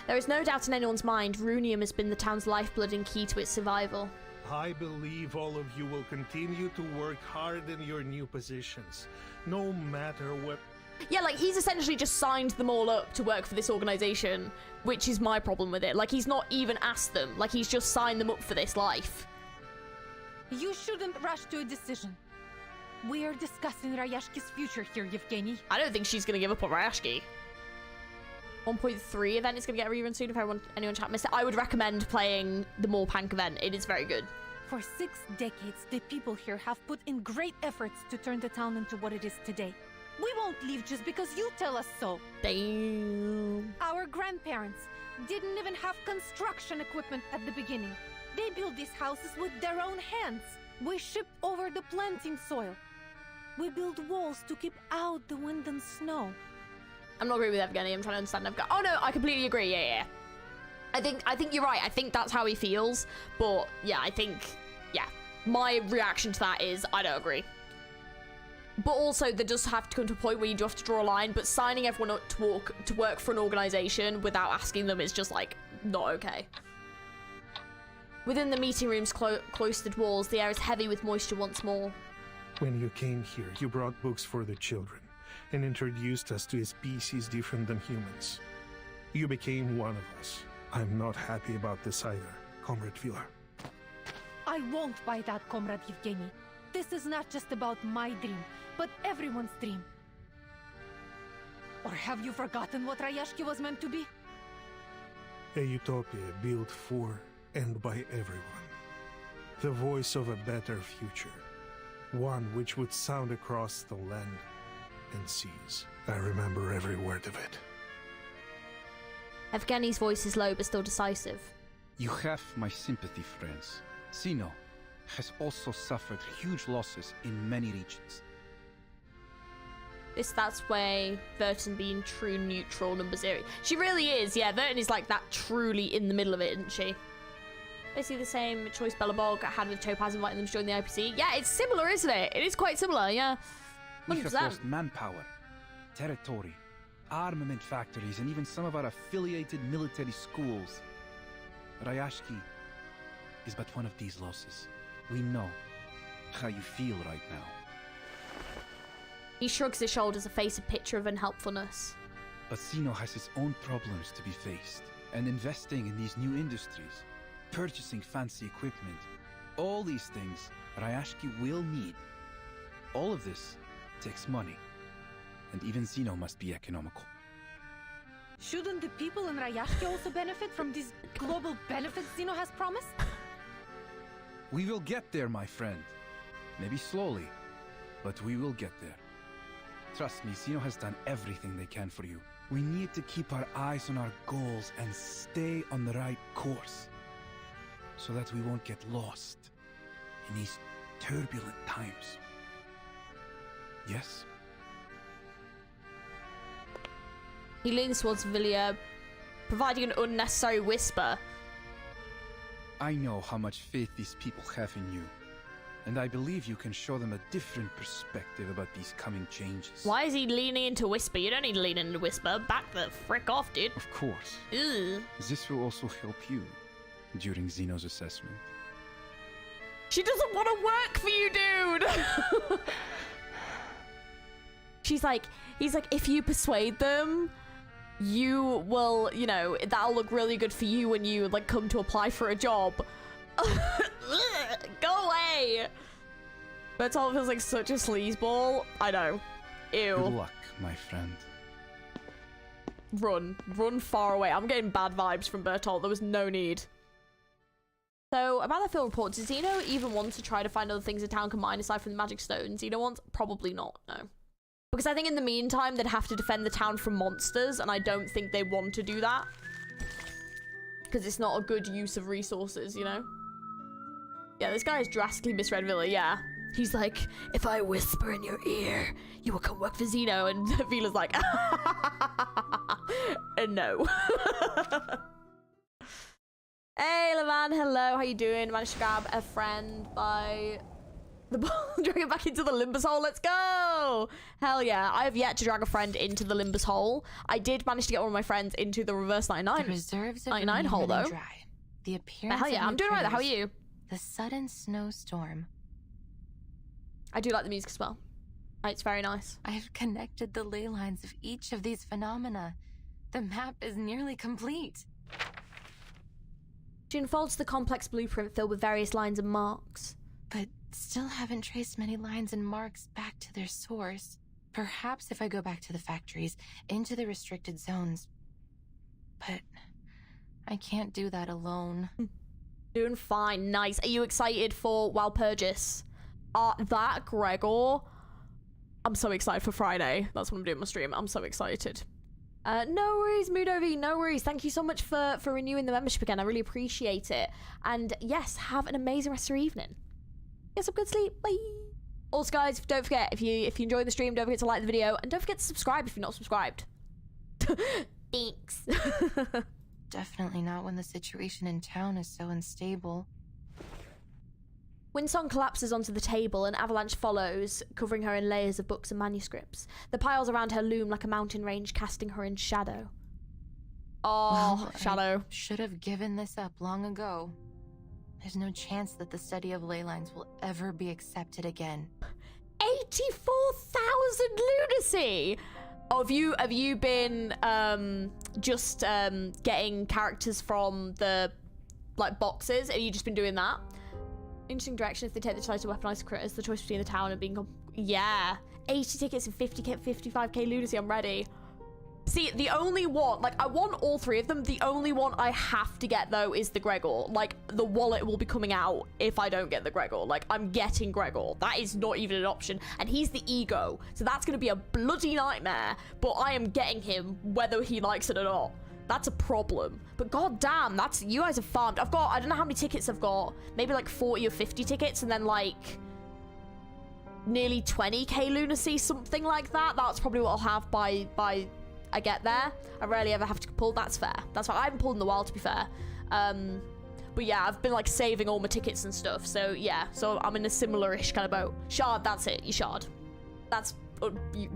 There is no doubt in anyone's mind, runium has been the town's lifeblood and key to its survival. I believe all of you will continue to work hard in your new positions, no matter what Yeah, like, he's essentially just signed them all up to work for this organization, which is my problem with it. Like, he's not even asked them. Like, he's just signed them up for this life. You shouldn't rush to a decision. We are discussing Ryashki's future here, Yevgeny. I don't think she's going to give up on Ryashki. 1.3 event is going to get a rerun soon if anyone chat missed it. I would recommend playing the Moorpank event. It is very good. For 6 decades, the people here have put in great efforts to turn the town into what it is today. We won't leave just because you tell us so. Damn. Our grandparents didn't even have construction equipment at the beginning. They built these houses with their own hands. We shipped over the planting soil. We built walls to keep out the wind and snow. I'm not agreeing with Evgeny. I'm trying to understand Evgeny. Oh no, I completely agree. Yeah. I think you're right. I think that's how he feels. But yeah, my reaction to that is I don't agree. But also, there does have to come to a point where you do have to draw a line. But signing everyone up to work for an organization without asking them is just like not okay. Within the meeting room's cloistered walls, the air is heavy with moisture once more. When you came here, you brought books for the children and introduced us to a species different than humans. You became one of us. I'm not happy about this either, Comrade Vila. I won't buy that, Comrade Yevgeny. This is not just about my dream, but everyone's dream. Or have you forgotten what Ryashki was meant to be? A utopia built for and by everyone. The voice of a better future. One which would sound across the land and seas. I remember every word of it. Evgeny's voice is low but still decisive. You have my sympathy, friends. Zeno has also suffered huge losses in many regions. That's why Verton being true neutral number 0. She really is, yeah. Verton is like that truly in the middle of it, isn't she? Basically the same choice Bellabog had with Topaz inviting them to join the IPC. Yeah, it's similar, isn't it? It is quite similar, yeah. 100%. We have lost manpower, territory, armament factories, and even some of our affiliated military schools. Ryashki is but one of these losses. We know how you feel right now. He shrugs his shoulders, a face a picture of unhelpfulness. But Zeno has his own problems to be faced, and investing in these new industries, purchasing fancy equipment, all these things Ryashki will need. All of this takes money, and even Zeno must be economical. Shouldn't the people in Ryashki also benefit from these global benefits Zeno has promised? We will get there, my friend. Maybe slowly, but we will get there. Trust me, Zeno has done everything they can for you. We need to keep our eyes on our goals and stay on the right course, so that we won't get lost in these turbulent times. Yes? He leans towards Vilya, providing an unnecessary whisper. I know how much faith these people have in you, and I believe you can show them a different perspective about these coming changes. Why is he leaning into whisper? You don't need to lean into whisper. Back the frick off, dude. Of course. Ugh. This will also help you during Zeno's assessment. She doesn't want to work for you, dude! He's like, if you persuade them, you will, that'll look really good for you when you, come to apply for a job. Go away! Bertolt feels like such a sleazeball. I know. Ew. Good luck, my friend. Run far away. I'm getting bad vibes from Bertolt. There was no need. So, about that field report, does Zeno even want to try to find other things a town can mine aside from the magic stones? Zeno wants? Probably not, no. Because I think in the meantime, they'd have to defend the town from monsters, and I don't think they want to do that. Because it's not a good use of resources, Yeah, this guy has drastically misread Villa, yeah. He's like, if I whisper in your ear, you will come work for Zeno, and Villa's like, no. Hey, Levan, hello, how you doing? Managed to grab a friend by the ball, drag it back into the Limbus hole. Let's go! Hell yeah, I have yet to drag a friend into the Limbus hole. I did manage to get one of my friends into the reverse 99. The reserves of 99 hole, though. Dry. The appearance hell yeah, of I'm doing right. How are you? The sudden snowstorm. I do like the music as well. It's very nice. I've connected the ley lines of each of these phenomena. The map is nearly complete. She unfolds the complex blueprint filled with various lines and marks. But still haven't traced many lines and marks back to their source. Perhaps if I go back to the factories, into the restricted zones. But I can't do that alone. Doing fine. Nice. Are you excited for Walpurgis? That Gregor... I'm so excited for Friday. That's what I'm doing my stream. I'm so excited. No worries, Moodovi, no worries. Thank you so much for renewing the membership again. I really appreciate it. And yes, have an amazing rest of your evening. Get some good sleep. Bye. Also, guys, don't forget, if you enjoy the stream, don't forget to like the video. And don't forget to subscribe if you're not subscribed. Thanks. Definitely not when the situation in town is so unstable. Winsong collapses onto the table, and Avalanche follows, covering her in layers of books and manuscripts. The piles around her loom like a mountain range, casting her in shadow. Oh, well, shadow. I should have given this up long ago. There's no chance that the study of ley lines will ever be accepted again. 84,000 lunacy! Oh, have you been just getting characters from the boxes? Have you just been doing that? Interesting direction if they take the choice to weaponize critters, the choice between the town and being... Yeah. 80 tickets and 55k lunacy, I'm ready. See, the only one... I want all three of them. The only one I have to get, though, is the Gregor. The wallet will be coming out if I don't get the Gregor. I'm getting Gregor. That is not even an option. And he's the ego. So that's going to be a bloody nightmare. But I am getting him whether he likes it or not. That's a problem. But goddamn, you guys have farmed. I don't know how many tickets I've got. Maybe 40 or 50 tickets, and then nearly 20k lunacy, something like that. That's probably what I'll have by I get there. I rarely ever have to pull. That's fair. That's fine. I haven't pulled in a while, to be fair. But yeah, I've been saving all my tickets and stuff. So yeah, so I'm in a similar-ish kind of boat. Shard, that's it. You shard. That's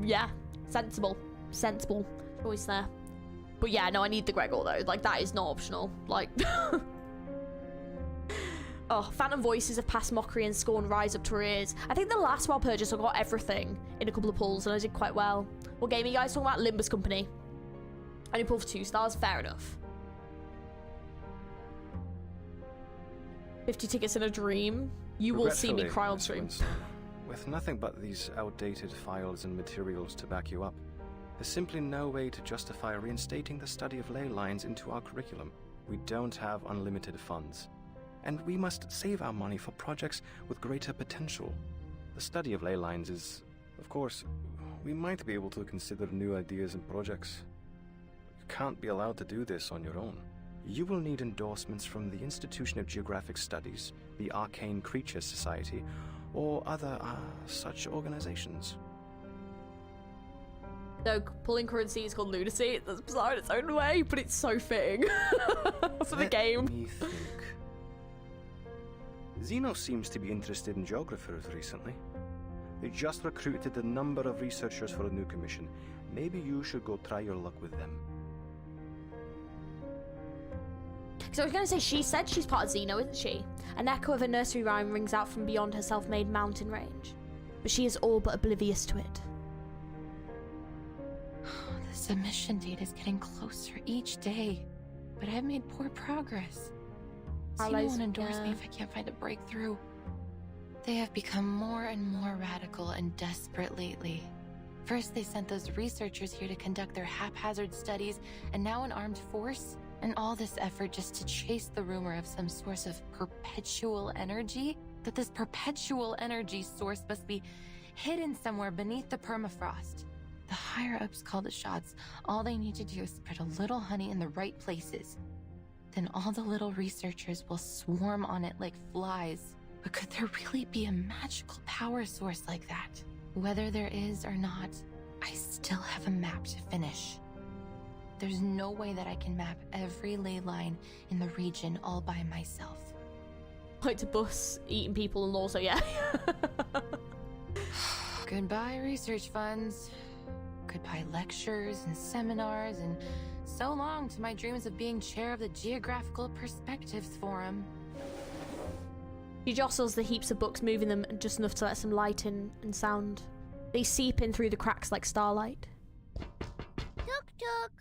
yeah, sensible choice there. But yeah, no, I need the Gregor though. That is not optional. Oh, phantom voices of past mockery and scorn rise up to her ears. I think the last Walpurgis I got everything in a couple of pulls, and I did quite well. What game are you guys talking about? Limbus Company. I only pulled for 2 stars. Fair enough. 50 tickets in a dream. You will see me cry on stream. With nothing but these outdated files and materials to back you up, there's simply no way to justify reinstating the study of ley lines into our curriculum. We don't have unlimited funds. And we must save our money for projects with greater potential. The study of ley lines is, of course, we might be able to consider new ideas and projects. You can't be allowed to do this on your own. You will need endorsements from the Institution of Geographic Studies, the Arcane Creatures Society, or other such organizations. So pulling currency is called lunacy. That's bizarre in its own way, but it's so fitting for the game. Let me think. Zeno seems to be interested in geographers recently. They just recruited a number of researchers for a new commission. Maybe you should go try your luck with them. So I was going to say, she said she's part of Zeno, isn't she? An echo of a nursery rhyme rings out from beyond her self-made mountain range. But she is all but oblivious to it. The submission date is getting closer each day, but I've made poor progress. Zeno won't endorse me if I can't find a breakthrough. They have become more and more radical and desperate lately. First, they sent those researchers here to conduct their haphazard studies, and now an armed force? And all this effort just to chase the rumor of some source of perpetual energy? That this perpetual energy source must be hidden somewhere beneath the permafrost. The higher-ups call the shots. All they need to do is spread a little honey in the right places. Then all the little researchers will swarm on it like flies. But could there really be a magical power source like that? Whether there is or not, I still have a map to finish. There's no way that I can map every ley line in the region all by myself. Like to bus eating people and also, yeah. Goodbye research funds. Goodbye lectures and seminars, and so long to my dreams of being chair of the Geographical Perspectives Forum. She jostles the heaps of books, moving them just enough to let some light in and sound They seep in through the cracks like starlight. Tuk tuk.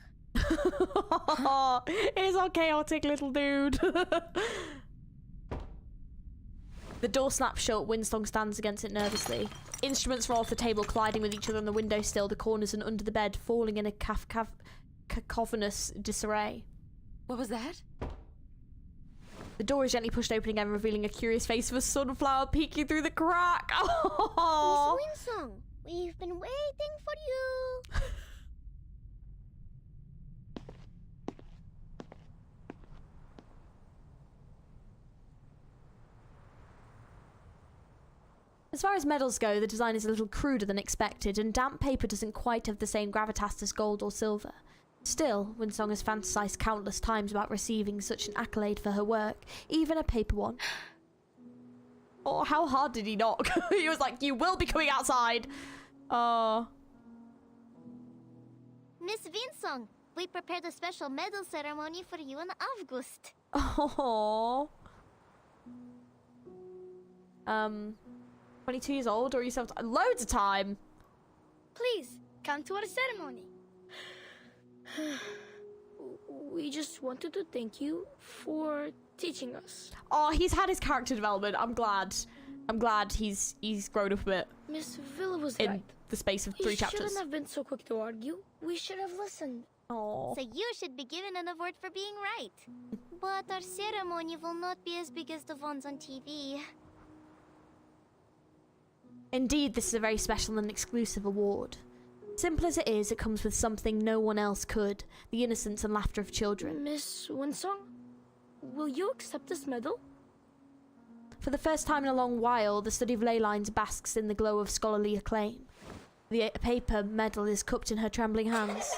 Here's our chaotic little dude. The door snaps shut. Windsong stands against it nervously. Instruments roll off the table, colliding with each other on the windowsill, the corners, and under the bed, falling in a cacophonous disarray. What was that? The door is gently pushed open again, revealing a curious face of a sunflower peeking through the crack. Miss Windsong, we've been waiting for you. As far as medals go, the design is a little cruder than expected, and damp paper doesn't quite have the same gravitas as gold or silver. Still, Windsong has fantasized countless times about receiving such an accolade for her work, even a paper one. Oh, how hard did he knock? He was like, you will be coming outside. Oh. Miss Windsong, we prepared a special medal ceremony for you in August. Oh. 22 years old, or you still have loads of time. Please, come to our ceremony. We just wanted to thank you for teaching us. Oh, he's had his character development. I'm glad he's grown up a bit. Miss Villa was in right. The space of 3 He chapters. shouldn't have been so quick to argue. We should have listened. Oh. So you should be given an award for being right. But our ceremony will not be as big as the ones on TV. Indeed, this is a very special and exclusive award. Simple as it is, it comes with something no one else could: the innocence and laughter of children. Miss Windsong, will you accept this medal? For the first time in a long while, the study of ley lines basks in the glow of scholarly acclaim. The paper medal is cupped in her trembling hands.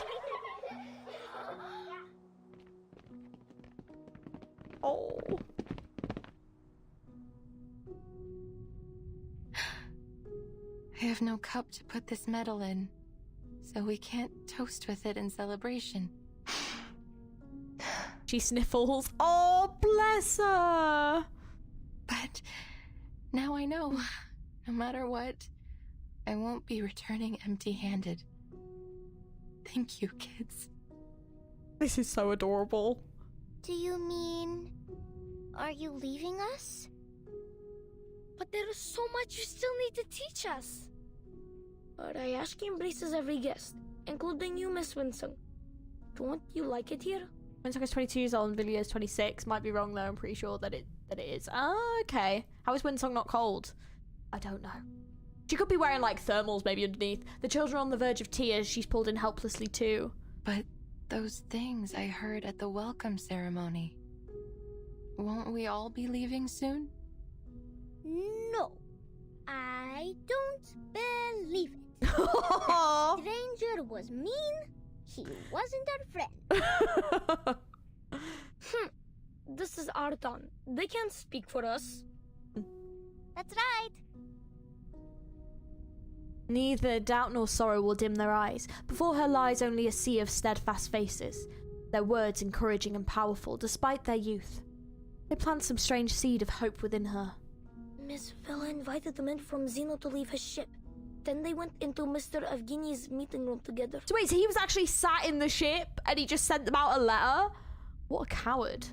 Oh. I have no cup to put this medal in, so we can't toast with it in celebration. She sniffles. Oh, bless her! But now I know, no matter what, I won't be returning empty-handed. Thank you, kids. This is so adorable. Do you mean... are you leaving us? But there is so much you still need to teach us. Ryashki embraces every guest, including you, Miss Windsong. Don't you like it here? Windsong is 22 years old and Villiers is 26. Might be wrong though, I'm pretty sure that it is. Ah, okay. How is Windsong not cold? I don't know. She could be wearing like thermals maybe underneath. The children are on the verge of tears. She's pulled in helplessly too. But those things I heard at the welcome ceremony. Won't we all be leaving soon? No, I don't believe it. That stranger was mean. He wasn't our friend. This is our town. They can't speak for us. That's right. Neither doubt nor sorrow will dim their eyes. Before her lies only a sea of steadfast faces, their words encouraging and powerful despite their youth. They plant some strange seed of hope within her. Miss Villa invited the men from Zeno to leave his ship. Then they went into Mr. Evgeny's meeting room together. So wait, so he was actually sat in the ship and he just sent them out a letter? What a coward.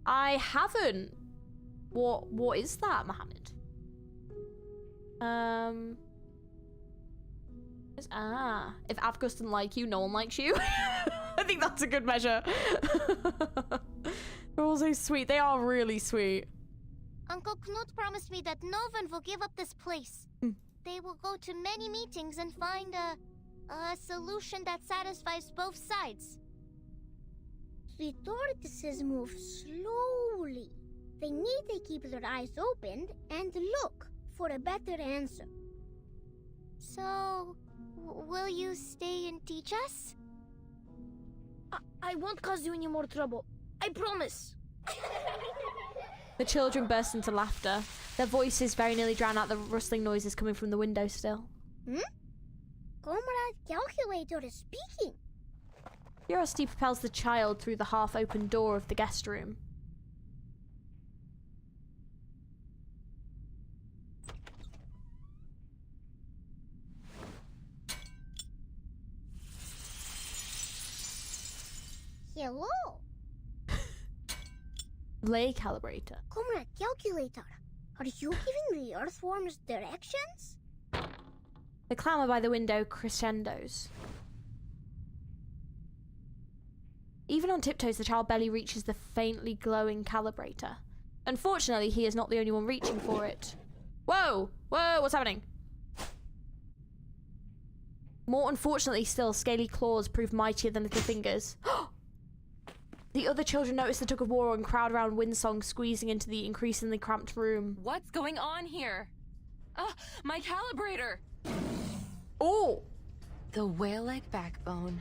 I haven't. What is that, Mohammed? If Avgus doesn't like you, no one likes you. I think that's a good measure. They're all so sweet. They are really sweet. Uncle Knut promised me that no one will give up this place. They will go to many meetings and find a solution that satisfies both sides. The tortoises move slowly. They need to keep their eyes open and look for a better answer. So, will you stay and teach us? I won't cause you any more trouble. I promise. The children burst into laughter. Their voices very nearly drown out the rustling noises coming from the window still. Comrade Calculator is speaking. Curiosity propels the child through the half-open door of the guest room. Hello. Lay calibrator. Comrade Calculator, are you giving the earthworms directions? The clamour by the window crescendos. Even on tiptoes, the child barely reaches the faintly glowing calibrator. Unfortunately, he is not the only one reaching for it. Whoa! Whoa, what's happening? More unfortunately still, scaly claws prove mightier than little fingers. The other children notice the tug of war and crowd around Windsong, squeezing into the increasingly cramped room. What's going on here? My calibrator! Oh! The whale-like backbone,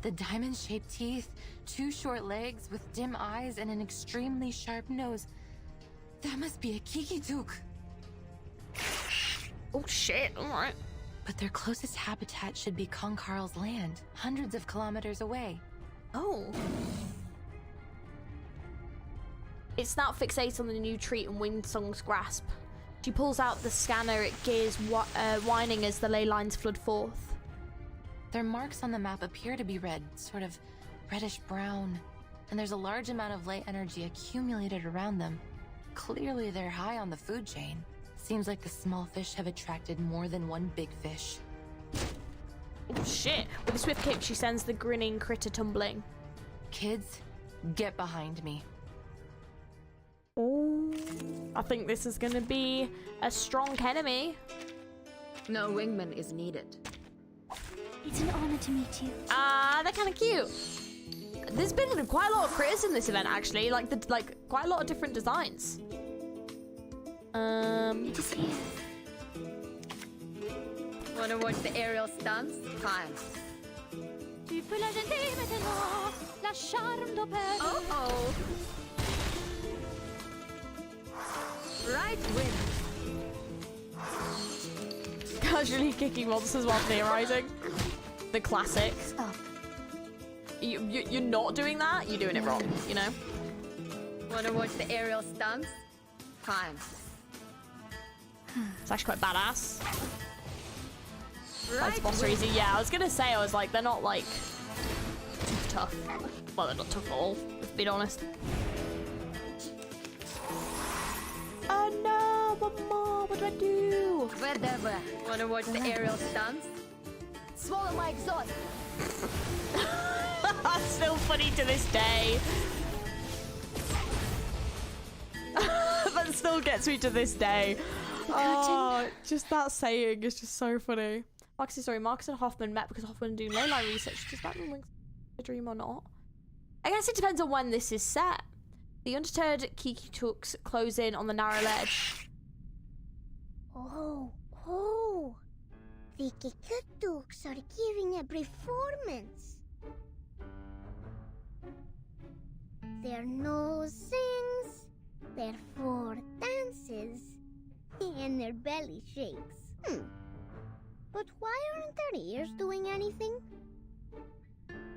the diamond-shaped teeth, 2 short legs with dim eyes and an extremely sharp nose. That must be a Kikituk. Oh shit, alright. But their closest habitat should be Konkarl's land, hundreds of kilometers away. Oh. Its snout fixates on the new treat in Windsong's grasp. She pulls out the scanner, it gears whining as the ley lines flood forth. Their marks on the map appear to be red, sort of reddish-brown, and there's a large amount of ley energy accumulated around them. Clearly they're high on the food chain. Seems like the small fish have attracted more than one big fish. Oh shit! With a swift kick, she sends the grinning critter tumbling. Kids, get behind me. Oh, I think this is gonna be a strong enemy. No wingman is needed. It's an honor to meet you. Ah, they're kind of cute. There's been quite a lot of critters in this event, actually. Like quite a lot of different designs. It is here. Wanna watch the aerial stunts? Fine. Tu peux l'agenter maintenant, la charme d'opère. Oh. Right wing. Casually kicking monsters while theorizing. The classic. Stop. You're not doing that. You're doing it wrong. You know. Wanna watch the aerial stunts? Fine. It's actually quite badass. Right. That's boss easy. Yeah, I was gonna say, I was like, they're not like too tough. Well, they're not tough at all, let's be honest. Oh no, Mama, what do I do? Whatever. Wanna watch the aerial stunts? Swallow my exhaust. That's still funny to this day. That still gets me to this day. Oh, just that saying is just so funny. Marcus and Hoffman met because Hoffman doing leyline research. Does that mean a dream or not? I guess it depends on when this is set. The undeterred Kikituks close in on the narrow ledge. Oh. The Kikituks are giving a performance. Their nose sings, their fore dances, and their belly shakes. But why aren't their ears doing anything?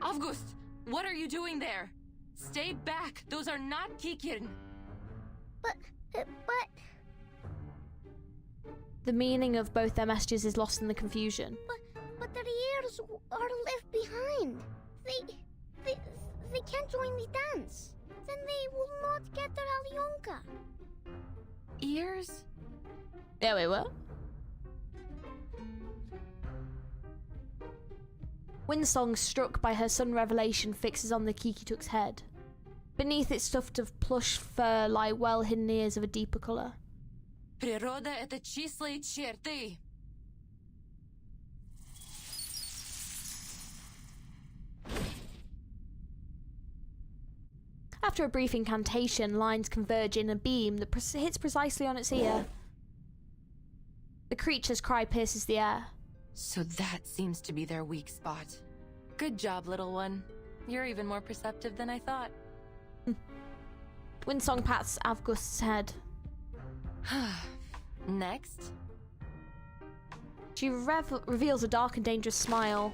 August, what are you doing there? Stay back. Those are not Kikin. But... The meaning of both their messages is lost in the confusion. But their ears are left behind. They can't join the dance. Then they will not get their Alyonka. Ears? Yeah, wait, what? Windsong, struck by her sudden revelation, fixes on the Kikituk's head. Beneath its tuft of plush fur lie well-hidden ears of a deeper colour. Природа — это числые черты. After a brief incantation, lines converge in a beam that hits precisely on its ear. The creature's cry pierces the air. So that seems to be their weak spot. Good job, little one. You're even more perceptive than I thought. Windsong pats Avgust's head. Next. She reveals a dark and dangerous smile.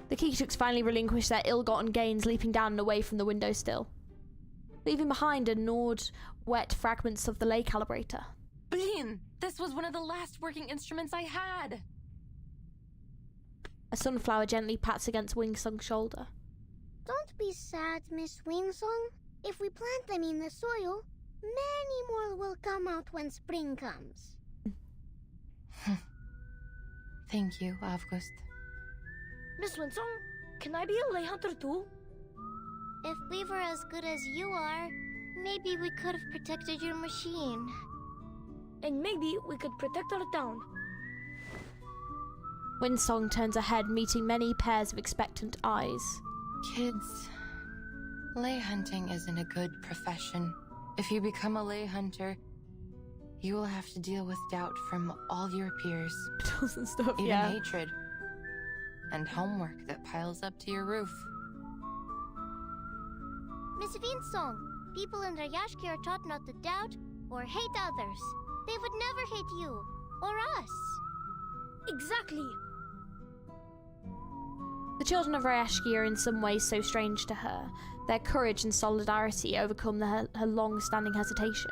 The Kikituks finally relinquish their ill-gotten gains, leaping down and away from the windowsill, leaving behind a gnawed, wet fragments of the ley calibrator. Блин! mean? This was one of the last working instruments I had. A sunflower gently pats against Wingsong's shoulder. Don't be sad, Miss Wingsong. If we plant them in the soil, many more will come out when spring comes. Thank you, August. Miss Winsong, can I be a lay hunter too? If we were as good as you are, maybe we could have protected your machine. And maybe we could protect our town. Winsong turns her head, meeting many pairs of expectant eyes. Kids, lay hunting isn't a good profession. If you become a lay hunter, you will have to deal with doubt from all your peers. And stuff, even yeah. hatred. And homework that piles up to your roof. Miss Winsong, people in Rayashki are taught not to doubt or hate others. They would never hate you or us. Exactly. The children of Rayashki are in some ways so strange to her. Their courage and solidarity overcome her long-standing hesitation.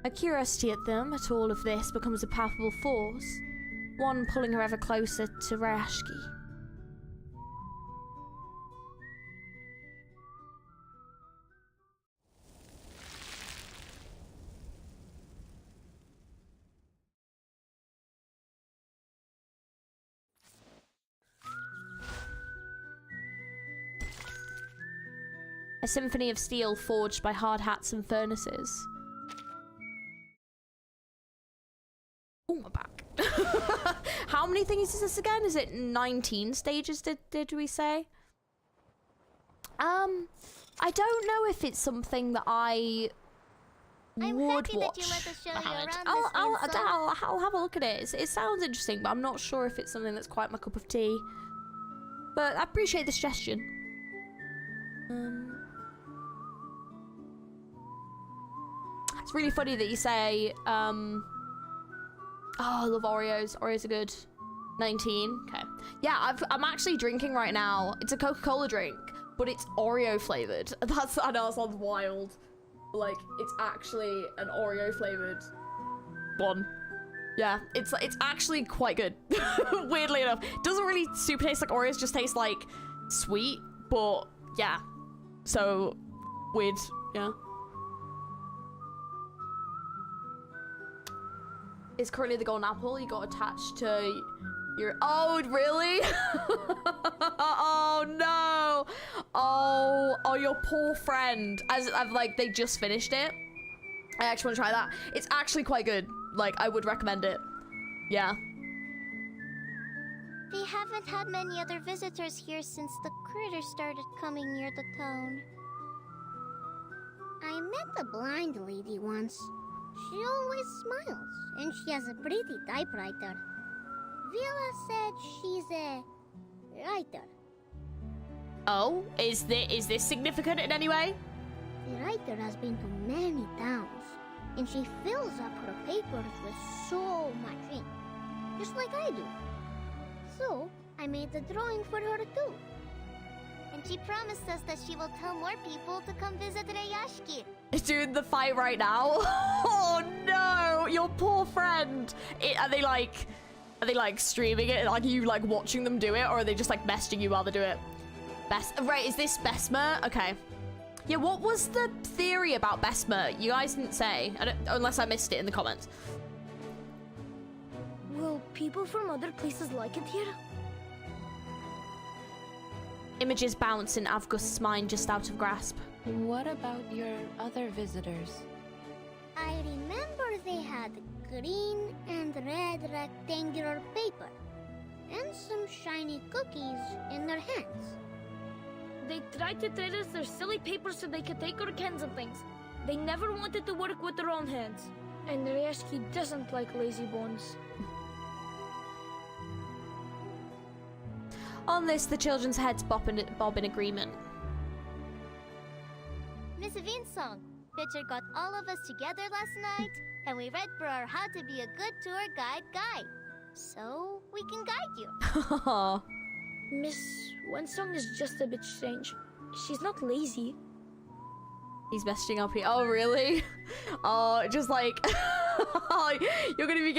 Her curiosity at them, at all of this, becomes a palpable force, one pulling her ever closer to Rayashki. A symphony of steel forged by hard hats and furnaces. Oh, my back. How many things is this again? Is it 19 stages, did we say? I don't know if it's something that I would watch. That you let us show you Mohammed. around, I'll have a look at it. It sounds interesting, but I'm not sure if it's something that's quite my cup of tea. But I appreciate the suggestion. It's really funny that you say, oh, I love Oreos. Oreos are good. 19. Okay. Yeah, I'm actually drinking right now. It's a Coca-Cola drink, but it's Oreo flavored. I know it sounds wild. But like, it's actually an Oreo flavored one. Yeah, it's actually quite good. Weirdly enough. Doesn't really super taste like Oreos, just tastes like sweet, but yeah. So weird, yeah. It's currently the golden apple you got attached to your... Oh, really? Oh, no. Oh, your poor friend. As I've like, they just finished it. I actually want to try that. It's actually quite good. Like, I would recommend it. Yeah. They haven't had many other visitors here since the critters started coming near the town. I met a blind lady once. She always smiles, and she has a pretty typewriter. Vila said she's a writer. Oh, is this significant in any way? The writer has been to many towns, and she fills up her papers with so much ink, just like I do. So, I made a drawing for her too. And she promised us that she will tell more people to come visit Rayashki. Doing the fight right now. Oh no, your poor friend. Are they like streaming it? Like, are you like watching them do it, or are they just like messaging you while they do it? Right, is this Besmer? Okay. Yeah, what was the theory about Besmer? You guys didn't say, unless I missed it in the comments. Will people from other places like it here? Images bounce in Avgust's mind just out of grasp. What about your other visitors? I remember they had green and red rectangular paper, and some shiny cookies in their hands. They tried to trade us their silly paper so they could take our cans and things. They never wanted to work with their own hands. And Rayashki doesn't like lazy bones. On this, the children's heads bob in agreement. Miss Winsong, Pitcher got all of us together last night, and we read for our How to Be a Good Tour guide. So, we can guide you. Miss Winsong is just a bit strange. She's not lazy. He's messaging up here. Oh, really? Oh, just like you're gonna be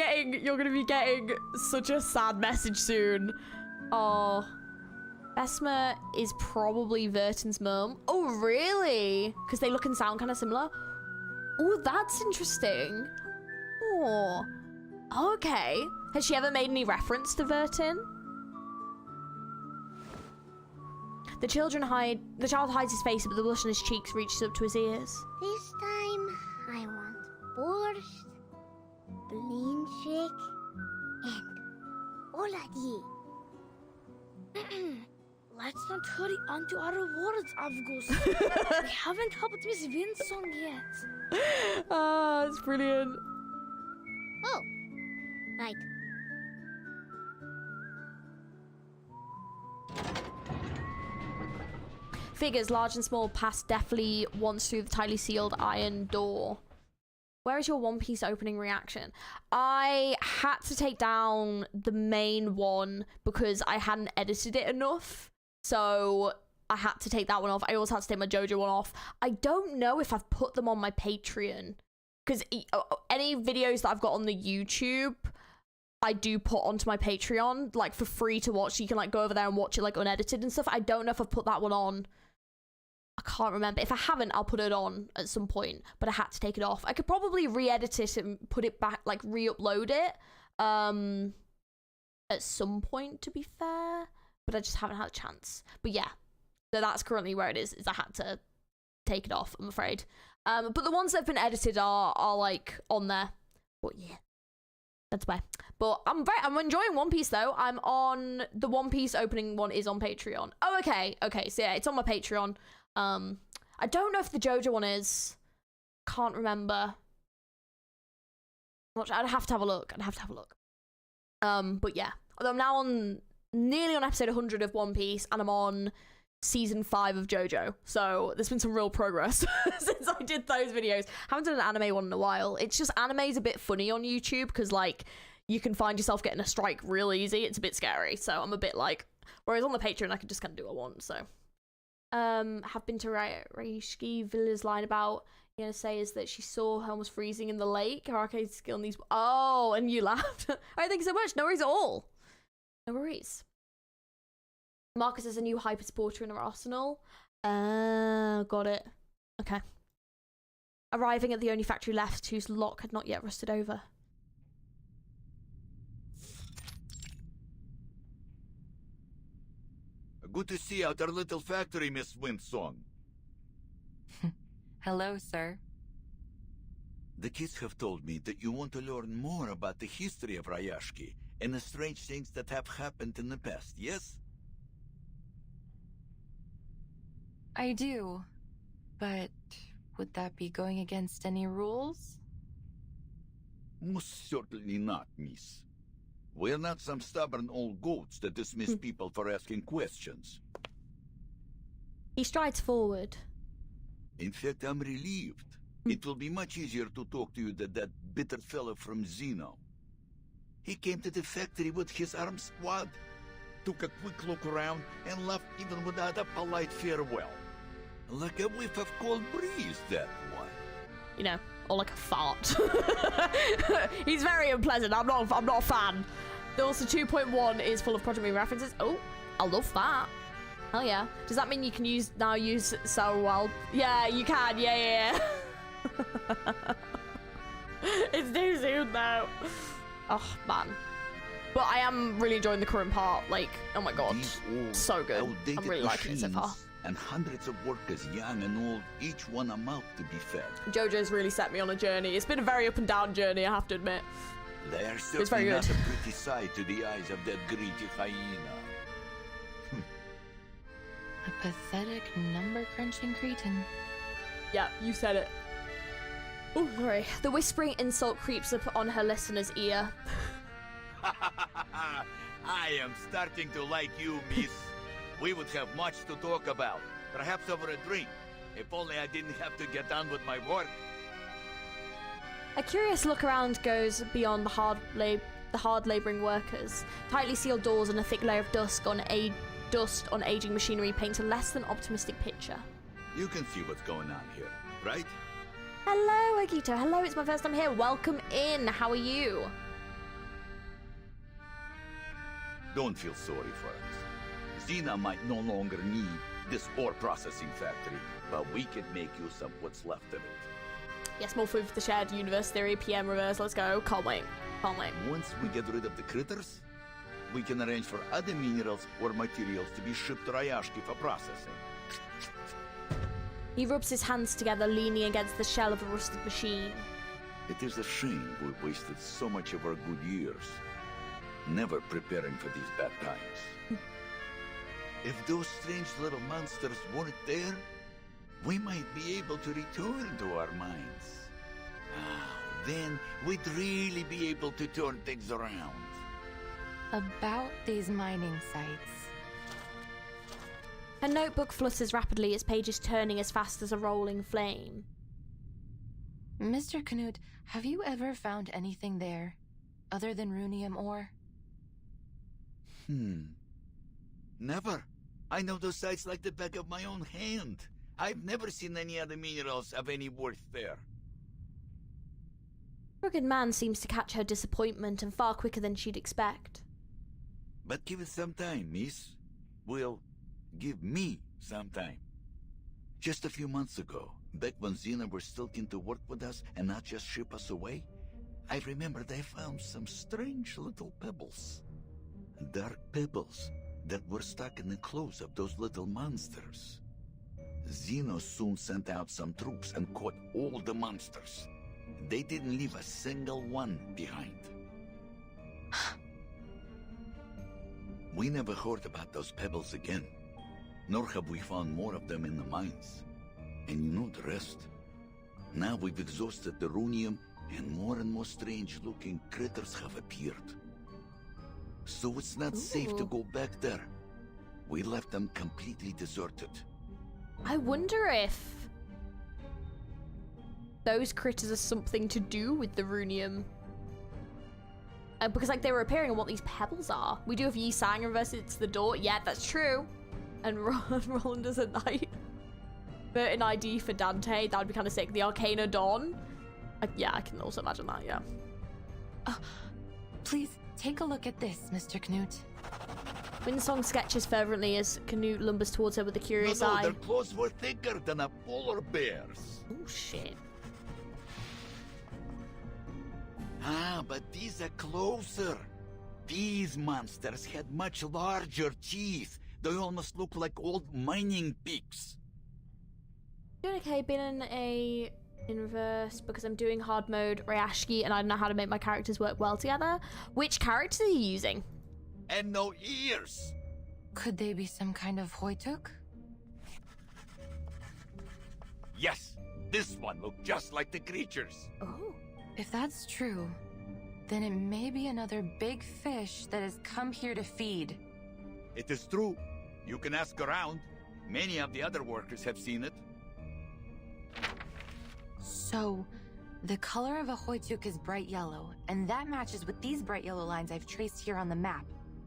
getting such a sad message soon. Oh, Vesma is probably Verton's mum. Oh, really? Because they look and sound kind of similar. Oh, that's interesting. Oh, okay. Has she ever made any reference to Verton? The child hides his face, but the blush on his cheeks reaches up to his ears. This time, I want borscht, blinchik, and oladji. Let's not hurry on to our rewards, Avgus. We haven't helped Miss Winsong yet. Ah, it's brilliant. Oh, right. Figures, large and small, pass deftly once through the tightly sealed iron door. Where is your One Piece opening reaction? I had to take down the main one because I hadn't edited it enough. So I had to take that one off. I also had to take my JoJo one off. I don't know if I've put them on my Patreon. Because any videos that I've got on the YouTube, I do put onto my Patreon, like, for free to watch. So you can, like, go over there and watch it, like, unedited and stuff. I don't know if I've put that one on. I can't remember. If I haven't, I'll put it on at some point, but I had to take it off. I could probably re-edit it and put it back, like, re-upload it at some point, to be fair, but I just haven't had a chance. But yeah, so that's currently where it is I had to take it off, I'm afraid. But the ones that have been edited are like, on there. But yeah, that's why. But I'm enjoying One Piece, though. I'm on... The One Piece opening one is on Patreon. Oh, okay. Okay, so yeah, it's on my Patreon. I don't know if the JoJo one is. Can't remember. I'd have to have a look. But yeah. Although I'm now nearly on episode 100 of One Piece, and I'm on season 5 of JoJo. So there's been some real progress since I did those videos. Haven't done an anime one in a while. It's just anime's a bit funny on YouTube because, like, you can find yourself getting a strike real easy. It's a bit scary. So I'm a bit like, whereas on the Patreon I can just kind of do what I want. So have been to Raishki. Villa's line about gonna say is that she saw her almost freezing in the lake. Her arcade skill in these. Oh, and you laughed. All right, thank you so much. No worries at all. No worries. Marcus is a new hyper supporter in our arsenal. Got it. Okay. Arriving at the only factory left whose lock had not yet rusted over. Good to see you at our little factory, Miss Winsong. Hello, sir. The kids have told me that you want to learn more about the history of Rayashki and the strange things that have happened in the past, yes? I do. But would that be going against any rules? Most certainly not, miss. We're not some stubborn old goats that dismiss people for asking questions. He strides forward. In fact, I'm relieved. It will be much easier to talk to you than that bitter fellow from Zeno. He came to the factory with his armed squad, took a quick look around, and left even without a polite farewell. Like a whiff of cold breeze, that one. You know, or like a fart. He's very unpleasant. I'm not a fan. Also, 2.1 is full of Project Me references. Oh, I love that. Hell yeah. Does that mean you can use so well? Yeah, you can. Yeah. It's too soon though. Oh man. But I am really enjoying the current part. Like, oh my god, so good. I'm really liking it so far. And hundreds of workers, young and old, each one a mouth to be fed. JoJo's really set me on a journey. It's been a very up and down journey, I have to admit. They are certainly not a pretty sight to the eyes of that greedy hyena. A pathetic number-crunching cretin. Yeah, you said it. Oh, sorry. The whispering insult creeps up on her listener's ear. I am starting to like you, miss. We would have much to talk about, perhaps over a drink. If only I didn't have to get on with my work. A curious look around goes beyond the hard labouring workers. Tightly sealed doors and a thick layer of dust on aging machinery paints a less than optimistic picture. You can see what's going on here. right? Hello, Agito. Hello, it's my first time here. Welcome in. How are you? Don't feel sorry for us. Xena might no longer need this ore processing factory, but we can make use of what's left of it. Yes, more food for the shared universe theory. PM reverse. Let's go. Can't wait. Can't wait. Once we get rid of the critters, we can arrange for other minerals or materials to be shipped to Rayashki for processing. He rubs his hands together, leaning against the shell of a rusted machine. It is a shame we wasted so much of our good years, never preparing for these bad times. If those strange little monsters weren't there, we might be able to return to our minds. Then we'd really be able to turn things around. About these mining sites. Her notebook flutters rapidly, its pages turning as fast as a rolling flame. Mr. Knut, have you ever found anything there, other than runium ore? Never. I know those sites like the back of my own hand. I've never seen any other minerals of any worth there. Rugged Man seems to catch her disappointment, and far quicker than she'd expect. But give it some time, miss. Well, give me some time. Just a few months ago, back when Xena were still keen to work with us and not just ship us away, I remember they found some strange little pebbles. Dark pebbles that were stuck in the clothes of those little monsters. Xeno soon sent out some troops and caught all the monsters. They didn't leave a single one behind. We never heard about those pebbles again, nor have we found more of them in the mines. And you know the rest. Now we've exhausted the runium, and more strange-looking critters have appeared. So it's not safe to go back there. We left them completely deserted. I wonder if those critters are something to do with the runium. Because like they were appearing on what these pebbles are. We do have Yi Sang reverse it to the door. Yeah, that's true. And Roland is a knight. But an ID for Dante, that would be kind of sick. The Arcana Dawn. Yeah, I can also imagine that, yeah. Please take a look at this, Mr. Knut. Windsong sketches fervently as Canute lumbers towards her with a curious eye. Their clothes were thicker than a polar bear's. Oh, shit. But these are closer. These monsters had much larger teeth. They almost look like old mining peaks. Doing okay, been in reverse because I'm doing hard mode Rayashki and I don't know how to make my characters work well together. Which characters are you using? And no ears. Could they be some kind of Hoytuk? Yes, this one looked just like the creatures. Oh. If that's true, then it may be another big fish that has come here to feed. It is true. You can ask around. Many of the other workers have seen it. So, the color of a Hoytuk is bright yellow, and that matches with these bright yellow lines I've traced here on the map.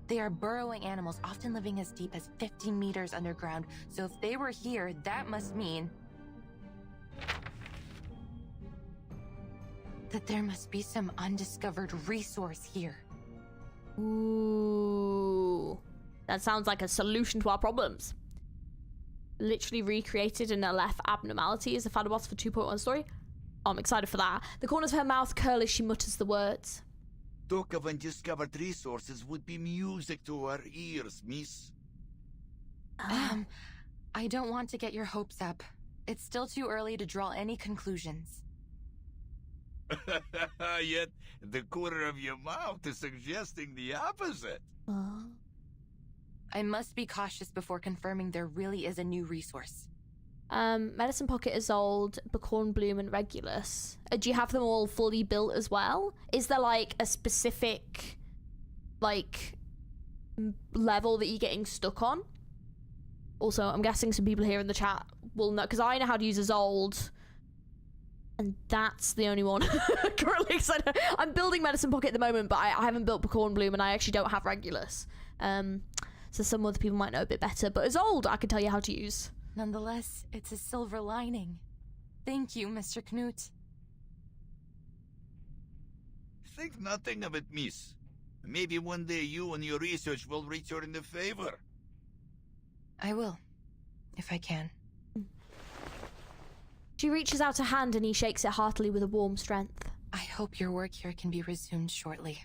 They are burrowing animals, often living as deep as 50 meters underground, so if they were here, that must mean that there must be some undiscovered resource here. Ooh. That sounds like a solution to our problems. Literally recreated an Aleph abnormality as a fan boss for 2.1 story. Oh, I'm excited for that. The corners of her mouth curl as she mutters the words. Talk of undiscovered resources would be music to our ears, miss. I don't want to get your hopes up. It's still too early to draw any conclusions. Yet, the corner of your mouth is suggesting the opposite. I must be cautious before confirming there really is a new resource. Medicine Pocket is old, Buckhorn Bloom, and Regulus. Do you have them all fully built as well? Is there like a specific level that you're getting stuck on? Also, I'm guessing some people here in the chat will know, because I know how to use Isolde, and that's the only one currently. Because I'm building Medicine Pocket at the moment, but I haven't built Buckhorn Bloom, and I actually don't have Regulus. So some other people might know a bit better, but Isolde I can tell you how to use. Nonetheless, it's a silver lining. Thank you, Mr. Knut. Think nothing of it, miss. Maybe one day you and your research will return the favor. I will, if I can. She reaches out a hand and he shakes it heartily with a warm strength. I hope your work here can be resumed shortly.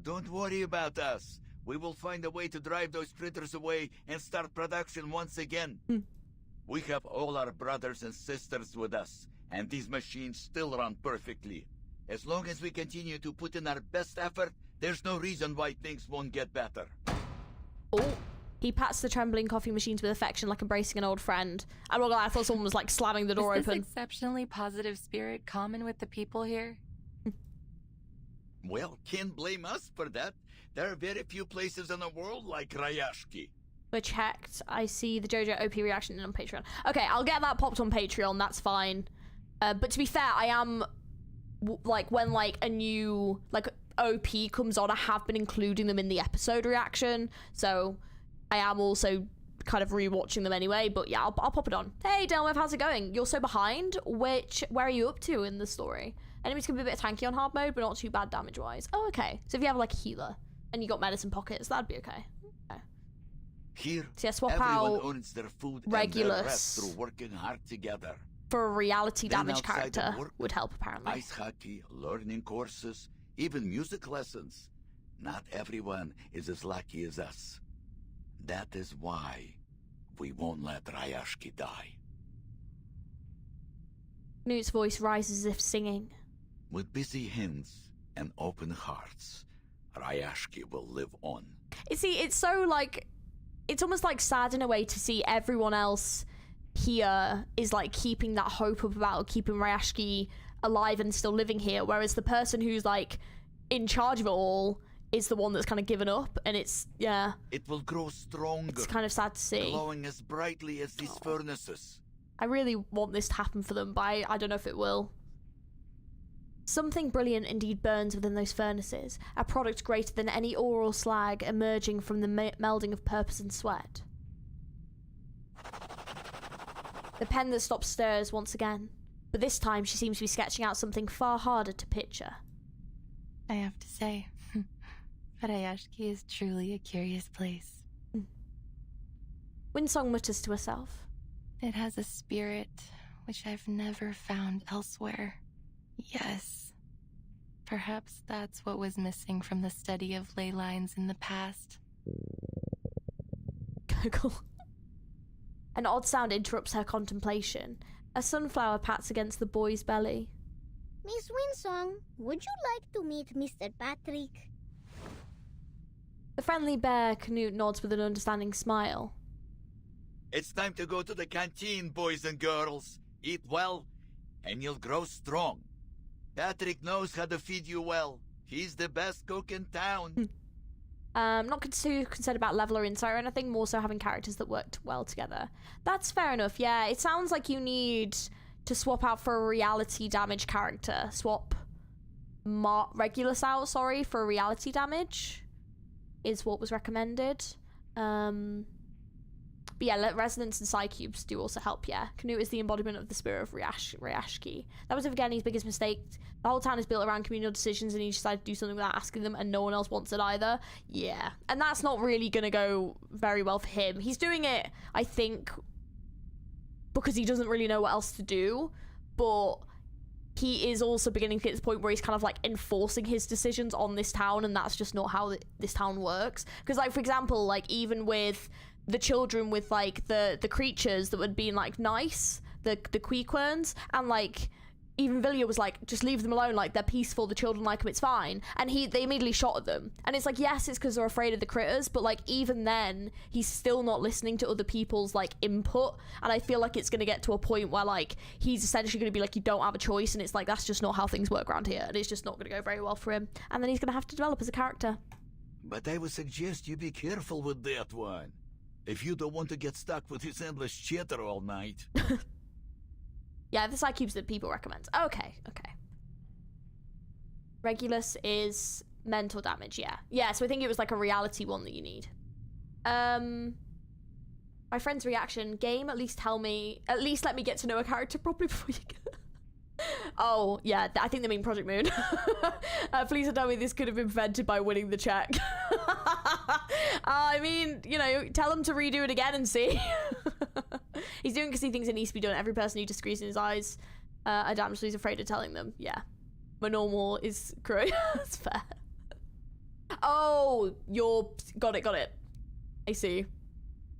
Don't worry about us. We will find a way to drive those critters away and start production once again. We have all our brothers and sisters with us, and these machines still run perfectly. As long as we continue to put in our best effort, there's no reason why things won't get better. Oh. He pats the trembling coffee machines with affection like embracing an old friend. I'm not gonna lie, I thought someone was like slamming the door Is this open. exceptionally positive spirit common with the people here? Well, can't blame us for that. There are very few places in the world like Rayashki. We're checked. I see the JoJo OP reaction on Patreon. Okay, I'll get that popped on Patreon, that's fine. But to be fair, I am, like, when, like, a new, like, OP comes on, I have been including them in the episode reaction, so I am also kind of rewatching them anyway, but yeah, I'll pop it on. Hey, Delmov, how's it going? You're so behind. Where are you up to in the story? Enemies can be a bit tanky on hard mode, but not too bad damage-wise. Oh, okay. So if you have, like, a healer, and you got medicine pockets, that'd be okay. Here, so yeah, swap everyone out earns their food Regulus and their rest through working hard together. For a reality Then damage outside of character work, would help, apparently. Ice hockey, learning courses, even music lessons. Not everyone is as lucky as us. That is why we won't let Rayashki die. Knut's voice rises as if singing. With busy hands and open hearts, Rayashki will live on. You see, it's so, like, it's almost, like, sad in a way to see everyone else here is, like, keeping that hope about keeping Rayashki alive and still living here, whereas the person who's, like, in charge of it all is the one that's kind of given up, and it's, yeah. It will grow stronger. It's kind of sad to see. Glowing as brightly as these furnaces. I really want this to happen for them, but I don't know if it will. Something brilliant indeed burns within those furnaces, a product greater than any ore or slag emerging from the melding of purpose and sweat. The pen that stops stirs once again, but this time she seems to be sketching out something far harder to picture. I have to say, Rayashki is truly a curious place. Winsong mutters to herself. It has a spirit which I've never found elsewhere. Yes. Perhaps that's what was missing from the study of ley lines in the past. Gurgle. An odd sound interrupts her contemplation. A sunflower pats against the boy's belly. Miss Winsong, would you like to meet Mr. Patrick? The friendly bear Knut nods with an understanding smile. It's time to go to the canteen, boys and girls. Eat well, and you'll grow strong. Patrick knows how to feed you well. He's the best cook in town. Not too concerned about level or insight or anything, more so having characters that worked well together. That's fair enough, yeah. It sounds like you need to swap out for a reality damage character. Swap Regulus out, for a reality damage is what was recommended. But yeah, resonance and psi cubes do also help, yeah. Knut is the embodiment of the spirit of Rayashki. That was Evgeny's biggest mistake. The whole town is built around communal decisions and he decided to do something without asking them and no one else wants it either. Yeah. And that's not really going to go very well for him. He's doing it, I think, because he doesn't really know what else to do. But he is also beginning to get to the point where he's kind of like enforcing his decisions on this town, and that's just not how this town works. Because, like, for example, like, even with the children with, like, the creatures that would be, like, nice, the Queequerns, and, like, even Vilya was like, just leave them alone, like, they're peaceful, the children like them, it's fine. And they immediately shot at them. And it's like, yes, it's because they're afraid of the critters, but, like, even then, he's still not listening to other people's, like, input. And I feel like it's going to get to a point where, like, he's essentially going to be like, you don't have a choice, and it's like, that's just not how things work around here, and it's just not going to go very well for him. And then he's going to have to develop as a character. But I would suggest you be careful with that one. If you don't want to get stuck with his endless chatter all night. Yeah, the psi cubes that people recommend. Okay. Regulus is mental damage, yeah. Yeah, so I think it was like a reality one that you need. My friend's reaction, game, at least let me get to know a character properly before you go. Oh, yeah, I think they mean Project Moon. Please tell me this could have been prevented by winning the check. I mean, you know, tell him to redo it again and see. He's doing it because he thinks it needs to be done. Every person who disagrees in his eyes are damned, so he's afraid of telling them. Yeah. My normal is crow. That's fair. Oh, got it. I see.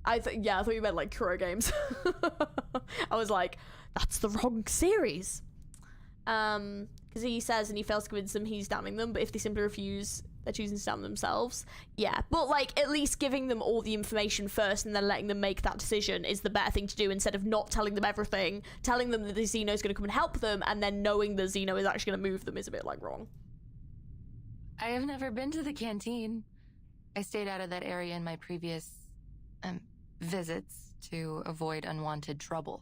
I thought you meant like Kuro games. I was like, that's the wrong series. Because he says, and he fails to convince them he's damning them, but if they simply refuse, they're choosing to damn themselves. Yeah, but like at least giving them all the information first and then letting them make that decision is the better thing to do, instead of not telling them everything. Telling them that the Xeno is going to come and help them, and then knowing the Xeno is actually going to move them is a bit like wrong. I have never been to the canteen. I stayed out of that area in my previous visits to avoid unwanted trouble.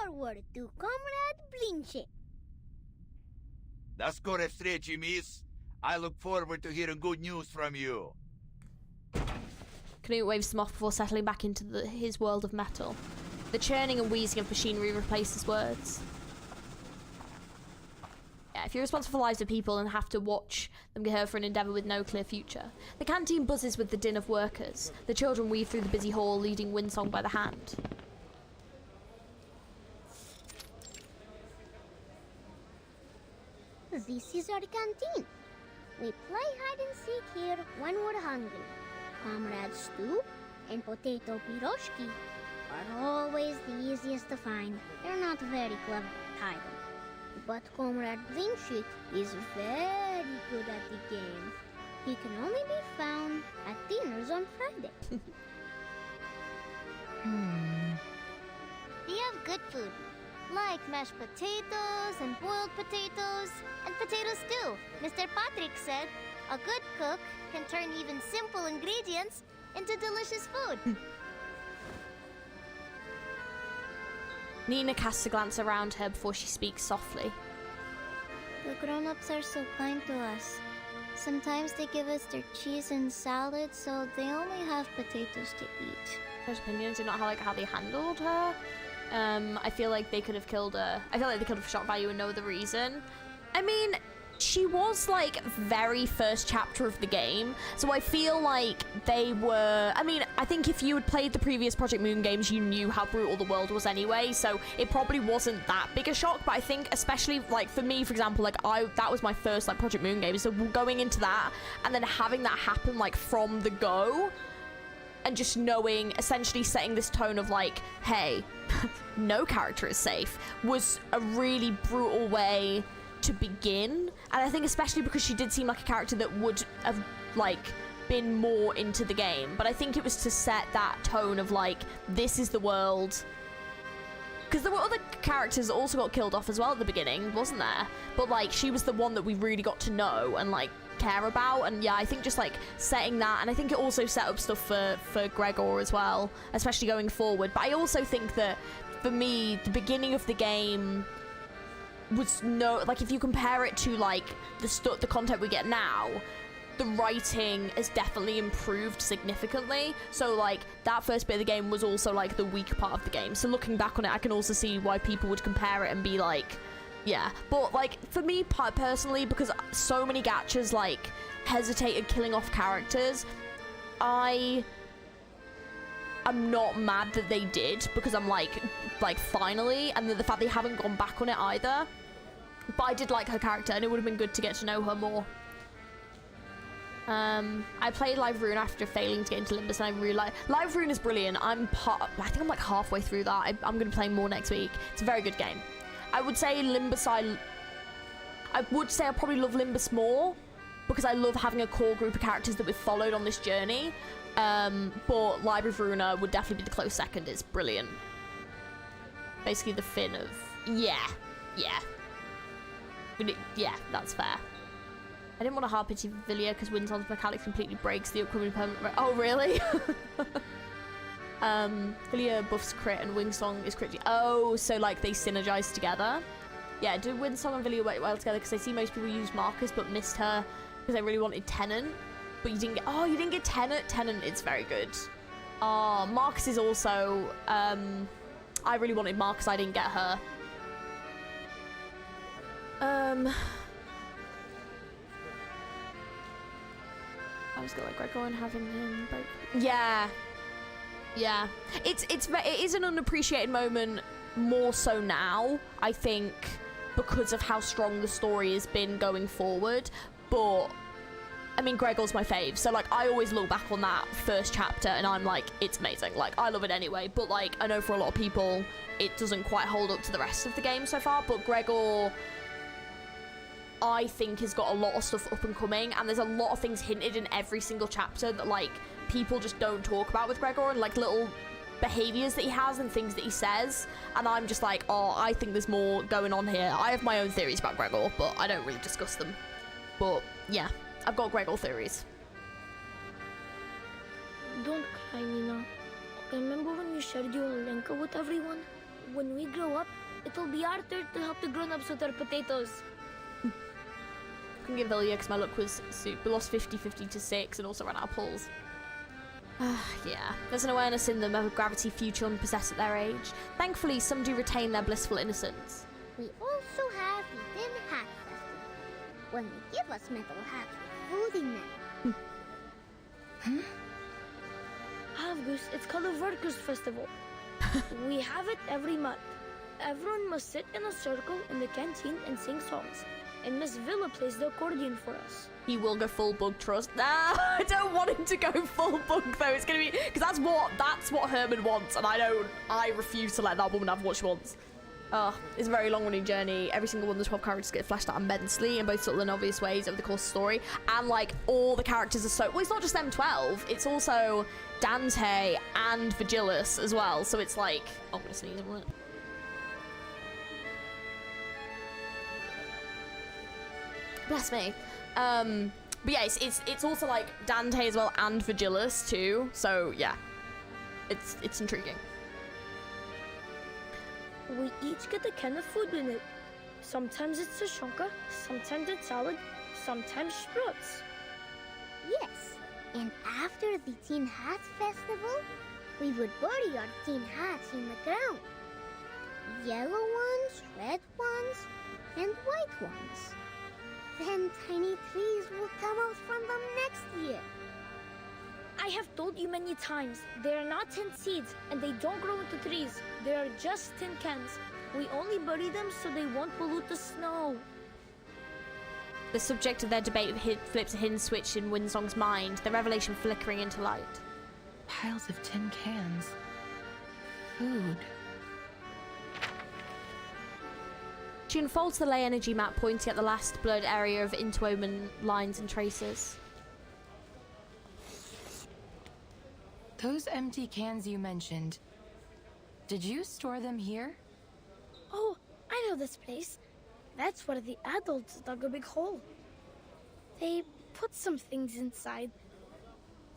Forward to Comrade Blinche. До скорой встречи, miss. I look forward to hearing good news from you. Canute waves them off before settling back into his world of metal. The churning and wheezing of machinery replaces words. Yeah, if you're responsible for lives of people and have to watch them get hurt for an endeavour with no clear future. The canteen buzzes with the din of workers. The children weave through the busy hall, leading Windsong by the hand. This is our canteen. We play hide and seek here when we're hungry. Comrade Stew and Potato Piroshki are always the easiest to find. They're not very clever at hiding. But Comrade Blinchit is very good at the game. He can only be found at dinners on Friday. We have good food, like mashed potatoes and boiled potatoes and potato stew. Mr. Patrick said a good cook can turn even simple ingredients into delicious food. Nina casts a glance around her before she speaks softly. The grown-ups are so kind to us. Sometimes they give us their cheese and salad, so they only have potatoes to eat. First opinions are not how they handled her. I feel like they could have killed her. I feel like they could have shot Vayu and no other reason. I mean, she was like very first chapter of the game, so I feel like they were. I mean, I think if you had played the previous Project Moon games, you knew how brutal the world was anyway, so it probably wasn't that big a shock. But I think, especially like for me, for example, like that was my first like Project Moon game, so going into that and then having that happen like from the go. And just knowing, essentially setting this tone of like, hey, no character is safe, was a really brutal way to begin. And I think especially because she did seem like a character that would have like been more into the game. But I think it was to set that tone of like, this is the world. Because there were other characters that also got killed off as well at the beginning, wasn't there? But like, she was the one that we really got to know and like care about. And yeah, I think just like setting that, and I think it also set up stuff for Gregor as well, especially going forward. But I also think that for me, the beginning of the game was like, if you compare it to like the content we get now, the writing has definitely improved significantly. So like that first bit of the game was also like the weak part of the game. So looking back on it, I can also see why people would compare it and be like, yeah. But like for me personally, because so many gachas like hesitated killing off characters, I'm not mad that they did, because I'm like finally, and the fact they haven't gone back on it either. But I did like her character, and it would have been good to get to know her more. I played Live Rune after failing to get into Limbus, and I really like Live Rune is brilliant. I think I'm like halfway through that. I'm going to be playing more next week. It's a very good game. I would say Limbus, I would say I probably love Limbus more, because I love having a core group of characters that we've followed on this journey. But Library of Runa would definitely be the close second. It's brilliant. Basically the Finn of... Yeah, that's fair. I didn't want to hard pity Villia because Winsong's mechanics completely breaks the upcoming permanent... Oh, really? Villia buffs crit and Wingsong is crit... Oh, so like they synergize together. Yeah, do Winsong and Villia work well together? Because I see most people use Marcus but missed her because they really wanted Tennant. But you didn't get... Oh, you didn't get Tennant? Tennant is very good. Oh, Marcus is also, I really wanted Marcus, I didn't get her. I was gonna like Gregor and having him break. Yeah. Yeah. It is an unappreciated moment, more so now, I think, because of how strong the story has been going forward. But I mean, Gregor's my fave, so like I always look back on that first chapter and I'm like, it's amazing. Like, I love it anyway, but like I know for a lot of people it doesn't quite hold up to the rest of the game so far. But Gregor, I think, has got a lot of stuff up and coming, and there's a lot of things hinted in every single chapter that like people just don't talk about with Gregor, and like little behaviors that he has and things that he says, and I'm just like, oh, I think there's more going on here. I have my own theories about Gregor, but I don't really discuss them. But yeah, I've got Gregor theories. Don't cry, Nina. Remember when you shared your Olenka with everyone? When we grow up, it'll be our turn to help the grown-ups with our potatoes. Couldn't give Vilya because my luck was soup. We lost 50-50 to 6 and also ran out of pulls. Yeah, there's an awareness in them of a gravity few children possess at their age. Thankfully, some do retain their blissful innocence. We also have the Thin Hat Festival, when they give us metal hats with food in them. Avgus, it's called a Workers' Festival. We have it every month. Everyone must sit in a circle in the canteen and sing songs. And Miss Villa plays the accordion for us. He will go full bug trust. Nah, I don't want him to go full bug though. It's gonna be, because that's what Herman wants, and I refuse to let that woman have what she wants. It's a very long-running journey. Every single one of the 12 characters get fleshed out immensely in both subtle and obvious ways over the course of the story. And like all the characters are so, well, it's not just them 12, it's also Dante and Virgilus as well. So it's like, oh, I'm gonna sneeze, isn't it? Bless me. But yeah, it's also like Dante as well and Virgilus too. So yeah, it's intriguing. We each get a can of food in it. Sometimes it's a shonka, sometimes it's salad, sometimes sprouts. Yes, and after the Tin Hat Festival, we would bury our tin hats in the ground. Yellow ones, red ones, and white ones. Then tiny trees will come out from them next year. I have told you many times, they are not tin seeds, and they don't grow into trees. They are just tin cans. We only bury them so they won't pollute the snow. The subject of their debate flips a hidden switch in Winsong's mind, the revelation flickering into light. Piles of tin cans. Food. She unfolds the ley energy map, pointing at the last blurred area of interwoven lines and traces. Those empty cans you mentioned, did you store them here? Oh, I know this place. That's where the adults dug a big hole. They put some things inside.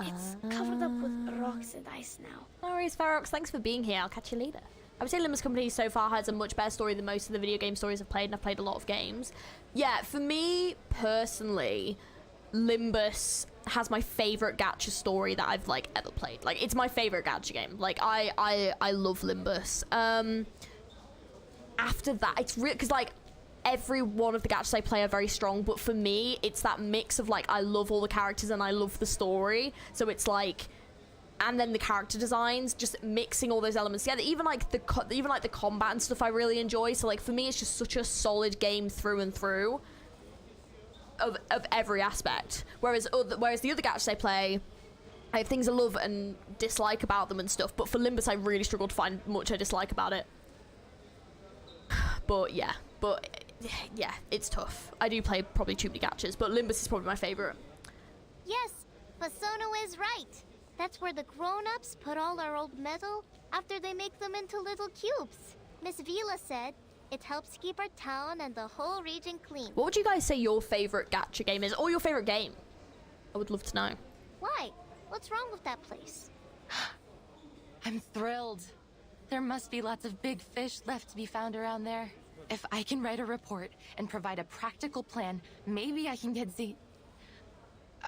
It's covered up with rocks and ice now. No worries, Ferox. Thanks for being here. I'll catch you later. I would say Limbus Company so far has a much better story than most of the video game stories I've played, and I've played a lot of games. Yeah, for me, personally, Limbus has my favourite gacha story that I've, like, ever played. Like, it's my favourite gacha game. Like, I love Limbus. After that, it's real, because, like, every one of the gachas I play are very strong, but for me, it's that mix of, like, I love all the characters and I love the story. So it's, like... And then the character designs, just mixing all those elements together. Even like the combat and stuff, I really enjoy. So like for me, it's just such a solid game through and through, of every aspect. Whereas the other gachas I play, I have things I love and dislike about them and stuff. But for Limbus, I really struggle to find much I dislike about it. But yeah, it's tough. I do play probably too many gachas, but Limbus is probably my favorite. Yes, Fasono is right. That's where the grown-ups put all our old metal after they make them into little cubes. Miss Vila said it helps keep our town and the whole region clean. What would you guys say your favorite gacha game is, or your favorite game? I would love to know. Why? What's wrong with that place? I'm thrilled. There must be lots of big fish left to be found around there. If I can write a report and provide a practical plan, maybe I can get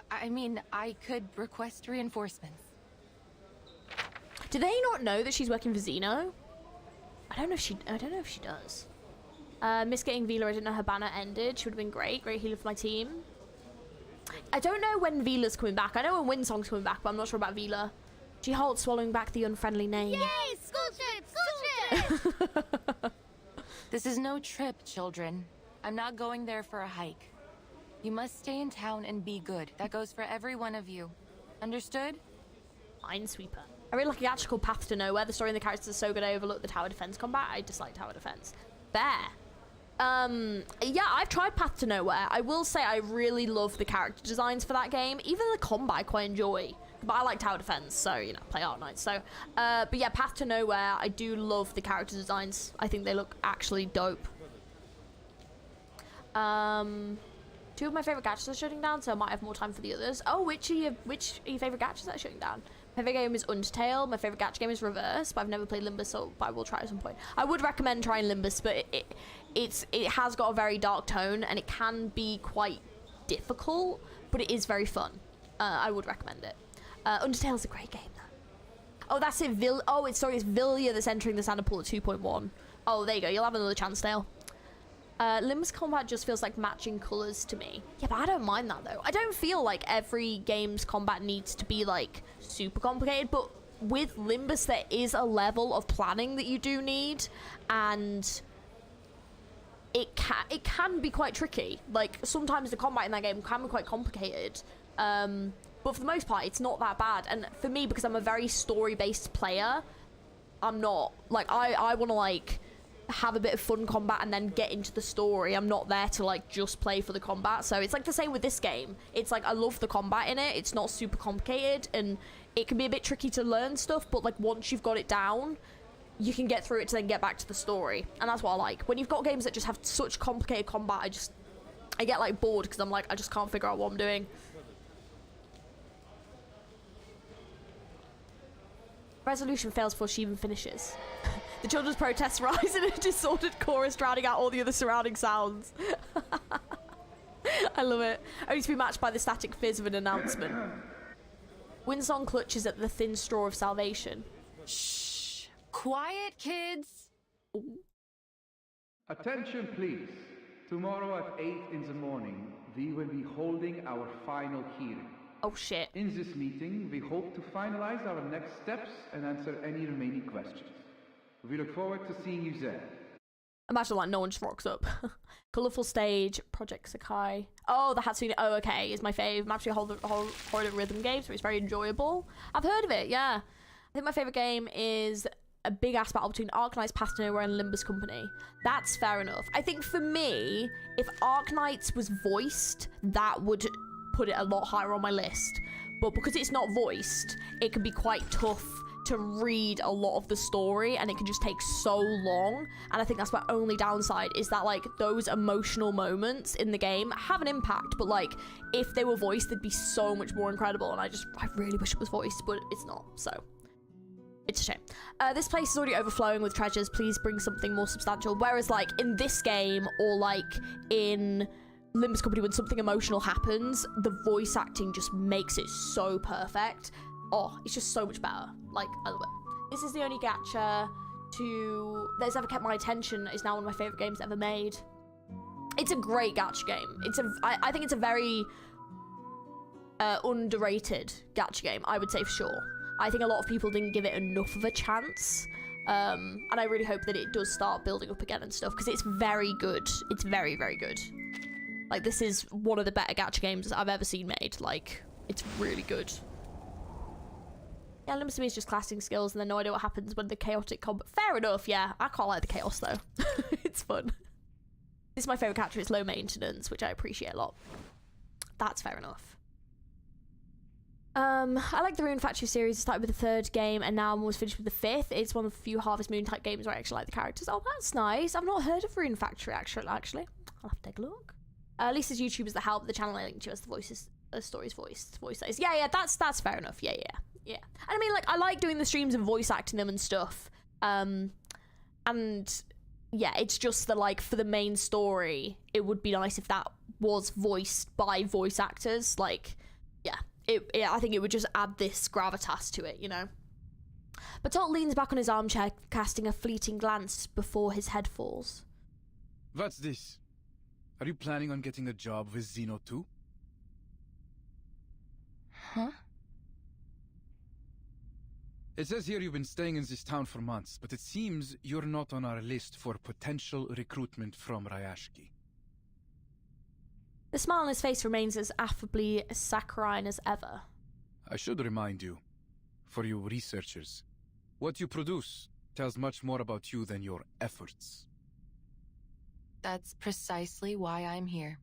I mean, I could request reinforcements. Do they not know that she's working for Xeno? I don't know if she does. Miss getting Vila. I didn't know her banner ended. She would have been great. Great healer for my team. I don't know when Vila's coming back. I know when Windsong's coming back, but I'm not sure about Vila. G-Holt swallowing back the unfriendly name. Yay! School trip! This is no trip, children. I'm not going there for a hike. You must stay in town and be good. That goes for every one of you. Understood? Minesweeper. I really like a gacha called Path to Nowhere. The story and the characters are so good I overlook the tower defense combat. I dislike tower defense. Fair. Yeah, I've tried Path to Nowhere. I will say I really love the character designs for that game. Even the combat I quite enjoy. But I like tower defense, so, you know, play Arknights. So, but yeah, Path to Nowhere, I do love the character designs. I think they look actually dope. Two of my favorite gachas are shutting down, so I might have more time for the others. Oh, which are your favorite gachas that are shutting down? My favorite game is Undertale. My favorite gacha game is Reverse, but I've never played Limbus, so I will try at some point. I would recommend trying Limbus, but it has got a very dark tone and it can be quite difficult, but it is very fun. I would recommend it. Undertale's a great game though. Oh, that's it. It's Villia that's entering the Santa Pool at 2.1. Oh, there you go. You'll have another chance, Dale. Limbus combat just feels like matching colors to me. Yeah, but I don't mind that though. I don't feel like every game's combat needs to be like super complicated, but with Limbus there is a level of planning that you do need, and it can be quite tricky. Like sometimes the combat in that game can be quite complicated, but for the most part it's not that bad. And for me, because I'm a very story-based player, I'm not like I want to like have a bit of fun combat and then get into the story. I'm not there to like just play for the combat. So it's like the same with this game. It's like I love the combat in it. It's not super complicated and it can be a bit tricky to learn stuff, but like once you've got it down, you can get through it to then get back to the story. And that's what I like. When you've got games that just have such complicated combat, I get like bored because I'm like, I just can't figure out what I'm doing. Resolution fails before she even finishes. The children's protests rise in a disordered chorus, drowning out all the other surrounding sounds. I love it. Only to be matched by the static fizz of an announcement. Windsong clutches at the thin straw of salvation. Shh. Quiet, kids. Attention, please. Tomorrow at 8 in the morning, we will be holding our final hearing. Oh shit. In this meeting, we hope to finalize our next steps and answer any remaining questions. We look forward to seeing you there. Imagine like no one just rocks up. Colourful stage, Project Sakai. Oh, the Hatsune. Oh, okay, is my fave. I'm actually a whole rhythm game, so it's very enjoyable. I've heard of it, yeah. I think my favourite game is a big ass battle between Arknights, Path to Nowhere, and Limbus Company. That's fair enough. I think for me, if Arknights was voiced, that would put it a lot higher on my list. But because it's not voiced, it can be quite tough to read a lot of the story, and it can just take so long. And I think that's my only downside, is that like those emotional moments in the game have an impact, but like if they were voiced, they'd be so much more incredible. And I really wish it was voiced, but it's not, so it's a shame. This place is already overflowing with treasures. Please bring something more substantial. Whereas like in this game, or like in Limbus Company, when something emotional happens, the voice acting just makes it so perfect. Oh, it's just so much better. Like, I love it. This is the only gacha that's ever kept my attention. It's now one of my favorite games ever made. It's a great gacha game. I think it's a very underrated gacha game, I would say for sure. I think a lot of people didn't give it enough of a chance. And I really hope that it does start building up again and stuff, because it's very good. It's very, very good. Like, this is one of the better gacha games I've ever seen made. Like, it's really good. Yeah, Limbus to me is just classing skills and then no idea what happens when the chaotic combat. Fair enough, yeah. I quite like the chaos though. It's fun. This is my favourite character. It's low maintenance, which I appreciate a lot. That's fair enough. I like the Rune Factory series. I started with the 3rd game and now I'm almost finished with the 5th. It's one of the few Harvest Moon type games where I actually like the characters. Oh, that's nice. I've not heard of Rune Factory actually. I'll have to take a look. Lisa's YouTube is the help. The channel I link to has the voices, stories voice. Yeah, that's fair enough. Yeah. And I mean, like, I like doing the streams and voice acting them and stuff. And yeah, it's just that, like, for the main story, it would be nice if that was voiced by voice actors. Like, yeah, I think it would just add this gravitas to it, you know? Batot leans back on his armchair, casting a fleeting glance before his head falls. What's this? Are you planning on getting a job with Zeno too? Huh? It says here you've been staying in this town for months, but it seems you're not on our list for potential recruitment from Ryashki. The smile on his face remains as affably saccharine as ever. I should remind you, for you researchers, what you produce tells much more about you than your efforts. That's precisely why I'm here.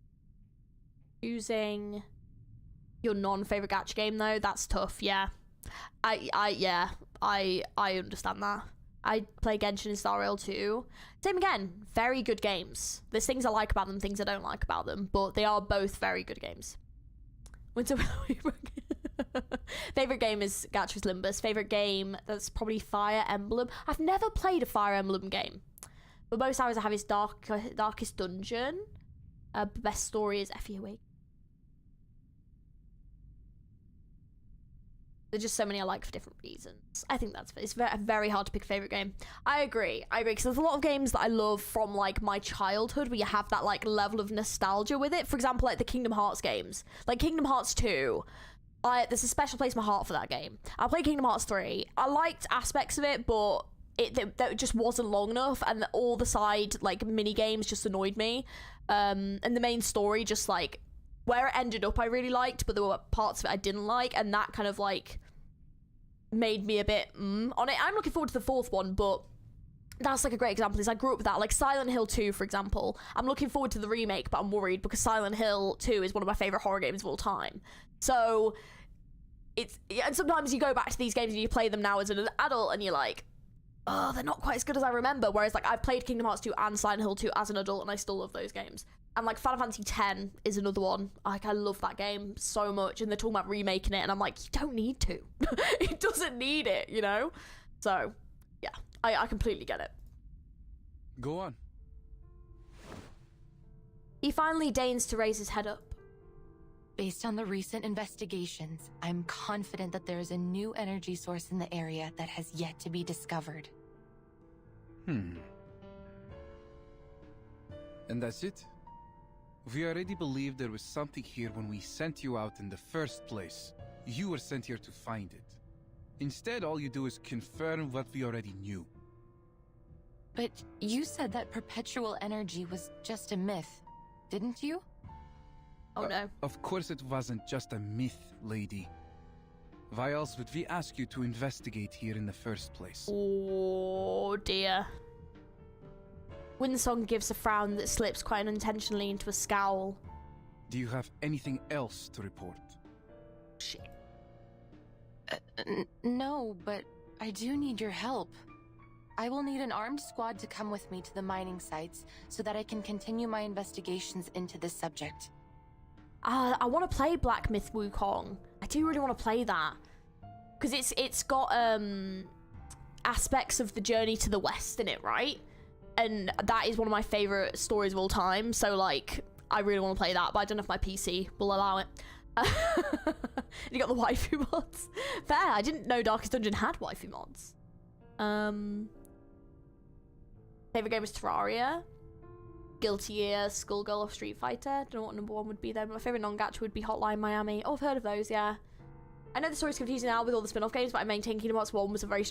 Choosing your non-favorite gacha game though, that's tough. Yeah, I understand that. I play Genshin and Star Rail too. Same again, very good games. There's things I like about them, things I don't like about them, but they are both very good games. Favorite game is Gacha's Limbus. Favorite game, that's probably Fire Emblem. I've never played a Fire Emblem game, but most hours I have is Darkest Dungeon. Best story is FE Awake. There's just so many I like for different reasons. I think it's very hard to pick a favorite game. I agree, because there's a lot of games that I love from like my childhood where you have that like level of nostalgia with it. For example, like the Kingdom Hearts games, like Kingdom Hearts 2. There's a special place in my heart for that game. I played Kingdom Hearts 3. I liked aspects of it, but that just wasn't long enough, and all the side like mini games just annoyed me. And the main story just like where it ended up I really liked, but there were parts of it I didn't like, and that kind of like made me a bit on it. I'm looking forward to the fourth one, but that's like a great example is I grew up with that. Like Silent Hill 2, for example. I'm looking forward to the remake, but I'm worried because Silent Hill 2 is one of my favorite horror games of all time. So and sometimes you go back to these games and you play them now as an adult and you're like, oh, they're not quite as good as I remember. Whereas like I've played Kingdom Hearts 2 and Silent Hill 2 as an adult and I still love those games. And like Final Fantasy X is another one. Like I love that game so much, and they're talking about remaking it and I'm like, you don't need to. It doesn't need it, you know? So yeah, I completely get it. Go on. He finally deigns to raise his head up. Based on the recent investigations, I'm confident that there is a new energy source in the area that has yet to be discovered. And that's it? We already believed there was something here when we sent you out in the first place. You were sent here to find it. Instead, all you do is confirm what we already knew. But you said that perpetual energy was just a myth, didn't you? Oh no. Of course it wasn't just a myth, lady. Why else would we ask you to investigate here in the first place? Oh dear. Windsong gives a frown that slips quite unintentionally into a scowl. Do you have anything else to report? Shit. No, but I do need your help. I will need an armed squad to come with me to the mining sites so that I can continue my investigations into this subject. I want to play Black Myth Wukong. I do really want to play that. Because it's got aspects of the Journey to the West in it, right? And that is one of my favourite stories of all time. So, like, I really want to play that, but I don't know if my PC will allow it. You got the waifu mods. Fair, I didn't know Darkest Dungeon had waifu mods. Favourite game was Terraria. Guilty Gear, Skullgirl or Street Fighter. Don't know what number one would be there, but my favourite non-gacha would be Hotline Miami. Oh, I've heard of those, yeah. I know the story's confusing now with all the spin-off games, but I maintain Kingdom Hearts 1 was a very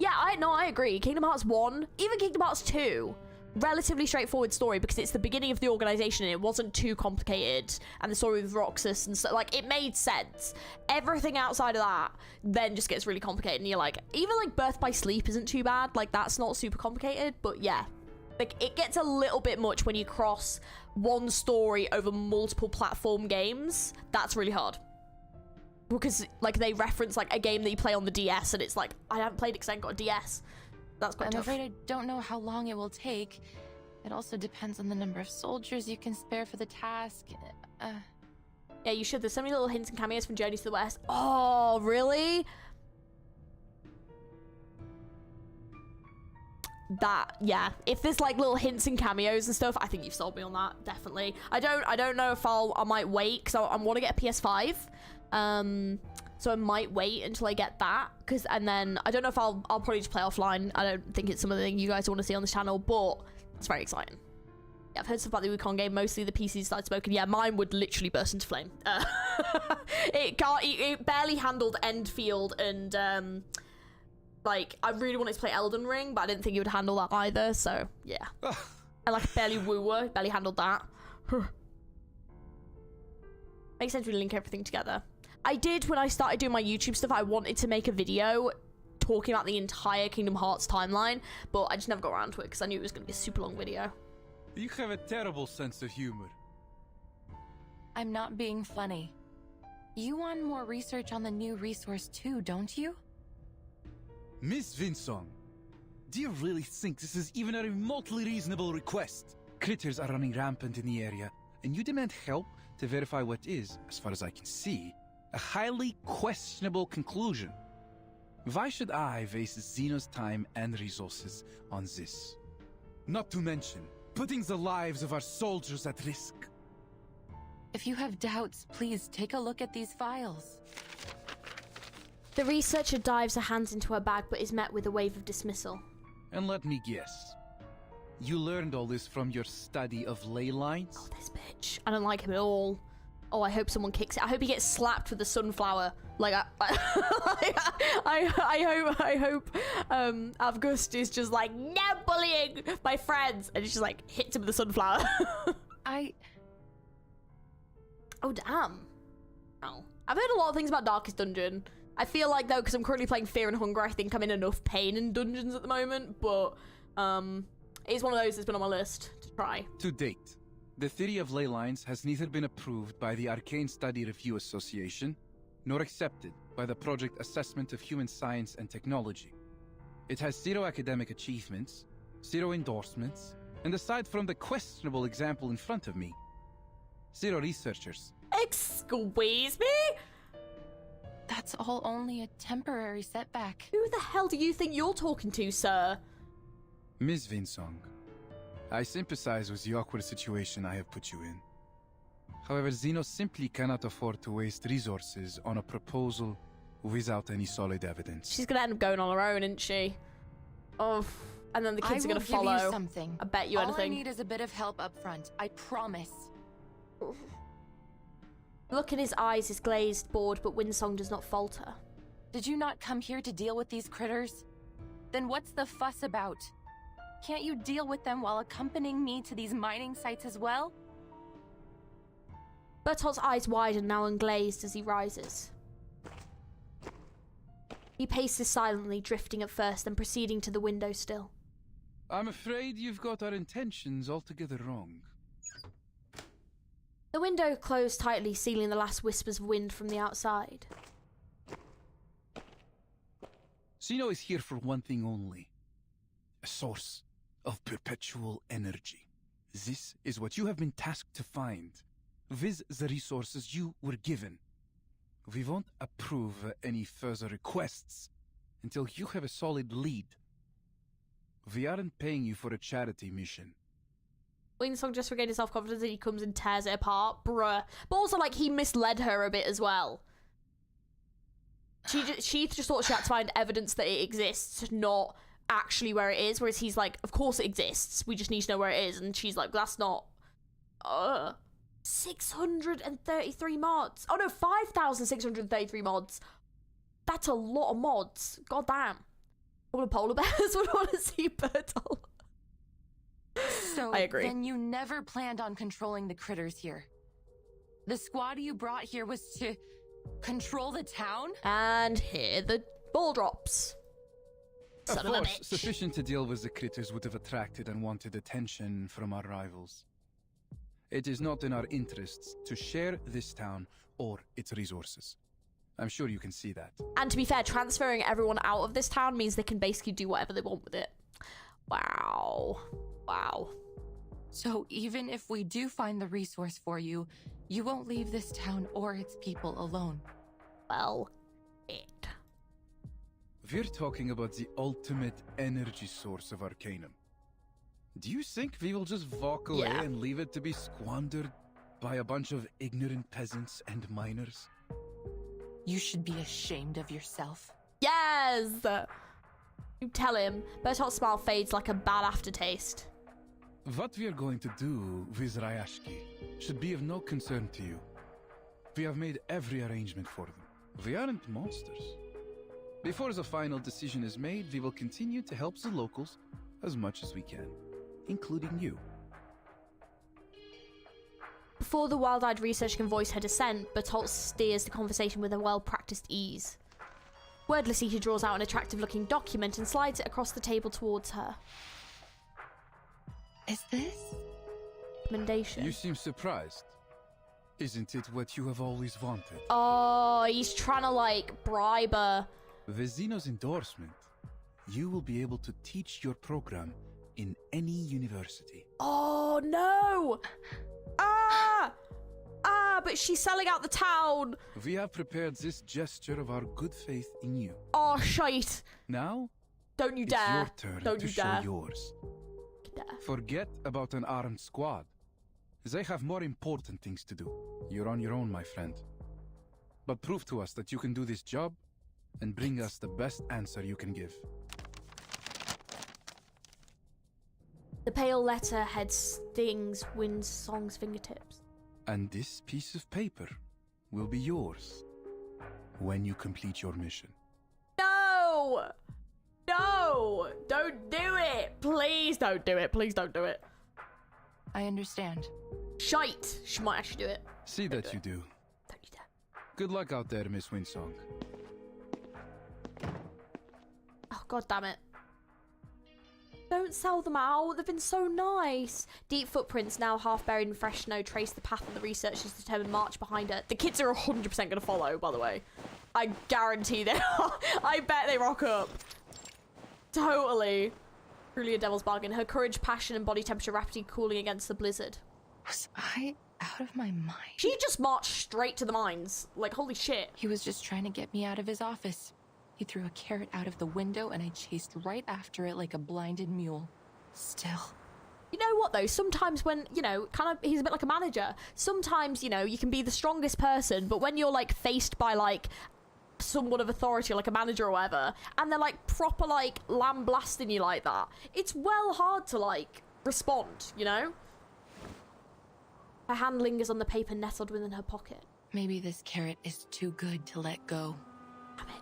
I agree. Kingdom Hearts 1, even Kingdom Hearts 2, relatively straightforward story because it's the beginning of the organization and it wasn't too complicated, and the story with Roxas and so, like, it made sense. Everything outside of that then just gets really complicated, and you're like, even like Birth by Sleep isn't too bad. Like, that's not super complicated, but yeah. Like, it gets a little bit much when you cross one story over multiple platform games. That's really hard. Because, like, they reference, like, a game that you play on the DS, and it's like, I haven't played it because I haven't got a DS. That's quite tough. I'm afraid I don't know how long it will take. It also depends on the number of soldiers you can spare for the task. Yeah, you should. There's so many little hints and cameos from Journey to the West. Oh, really? That, yeah, if there's like little hints and cameos and stuff, I think you've sold me on that, definitely. I don't know if I might wait because I want to get a PS5, so So I might wait until I get that, and then I don't know if I'll probably just play offline. I don't think it's something you guys want to see on this channel, but it's very exciting. Yeah, I've heard stuff about the Wukong game. Mostly the PCs started smoking. Yeah, mine would literally burst into flame. It barely handled Endfield, and like I really wanted to play Elden Ring, but I didn't think it would handle that either. So yeah, and like barely handled that. Makes sense. We link everything together. I did when I started doing my YouTube stuff. I wanted to make a video talking about the entire Kingdom Hearts timeline, but I just never got around to it because I knew it was going to be a super long video. You have a terrible sense of humor. I'm not being funny. You want more research on the new resource too, don't you? Miss Vinsong, do you really think this is even a remotely reasonable request? Critters are running rampant in the area, and you demand help to verify what is, as far as I can see, a highly questionable conclusion. Why should I waste Xeno's time and resources on this? Not to mention putting the lives of our soldiers at risk. If you have doubts, please take a look at these files. The researcher dives her hands into her bag but is met with a wave of dismissal. And let me guess, you learned all this from your study of ley lines? Oh, this bitch. I don't like him at all. Oh, I hope someone kicks it. I hope he gets slapped with the sunflower. Like, I hope ANGST is just like, no bullying my friends, and it's just like hits him with the sunflower. Oh, damn. Oh. I've heard a lot of things about Darkest Dungeon. I feel like, though, because I'm currently playing Fear and Hunger, I think I'm in enough pain in dungeons at the moment, but it's one of those that's been on my list to try. To date, the theory of ley lines has neither been approved by the Arcane Study Review Association, nor accepted by the Project Assessment of Human Science and Technology. It has 0 academic achievements, 0 endorsements, and aside from the questionable example in front of me, 0 researchers. Excuse me? That's all only a temporary setback. Who the hell do you think you're talking to, sir? Ms. Vinsong, I sympathize with the awkward situation I have put you in. However, Xeno simply cannot afford to waste resources on a proposal without any solid evidence. She's gonna end up going on her own, isn't she? Oh, and then the kids are gonna follow. I will give you something. I bet you anything. All I need is a bit of help up front. I promise. The look in his eyes is glazed, bored, but Winsong does not falter. Did you not come here to deal with these critters? Then what's the fuss about? Can't you deal with them while accompanying me to these mining sites as well? Bertolt's eyes widen, now unglazed, as he rises. He paces silently, drifting at first, then proceeding to the window still. I'm afraid you've got our intentions altogether wrong. The window closed tightly, sealing the last whispers of wind from the outside. Xeno is here for one thing only. A source of perpetual energy. This is what you have been tasked to find. With the resources you were given. We won't approve any further requests until you have a solid lead. We aren't paying you for a charity mission. Winsong just regained his self-confidence and he comes and tears it apart. Bruh. But also, like, he misled her a bit as well. She just thought she had to find evidence that it exists, not actually where it is. Whereas he's like, of course it exists. We just need to know where it is. And she's like, that's not... 633 mods. Oh no, 5,633 mods. That's a lot of mods. God damn. All the polar bears would want to see Bertolt. So I agree. Then you never planned on controlling the critters here. The squad you brought here was to control the town? And here the ball drops. Son of a course, bitch. sufficient to deal with the critters would have attracted unwanted attention from our rivals. It is not in our interests to share this town or its resources. I'm sure you can see that. And to be fair, transferring everyone out of this town means they can basically do whatever they want with it. Wow. Wow. So even if we do find the resource for you, you won't leave this town or its people alone. Well, We're talking about the ultimate energy source of Arcanum. Do you think we will just walk away and leave it to be squandered by a bunch of ignorant peasants and miners? You should be ashamed of yourself. Yes! You tell him. Bertolt's smile fades like a bad aftertaste. What we are going to do with Ryashki should be of no concern to you. We have made every arrangement for them. We aren't monsters. Before the final decision is made, we will continue to help the locals as much as we can, including you. Before the wild-eyed researcher can voice her dissent, Bertolt steers the conversation with a well-practiced ease. Wordlessly, he draws out an attractive-looking document and slides it across the table towards her. Is this? Recommendation. You seem surprised. Isn't it what you have always wanted? Oh, he's trying to, like, bribe her. With Zeno's endorsement, you will be able to teach your program in any university. Oh, no! But she's selling out the town. We have prepared this gesture of our good faith in you. Oh, shite. Now, don't you it's dare. your turn Don't to you show dare. yours. Dare. Forget about an armed squad. They have more important things to do. You're on your own, my friend. But prove to us that you can do this job and bring us the best answer you can give. The pale letterhead stings Windsong's fingertips. And this piece of paper will be yours when you complete your mission. No! No! Don't do it! Please don't do it. Please don't do it. I understand. Shite! She might actually do it. See that you do. Don't you dare. Good luck out there, Miss Windsong. Oh, god damn it. Don't sell them out. They've been so nice. Deep footprints, now half buried in fresh snow, trace the path of the researchers' determined march behind her. The kids are 100% going to follow, by the way. I guarantee they are. I bet they rock up. Totally. Truly a devil's bargain. Her courage, passion, and body temperature rapidly cooling against the blizzard. Was I out of my mind? She just marched straight to the mines. Like, holy shit. He was just trying to get me out of his office. He threw a carrot out of the window and I chased right after it like a blinded mule. Still. You know what, though? Sometimes when, you know, kind of, he's a bit like a manager. Sometimes, you know, you can be the strongest person, but when you're, like, faced by, like, someone of authority, like a manager or whatever, and they're, like, proper, like, lambasting you like that, it's well hard to, like, respond, you know? Her hand lingers on the paper nestled within her pocket. Maybe this carrot is too good to let go. Damn it.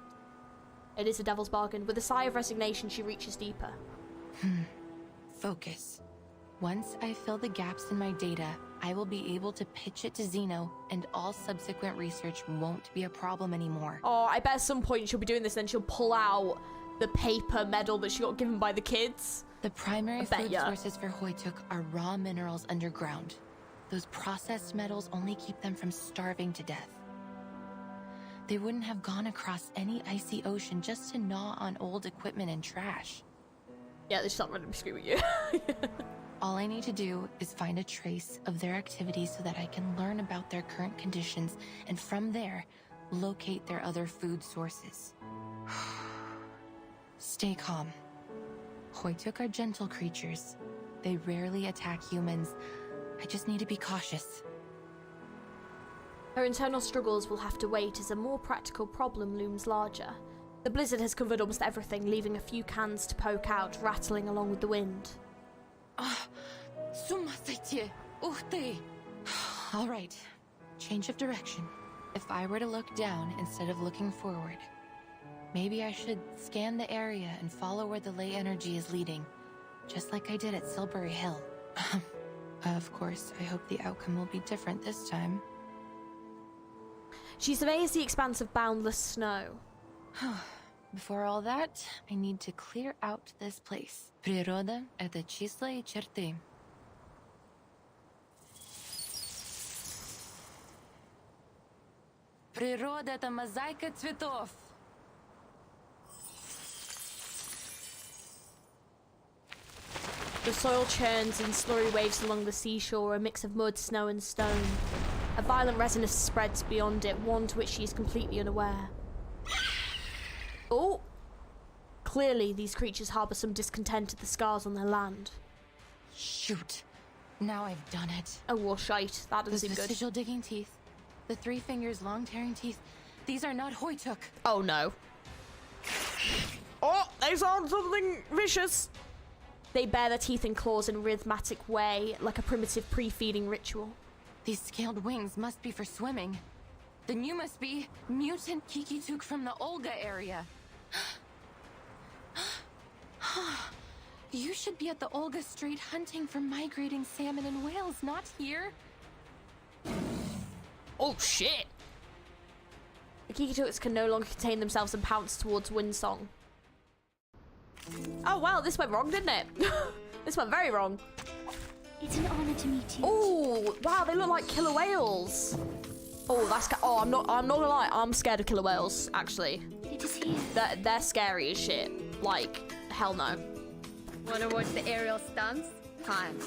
It is a devil's bargain. With a sigh of resignation, she reaches deeper. Focus. Once I fill the gaps in my data, I will be able to pitch it to Zeno, and all subsequent research won't be a problem anymore. Oh, I bet at some point she'll be doing this, then she'll pull out the paper medal that she got given by the kids. The primary food sources for Hoytuk are raw minerals underground. Those processed metals only keep them from starving to death. They wouldn't have gone across any icy ocean just to gnaw on old equipment and trash. Yeah, they're just not going to scream at you. All I need to do is find a trace of their activities so that I can learn about their current conditions and from there, locate their other food sources. Stay calm. Hoytuk are gentle creatures. They rarely attack humans. I just need to be cautious. Her internal struggles will have to wait as a more practical problem looms larger. The blizzard has covered almost everything, leaving a few cans to poke out, rattling along with the wind. All right, change of direction. If I were to look down instead of looking forward, maybe I should scan the area and follow where the ley energy is leading, just like I did at Silbury Hill. Of course, I hope the outcome will be different this time. She surveys the expanse of boundless snow. Before all that, I need to clear out this place. Природа — это числа и черты. Природа — это мозаика цветов. The soil churns in slurry waves along the seashore, a mix of mud, snow and stone. A violent resonance spreads beyond it, one to which she is completely unaware. Oh! Clearly, these creatures harbour some discontent at the scars on their land. Shoot. Now I've done it. Oh, well, shite. That doesn't seem Those good. vestigial digging teeth. The 3 fingers long tearing teeth. These are not Hoytuk. Oh no. Oh, they sound something vicious. They bare their teeth and claws in a rhythmic way, like a primitive pre-feeding ritual. These scaled wings must be for swimming. Then you must be mutant Kikituk from the Olga area. You should be at the Olga Strait hunting for migrating salmon and whales, not here. Oh shit! The Kikituks can no longer contain themselves and pounce towards Windsong. Oh wow, this went wrong, didn't it? This went very wrong. It's an honor to meet you. Oh wow, they look like killer whales. Oh, that's I'm not gonna lie, I'm scared of killer whales. Actually, it is here. They're scary as shit. Like hell no. Wanna watch the aerial stunts? Time.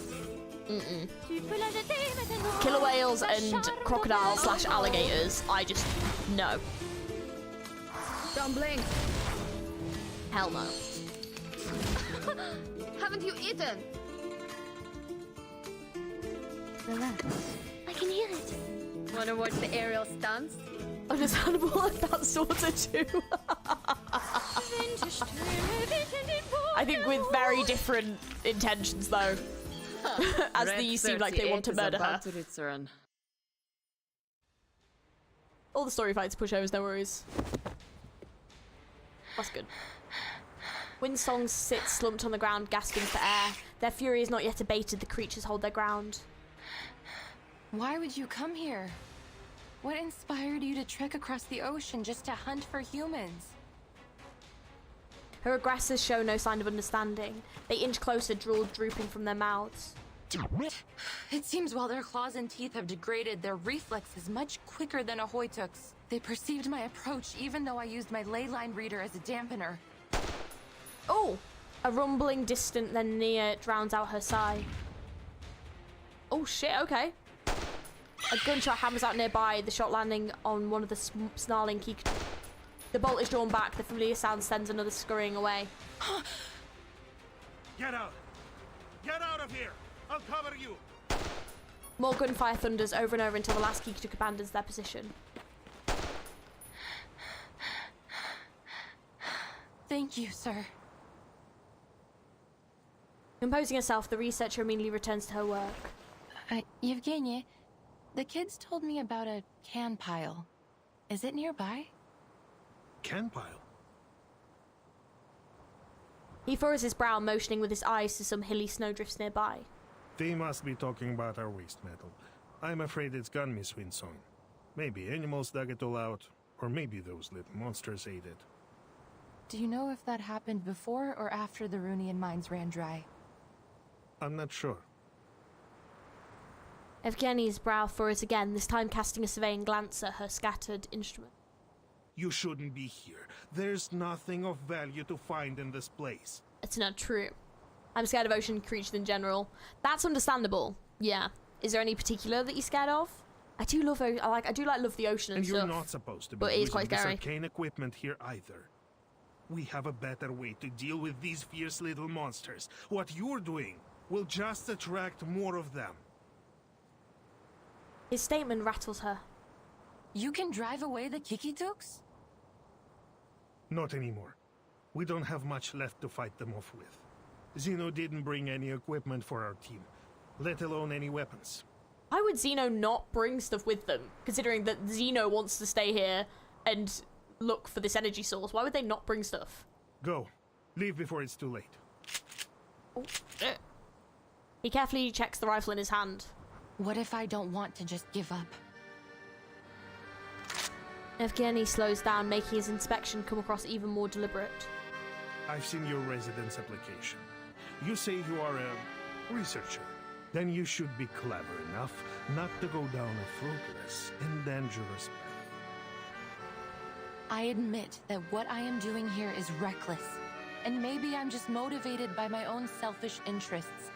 Killer whales and crocodiles / alligators. I just no. Don't blink. Hell no. Haven't you eaten? Relax. I can hear it. Wanna watch the aerial stunts? Understandable, like that sort of too. I think with very different intentions though. As these seem like they want to murder her. All the story fights, pushovers, no worries. That's good. Windsong sits slumped on the ground, gasping for air. Their fury is not yet abated, the creatures hold their ground. Why would you come here? What inspired you to trek across the ocean just to hunt for humans? Her aggressors show no sign of understanding. They inch closer, drool drooping from their mouths. It seems while their claws and teeth have degraded, their reflex is much quicker than a Hoytuk's. They perceived my approach even though I used my ley line reader as a dampener. Oh! A rumbling distant then near drowns out her sigh. Oh shit, okay. A gunshot hammers out nearby, the shot landing on one of the snarling Kik. The bolt is drawn back, the familiar sound sends another scurrying away. Get out! Get out of here! I'll cover you! More gunfire thunders over and over until the last Kikituk abandons their position. Thank you, sir. Composing herself, the researcher immediately returns to her work. Yevgeny, the kids told me about a can pile. Is it nearby? Can pile? He furrows his brow, motioning with his eyes to some hilly snowdrifts nearby. They must be talking about our waste metal. I'm afraid it's gone, Miss Windsong. Maybe animals dug it all out, or maybe those little monsters ate it. Do you know if that happened before or after the Runian mines ran dry? I'm not sure. Evgeny's brow furrows again, this time casting a surveying glance at her scattered instrument. You shouldn't be here. There's nothing of value to find in this place. It's not true. I'm scared of ocean creatures in general. That's understandable. Yeah. Is there any particular that you're scared of? I do love the ocean and you're stuff. not supposed to be but it is using quite this scary. arcane equipment here either. We have a better way to deal with these fierce little monsters. What you're doing will just attract more of them. His statement rattles her. You can drive away the Kikituks? Not anymore. We don't have much left to fight them off with. Zeno didn't bring any equipment for our team, let alone any weapons. Why would Zeno not bring stuff with them, considering that Zeno wants to stay here and look for this energy source? Why would they not bring stuff? Go. Leave before it's too late. Oh, shit. He carefully checks the rifle in his hand. What if I don't want to just give up? Evgeny slows down, making his inspection come across even more deliberate. I've seen your residence application. You say you are a researcher. Then you should be clever enough not to go down a fruitless and dangerous path. I admit that what I am doing here is reckless. And maybe I'm just motivated by my own selfish interests.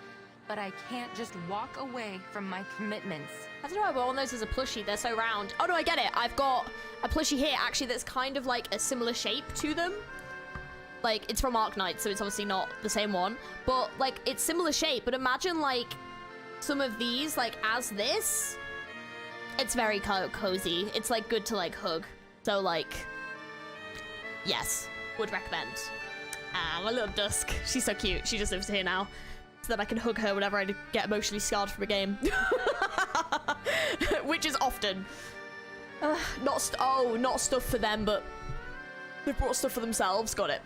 But I can't just walk away from my commitments. I don't know, but one of those is a plushie. They're so round. Oh no, I get it. I've got a plushie here, actually, that's kind of like a similar shape to them. Like, it's from Arknight, so it's obviously not the same one. But, like, it's similar shape. But imagine, like, some of these, like, as this. It's very cozy. It's, like, good to, like, hug. So, like, yes, would recommend. My little Dusk, she's so cute. She just lives here now, so that I can hug her whenever I get emotionally scarred from a game. Which is often. Not stuff for them, but they've brought stuff for themselves. Got it.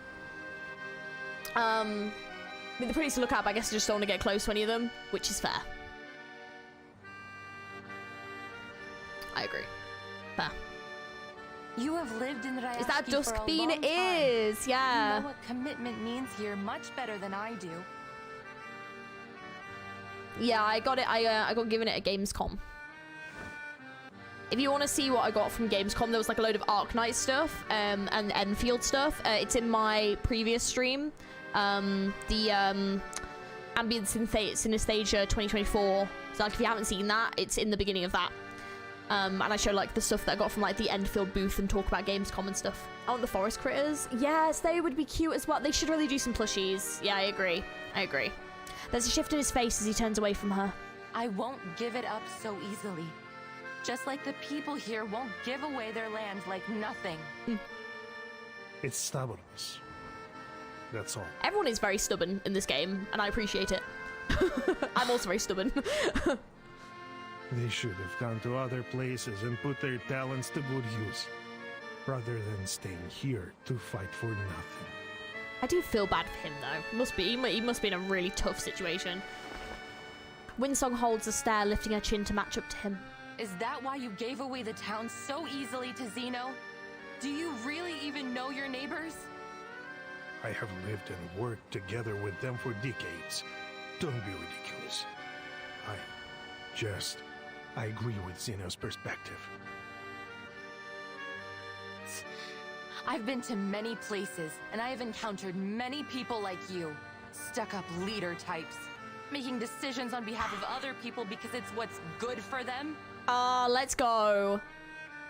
I mean, they're pretty to look at, but I guess I just don't want to get close to any of them, which is fair. I agree. Fair. You have lived in Rayashki Is that for Dusk a Bean? long It is, time. yeah. You know what commitment means here much better than I do. Yeah, I got it. I got given it at Gamescom. If you want to see what I got from Gamescom, there was like a load of Arknight stuff and Enfield stuff. It's in my previous stream. The Ambient Synesthesia 2024. So like, if you haven't seen that, it's in the beginning of that. And I show like the stuff that I got from like the Enfield booth and talk about Gamescom and stuff. I want the forest critters. Yes, they would be cute as well. They should really do some plushies. Yeah, I agree. I agree. There's a shift in his face as he turns away from her. I won't give it up so easily. Just like the people here won't give away their land like nothing. It's stubbornness. That's all. Everyone is very stubborn in this game, and I appreciate it. I'm also very stubborn. They should have gone to other places and put their talents to good use, rather than staying here to fight for nothing. I do feel bad for him, though. He must be in a really tough situation. Winsong holds a stare, lifting her chin to match up to him. Is that why you gave away the town so easily to Zeno? Do you really even know your neighbors? I have lived and worked together with them for decades. Don't be ridiculous. I agree with Zeno's perspective. I've been to many places, and I have encountered many people like you. Stuck-up leader types. Making decisions on behalf of other people because it's what's good for them. Let's go.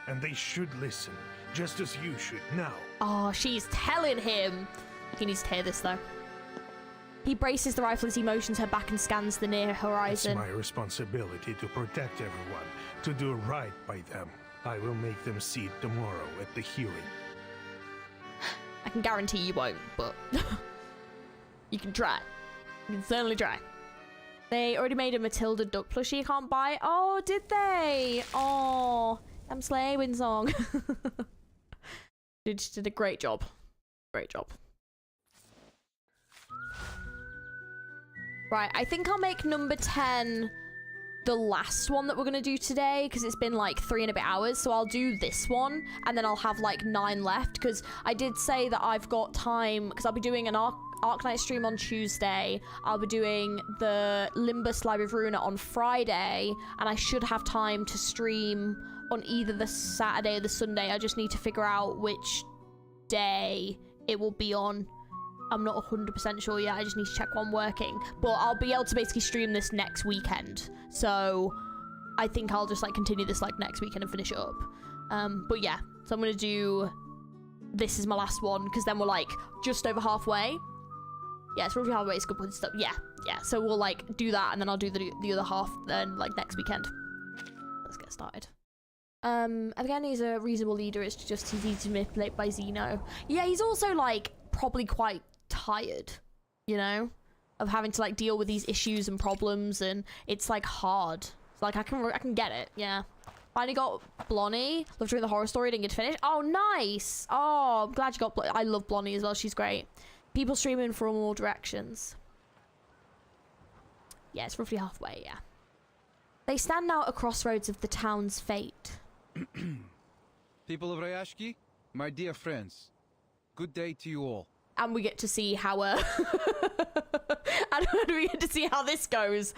And they should listen, just as you should now. Oh, she's telling him. He needs to hear this, though. He braces the rifle as he motions her back and scans the near horizon. It's my responsibility to protect everyone, to do right by them. I will make them see it tomorrow at the hearing. I can guarantee you won't, but you can try. You can certainly try. They already made a Matilda duck plushie you can't buy. Oh, did they? Oh, I'm Slay Winsong. She did a great job. Great job. Right, I think I'll make number 10 the last one that we're going to do today, because it's been like 3 and a bit hours. So I'll do this one, and then I'll have like 9 left, because I did say that I've got time, because I'll be doing an Arknight stream on Tuesday. I'll be doing the Limbus Library of Runa on Friday, and I should have time to stream on either the Saturday or the Sunday. I just need to figure out which day it will be on. I'm not 100% sure yet. I just need to check when I'm working. But I'll be able to basically stream this next weekend. So I think I'll just like continue this like next weekend and finish it up. But yeah, so I'm going to do this is my last one, because then we're like just over halfway. Yeah, it's roughly halfway. It's good with stuff. Yeah. So we'll like do that, and then I'll do the other half then like next weekend. Let's get started. Again, he's a reasonable leader. It's just he's easy to manipulate by Zeno. Yeah, he's also like probably quite tired, you know, of having to like deal with these issues and problems, and it's like hard. So, like I can get it. Yeah. Finally got Blonnie. Loved doing the horror story. Didn't get to finish. Oh, nice. Oh, I'm glad you got. I love Blonnie as well. She's great. People streaming from all directions. Yeah, it's roughly halfway. Yeah. They stand now at a crossroads of the town's fate. People of Rayashki, my dear friends, good day to you all. And we get to see how and we get to see how this goes.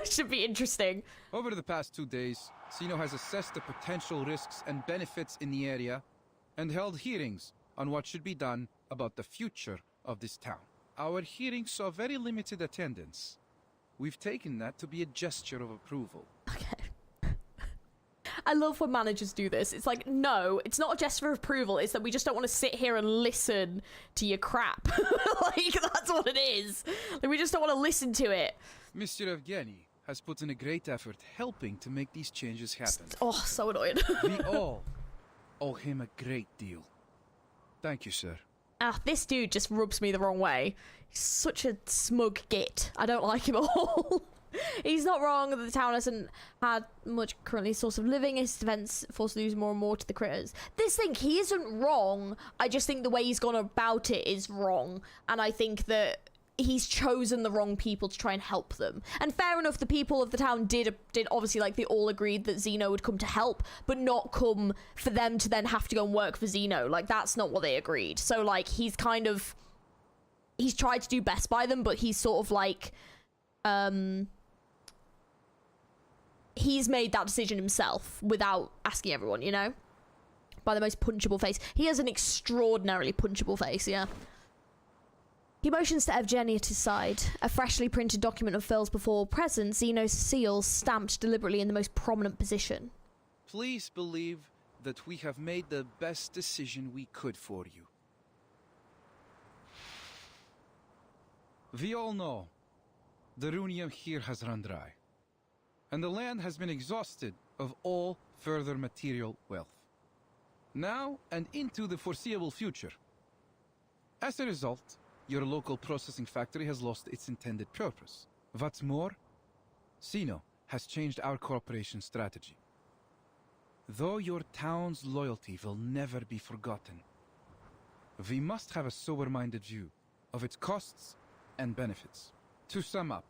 Should be interesting. Over the past 2 days, Zeno has assessed the potential risks and benefits in the area and held hearings on what should be done about the future of this town. Our hearings saw very limited attendance. We've taken that to be a gesture of approval. Okay. I love when managers do this. It's like, no, it's not a gesture of approval. It's that we just don't want to sit here and listen to your crap. Like, that's what it is. Like, we just don't want to listen to it. Mr. Evgeny has put in a great effort helping to make these changes happen. Oh, so annoying. We all owe him a great deal. Thank you, sir. Ah, this dude just rubs me the wrong way. He's such a smug git. I don't like him at all. He's not wrong that the town hasn't had much currently source of living. His defense forced to lose more and more to the critters. This thing, he isn't wrong. I just think the way he's gone about it is wrong. And I think that he's chosen the wrong people to try and help them. And fair enough, the people of the town did obviously, like, they all agreed that Zeno would come to help, but not come for them to then have to go and work for Zeno. Like, that's not what they agreed. So, like, he's tried to do best by them, but he's sort of like, he's made that decision himself without asking everyone, you know? By the most punchable face. He has an extraordinarily punchable face, yeah. He motions to Evgeny at his side. A freshly printed document unfurls before present, Zeno's seal stamped deliberately in the most prominent position. Please believe that we have made the best decision we could for you. We all know the runium here has run dry, and the land has been exhausted of all further material wealth. Now and into the foreseeable future. As a result, your local processing factory has lost its intended purpose. What's more, Zeno has changed our cooperation strategy. Though your town's loyalty will never be forgotten, we must have a sober-minded view of its costs and benefits. To sum up,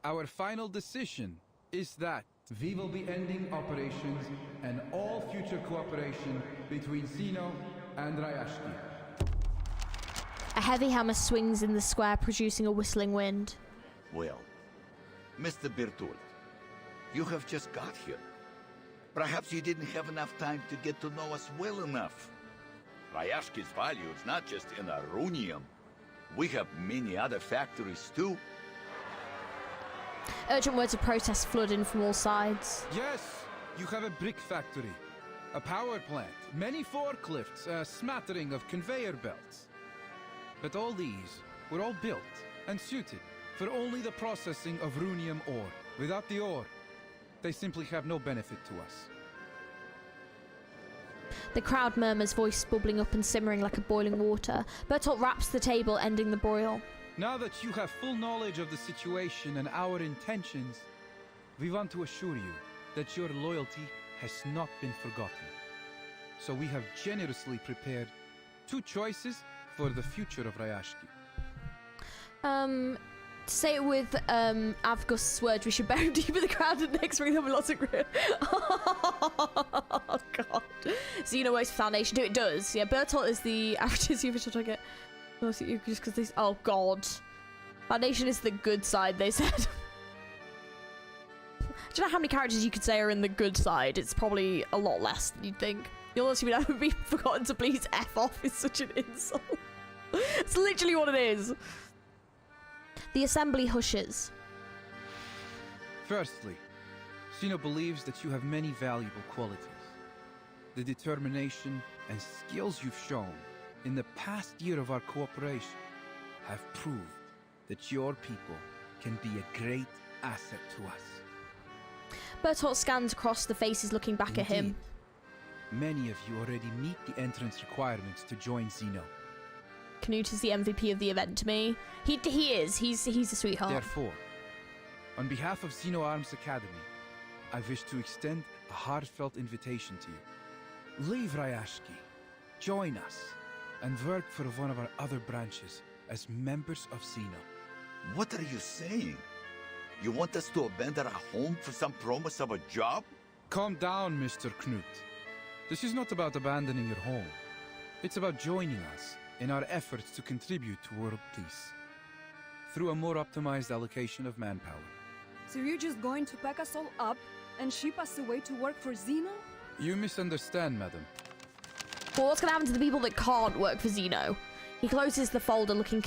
our final decision is that we will be ending operations and all future cooperation between Zeno and Ryashki. A heavy hammer swings in the square, producing a whistling wind. Well, Mr. Bertolt, you have just got here. Perhaps you didn't have enough time to get to know us well enough. Ryashki's value is not just in our runium. We have many other factories too. Urgent words of protest flood in from all sides. Yes, you have a brick factory, a power plant, many forklifts, a smattering of conveyor belts. But all these were all built and suited for only the processing of runium ore. Without the ore, they simply have no benefit to us. The crowd murmurs, voice bubbling up and simmering like a boiling water. Bertolt raps the table, ending the broil. Now that you have full knowledge of the situation and our intentions, we want to assure you that your loyalty has not been forgotten. So we have generously prepared 2 choices for the future of Ryashki. To say it with Avgust's words, we should bury him deep in the ground and next bring them lots of grit. Oh god. Zeno works for Foundation too. It does. Yeah, Bertolt is the advertising official target. Just because this. Oh god. Foundation is the good side, they said. Do you know how many characters you could say are in the good side? It's probably a lot less than you'd think. You'll also be forgotten to please F off is such an insult. It's literally what it is. The assembly hushes. Firstly, Zeno believes that you have many valuable qualities. The determination and skills you've shown in the past year of our cooperation have proved that your people can be a great asset to us. Bertolt scans across the faces looking back at him. Many of you already meet the entrance requirements to join Zeno. Knut is the MVP of the event to me. He is. He's a sweetheart. Therefore, on behalf of Zeno Arms Academy, I wish to extend a heartfelt invitation to you. Leave Ryashki, join us, and work for one of our other branches as members of Zeno. What are you saying? You want us to abandon our home for some promise of a job? Calm down, Mr. Knut. This is not about abandoning your home. It's about joining us in our efforts to contribute to world peace through a more optimized allocation of manpower. So you're just going to pack us all up and ship us away to work for Zeno? You misunderstand, madam. Well, what's going to happen to the people that can't work for Zeno? He closes the folder, looking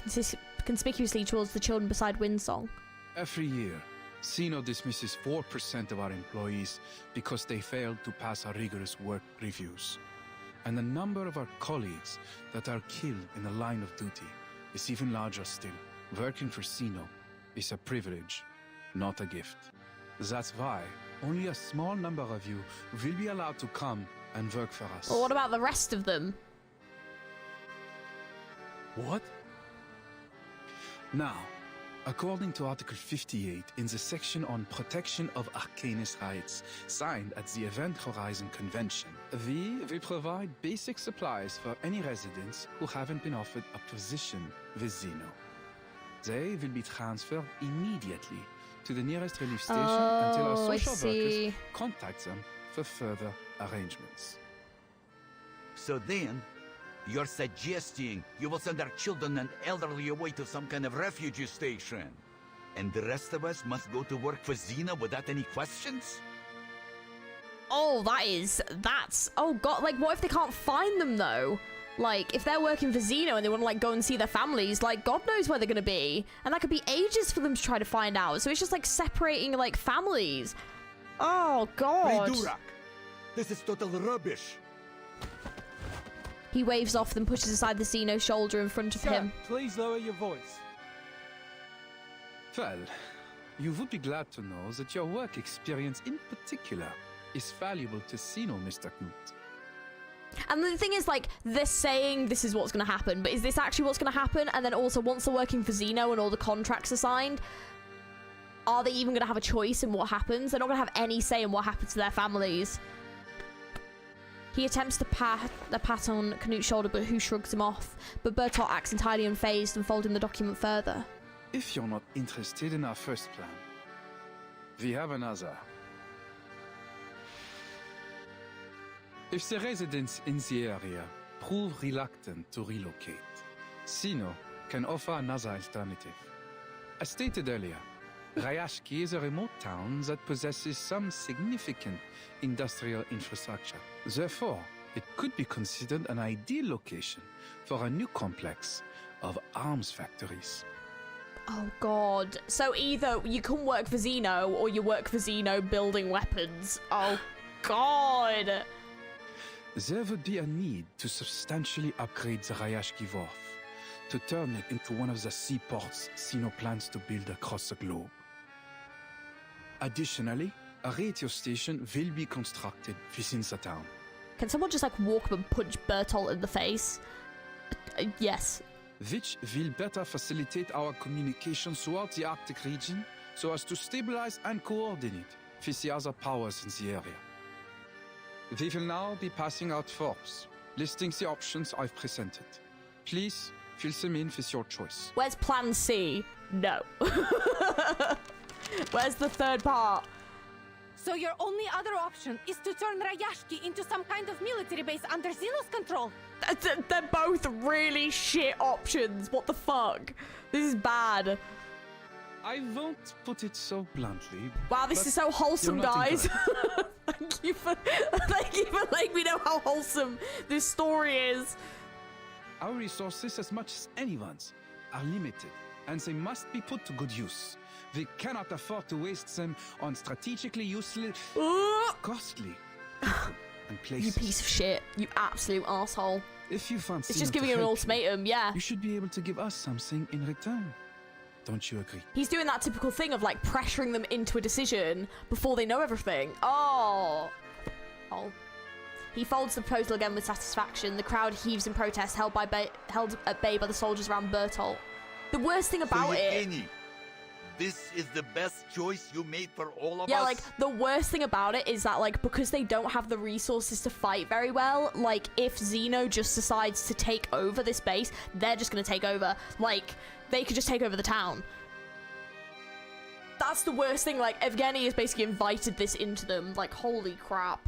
conspicuously towards the children beside Windsong. Every year, Zeno dismisses 4% of our employees because they failed to pass our rigorous work reviews. And the number of our colleagues that are killed in the line of duty is even larger still. Working for Zeno is a privilege, not a gift. That's why only a small number of you will be allowed to come and work for us. Well, what about the rest of them? What? Now, according to Article 58 in the section on protection of Arcanist rights, signed at the Event Horizon Convention, we will provide basic supplies for any residents who haven't been offered a position with Xeno. They will be transferred immediately to the nearest relief station until our social workers contact them for further arrangements. So then, you're suggesting you will send our children and elderly away to some kind of refugee station? And the rest of us must go to work for Xena without any questions? Oh, that's... Oh, God, like, what if they can't find them, though? Like, if they're working for Xeno and they want to, like, go and see their families, like, God knows where they're going to be. And that could be ages for them to try to find out. So it's just, like, separating, like, families. Oh, God. Hey, Durak, this is total rubbish. He waves off, then pushes aside the Xeno's shoulder in front of him. Please lower your voice. Well, you would be glad to know that your work experience in particular is valuable to Xeno, Mr. Knut. And the thing is, like, they're saying this is what's going to happen, but is this actually what's going to happen? And then also, once they're working for Xeno and all the contracts are signed, are they even going to have a choice in what happens? They're not going to have any say in what happens to their families. He attempts to pat on Knut's shoulder, but who shrugs him off. But Bertolt acts entirely unfazed, unfolding the document further. If you're not interested in our first plan, we have another. If the residents in the area prove reluctant to relocate, Xeno can offer another alternative. As stated earlier, Ryashki is a remote town that possesses some significant industrial infrastructure. Therefore, it could be considered an ideal location for a new complex of arms factories. Oh, God. So either you can work for Xeno, or you work for Xeno building weapons. Oh, God. There would be a need to substantially upgrade the Ryashki Wharf, to turn it into one of the seaports Xeno plans to build across the globe. Additionally, a radio station will be constructed within the town. Can someone just, like, walk up and punch Bertolt in the face? Yes. Which will better facilitate our communication throughout the Arctic region so as to stabilize and coordinate with the other powers in the area. We will now be passing out forms, listing the options I've presented. Please fill them in with your choice. Where's Plan C? No. Where's the third part? So your only other option is to turn Ryashki into some kind of military base under Xeno's control? They're both really shit options. What the fuck? This is bad. I won't put it so bluntly. Wow, this is so wholesome, guys. Thank you for letting me know how wholesome this story is. Our resources, as much as anyone's, are limited, and they must be put to good use. We cannot afford to waste them on strategically useless, costly people and places. You piece of shit. You absolute asshole. If you fancy, it's just giving him an ultimatum, yeah. You should be able to give us something in return. Don't you agree? He's doing that typical thing of, like, pressuring them into a decision before they know everything. Oh. He folds the proposal again with satisfaction. The crowd heaves in protest, held at bay by the soldiers around Bertolt. The worst thing about it... This is the best choice you made for all of us? Yeah, like, the worst thing about it is that, like, because they don't have the resources to fight very well, like, if Xeno just decides to take over this base, they're just gonna take over. Like, they could just take over the town. That's the worst thing. Like, Evgeny has basically invited this into them. Like, holy crap.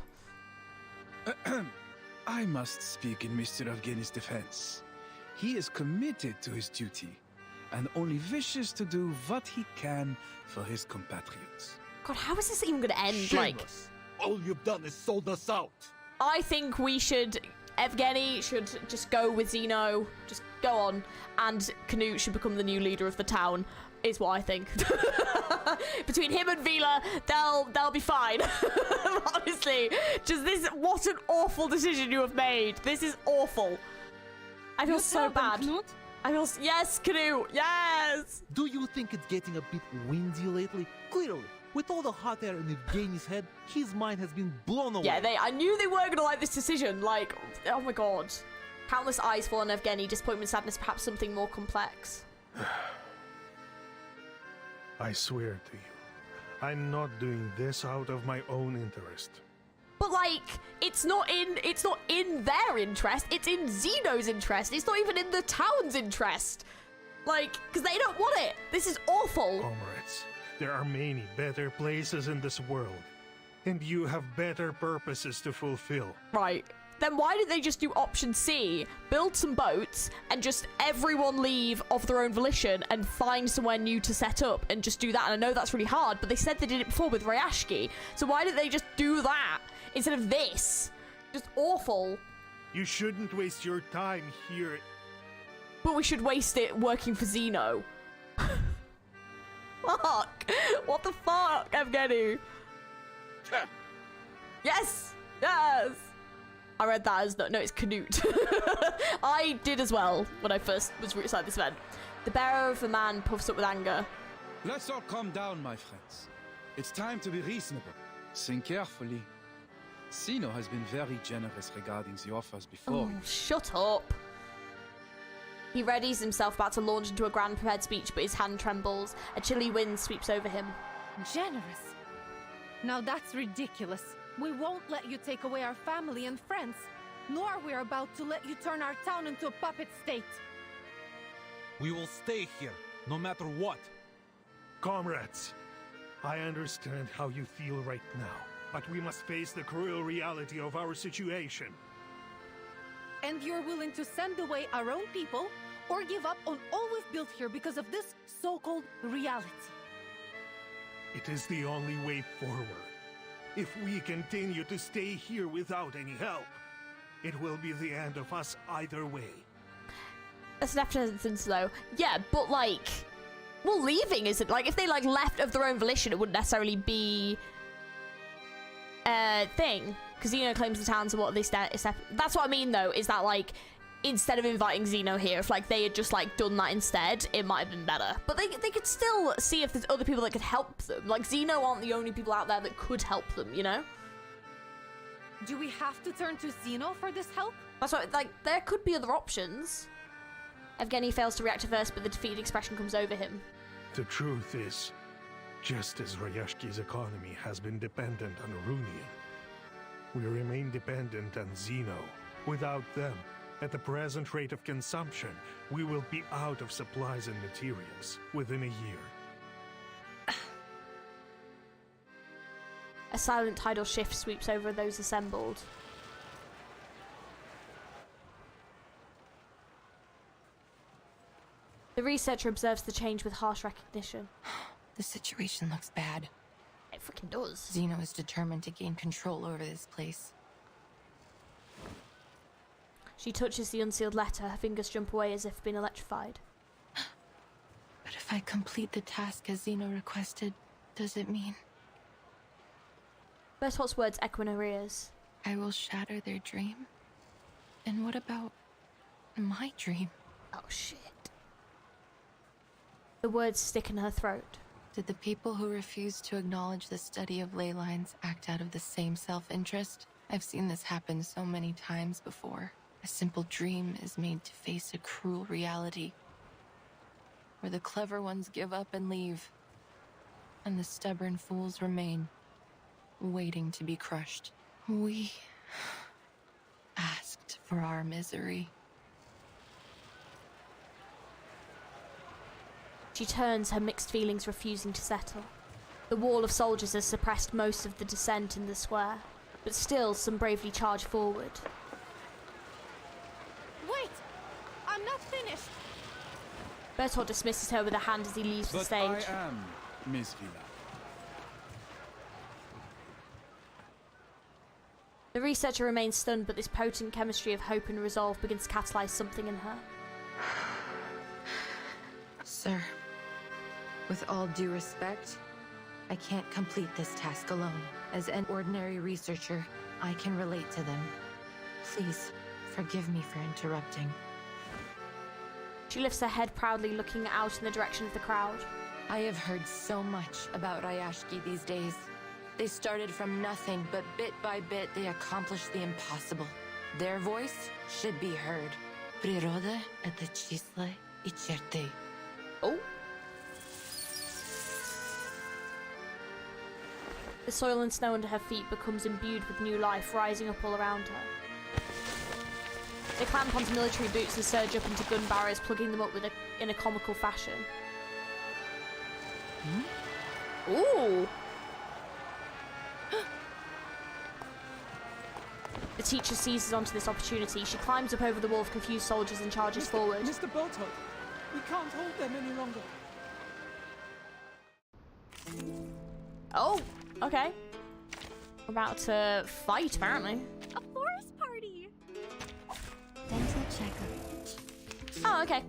I must speak in Mr. Evgeny's defense. He is committed to his duty and only wishes to do what he can for his compatriots. God, how is this even going to end? Shameless. All you've done is sold us out. I think we should... Evgeny should just go with Xeno. Just go on. And Knut should become the new leader of the town, is what I think. Between him and Vila, they'll be fine. Honestly. Just this... What an awful decision you have made. This is awful. I feel so bad. Knut? I feel... Yes, Knut. Yes! Do you think it's getting a bit windy lately? Clearly, With all the hot air in Evgeny's head, his mind has been blown away. Yeah, I knew they were gonna like this decision. Like, oh my god. Countless eyes fall on Evgeny, disappointment, sadness, perhaps something more complex. I swear to you, I'm not doing this out of my own interest. But like, it's not in their interest, it's in Zeno's interest. It's not even in the town's interest. Like, because they don't want it. This is awful. Comrades, there are many better places in this world, and you have better purposes to fulfill. Right. Then why did they just do option C, build some boats, and just everyone leave of their own volition and find somewhere new to set up and just do that? And I know that's really hard, but they said they did it before with Ryashki. So why did they just do that instead of this? Just awful. You shouldn't waste your time here. But we should waste it working for Zeno. Fuck. What the fuck, Evgeny? Yes. Yes. I read that as, no, it's Canute. I did as well when I first was inside this event. The bearer of the man puffs up with anger. Let's all calm down, my friends. It's time to be reasonable. Think carefully. Zeno has been very generous regarding the offers before. Oh, shut up. He readies himself about to launch into a grand prepared speech, but his hand trembles. A chilly wind sweeps over him. Generous? Now that's ridiculous. We won't let you take away our family and friends, nor are we about to let you turn our town into a puppet state. We will stay here, no matter what. Comrades, I understand how you feel right now, but we must face the cruel reality of our situation. And you're willing to send away our own people, or give up on all we've built here because of this so-called reality? It is the only way forward. If we continue to stay here without any help, it will be the end of us either way. That's an evidence though. Yeah, but like, well, leaving isn't, like, if they like left of their own volition, it wouldn't necessarily be a thing. Because Zeno claims the towns are what they that's what I mean though, is that like, instead of inviting Zeno here, if like they had just like done that instead, it might have been better. But they could still see if there's other people that could help them. Like, Zeno aren't the only people out there that could help them, you know? Do we have to turn to Zeno for this help? That's what, like, there could be other options. Evgeny fails to react at first, but the defeated expression comes over him. The truth is, just as Ryashki's economy has been dependent on Runian, we remain dependent on Zeno. Without them, at the present rate of consumption, we will be out of supplies and materials within a year. A silent tidal shift sweeps over those assembled. The researcher observes the change with harsh recognition. The situation looks bad. It freaking does. Zeno is determined to gain control over this place. She touches the unsealed letter, her fingers jump away as if being electrified. But if I complete the task as Zeno requested, does it mean... Bertolt's words echo in her ears. I will shatter their dream? And what about my dream? Oh shit. The words stick in her throat. Did the people who refuse to acknowledge the study of ley lines act out of the same self-interest? I've seen this happen so many times before. A simple dream is made to face a cruel reality, where the clever ones give up and leave, and the stubborn fools remain, waiting to be crushed. We asked for our misery. She turns, her mixed feelings refusing to settle. The wall of soldiers has suppressed most of the dissent in the square, but still some bravely charge forward. Wait! I'm not finished! Bertolt dismisses her with a hand as he leaves the stage. I am Miss Villa. The researcher remains stunned, but this potent chemistry of hope and resolve begins to catalyze something in her. Sir, with all due respect, I can't complete this task alone. As an ordinary researcher, I can relate to them. Please, forgive me for interrupting. She lifts her head proudly, looking out in the direction of the crowd. I have heard so much about Rayashki these days. They started from nothing, but bit by bit they accomplished the impossible. Their voice should be heard. Природа — это числа и черты. Oh. The soil and snow under her feet becomes imbued with new life, rising up all around her. They clamp onto military boots and surge up into gun barrels, plugging them up in a comical fashion. Ooh! The teacher seizes onto this opportunity. She climbs up over the wall of confused soldiers and charges forward. Mr. Boto, we can't hold them any longer. Oh, okay. We're about to fight, apparently. A forest party! Dental checkup. Oh, okay.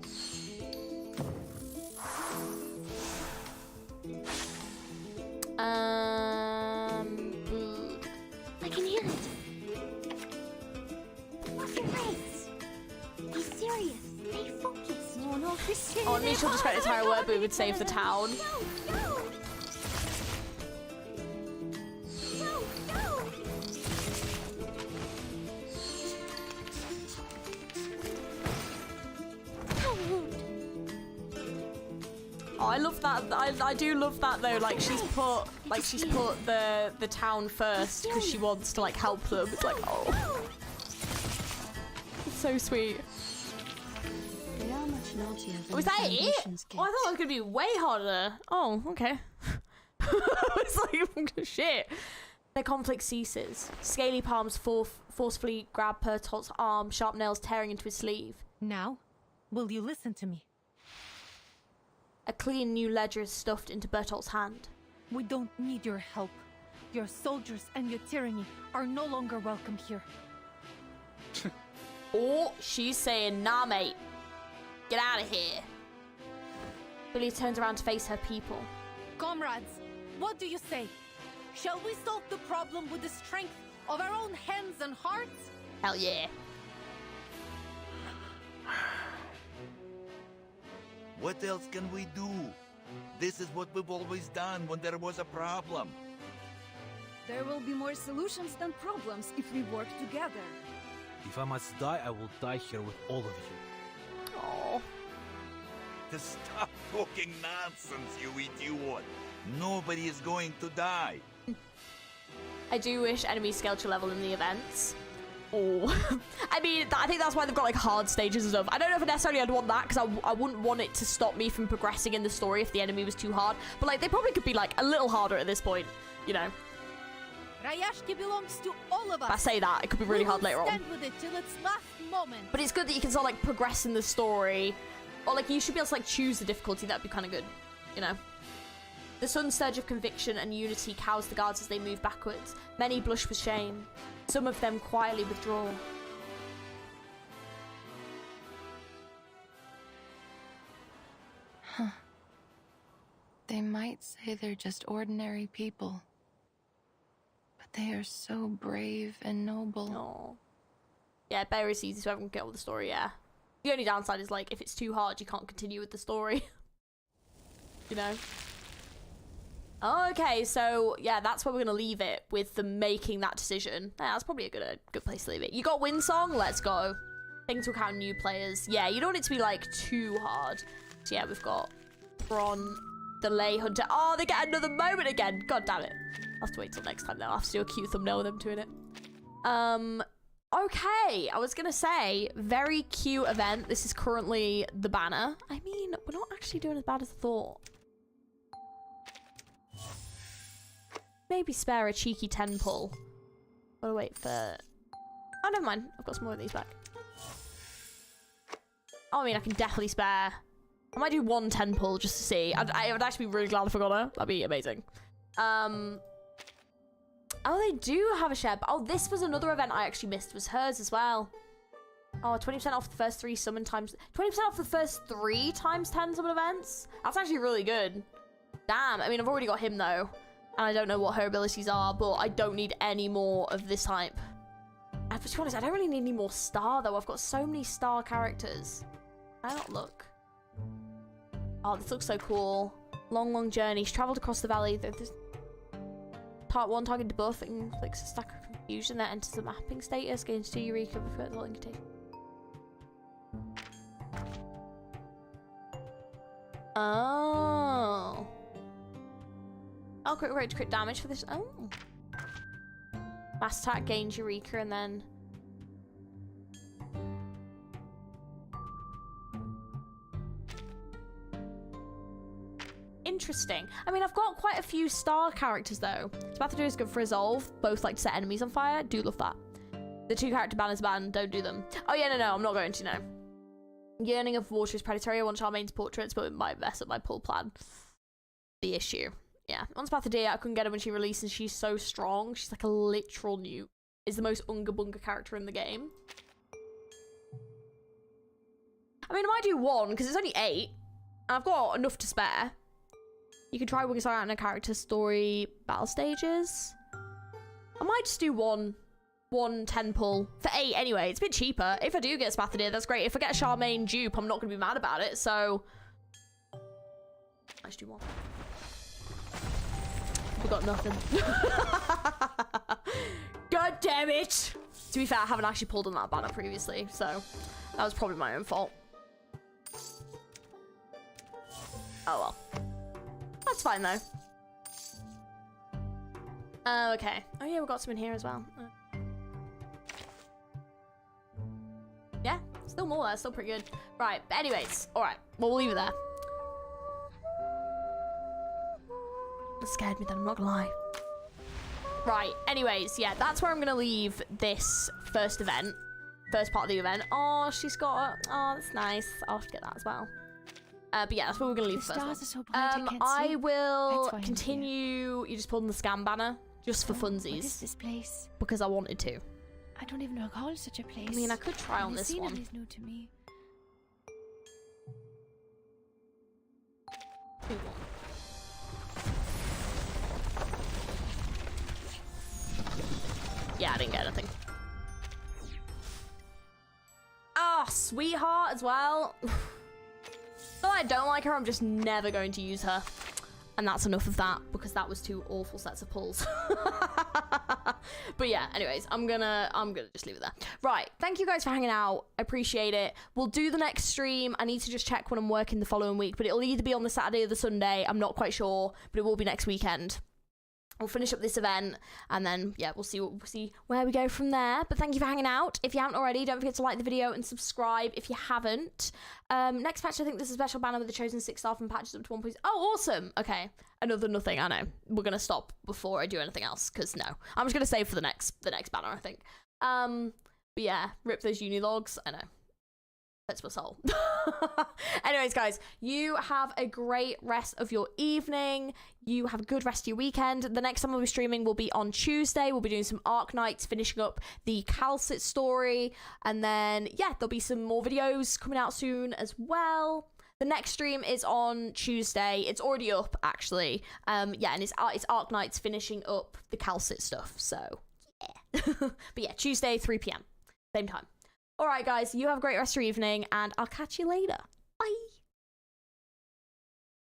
I can hear it. Off your legs. Be serious. Stay focused. No, no, Christian. Oh, I mean, she'll just write an entire word, but we would save the town. Oh, I love that. I do love that though. Like she's put the town first because she wants to like help them. It's like, oh, it's so sweet. They are much naughtier than Was that it? Foundation's Oh, I thought it was gonna be way harder. Oh, okay. It's like shit. Their conflict ceases. Scaly palms forcefully grab Bertolt's arm, sharp nails tearing into his sleeve. Now, will you listen to me? A clean new ledger is stuffed into Bertolt's hand. We don't need your help. Your soldiers and your tyranny are no longer welcome here. Oh, she's saying, nah, mate. Get out of here. Billy turns around to face her people. Comrades, what do you say? Shall we solve the problem with the strength of our own hands and hearts? Hell yeah. What else can we do? This is what we've always done when there was a problem. There will be more solutions than problems if we work together. If I must die, I will die here with all of you. Oh. Just stop talking nonsense, you idiot. Nobody is going to die. I do wish enemy scale to level in the events. Oh. I mean, I think that's why they've got like hard stages and stuff. I don't know if necessarily I'd want that because I wouldn't want it to stop me from progressing in the story if the enemy was too hard. But like, they probably could be like a little harder at this point, you know. Rayashki belongs to all of us. If I say that, it could be really hard later on. Stand with it till its last moment. But it's good that you can sort of like progress in the story. Or like you should be able to like choose the difficulty. That'd be kind of good, you know. The sudden surge of conviction and unity cows the guards as they move backwards. Many blush with shame. Some of them quietly withdraw. Huh. They might say they're just ordinary people. But they are so brave and noble. Oh. Yeah, very easy to everyone get all the story, yeah. The only downside is like if it's too hard you can't continue with the story. You know? Okay, so yeah, that's where we're gonna leave it with them making that decision. Yeah, that's probably a good place to leave it. You got Windsong? Let's go. Take into account new players. Yeah, you don't want it to be like too hard. So yeah, we've got Bron, the Lay Hunter. Oh, they get another moment again. God damn it. I'll have to wait till next time though. I'll have to do a cute thumbnail with them doing it. Okay, I was gonna say, very cute event. This is currently the banner. I mean, we're not actually doing as bad as I thought. Maybe spare a cheeky 10 pull. Gotta wait for... Oh, never mind. I've got some more of these back. Oh, I mean, I can definitely spare... I might do 1 10 pull just to see. I would actually be really glad if I got her. That'd be amazing. Oh, they do have a share. Oh, this was another event I actually missed. Was hers as well. Oh, 20% off the first 3 summon times... 20% off the first 3 times 10 summon events? That's actually really good. Damn. I mean, I've already got him, though. And I don't know what her abilities are, but I don't need any more of this type. And to be honest, I don't really need any more star, though. I've got so many star characters. Can I not look? Oh, this looks so cool. Long journey. She travelled across the valley. There's part 1 target debuff, clicks a stack of confusion that enters the mapping status, gains 2 Eureka before the link takes. Oh. Oh, crit damage for this. Oh. Mass attack gains Eureka and then. Interesting. I mean, I've got quite a few star characters though. Spathadoo is good for resolve. Both like to set enemies on fire. Do love that. The 2 character ban is banned. Don't do them. Oh yeah, no, I'm not going to, no. Yearning of Water is predatory. I want Charmaine's portraits, but it might mess up my pull plan. The issue. Yeah. On Spathadoo, I couldn't get her when she released, and she's so strong. She's like a literal nuke. Is the most unga bunga character in the game. I mean, I might do 1 because it's only 8. And I've got enough to spare. You can try Wings out in a character story battle stages. I might just do one 10 pull for 8 anyway. It's a bit cheaper. If I do get Spathadoo, that's great. If I get a Charmaine dupe, I'm not going to be mad about it. So let's do 1. We got nothing. God damn it! To be fair, I haven't actually pulled on that banner previously, so that was probably my own fault. Oh well. That's fine though. Okay. Oh yeah, we got some in here as well. Yeah, still more there, still pretty good. Right, but anyways, alright. Well, we'll leave it there. That scared me then, I'm not gonna lie. Right, anyways, yeah, that's where I'm gonna leave this first part of the event. Oh, she's got a, oh, that's nice. I'll have to get that as well. But yeah, that's where we're gonna leave the first one. So bright, I will continue. You just pulled in the scam banner just for funsies. What is this place? Because I wanted to. I don't even recall such a place. I mean, I could try on this one. Is new to me. Yeah, I didn't get anything. Ah, sweetheart as well. Not that I don't like her, I'm just never going to use her. And that's enough of that, because that was 2 awful sets of pulls. But yeah, anyways, I'm gonna just leave it there. Right, thank you guys for hanging out. I appreciate it. We'll do the next stream. I need to just check when I'm working the following week, but it'll either be on the Saturday or the Sunday. I'm not quite sure, but it will be next weekend. We'll finish up this event, and then, yeah, we'll see where we go from there. But thank you for hanging out. If you haven't already, don't forget to like the video and subscribe if you haven't. Next patch, I think there's a special banner with the chosen 6 staff and patches up to 1. Oh, awesome. Okay, another nothing. I know. We're going to stop before I do anything else, because no. I'm just going to save for the next banner, I think. But yeah, rip those uni logs. I know. That's my soul. Anyways, guys, you have a great rest of your evening. You have a good rest of your weekend. The next time we'll be streaming will be on Tuesday. We'll be doing some Arc Nights, finishing up the Calcit story. And then, yeah, there'll be some more videos coming out soon as well. The next stream is on Tuesday. It's already up, actually. Yeah, and it's Arc Nights finishing up the Calcit stuff. So, yeah. But yeah, Tuesday, 3 p.m. Same time. All right, guys, you have a great rest of your evening, and I'll catch you later.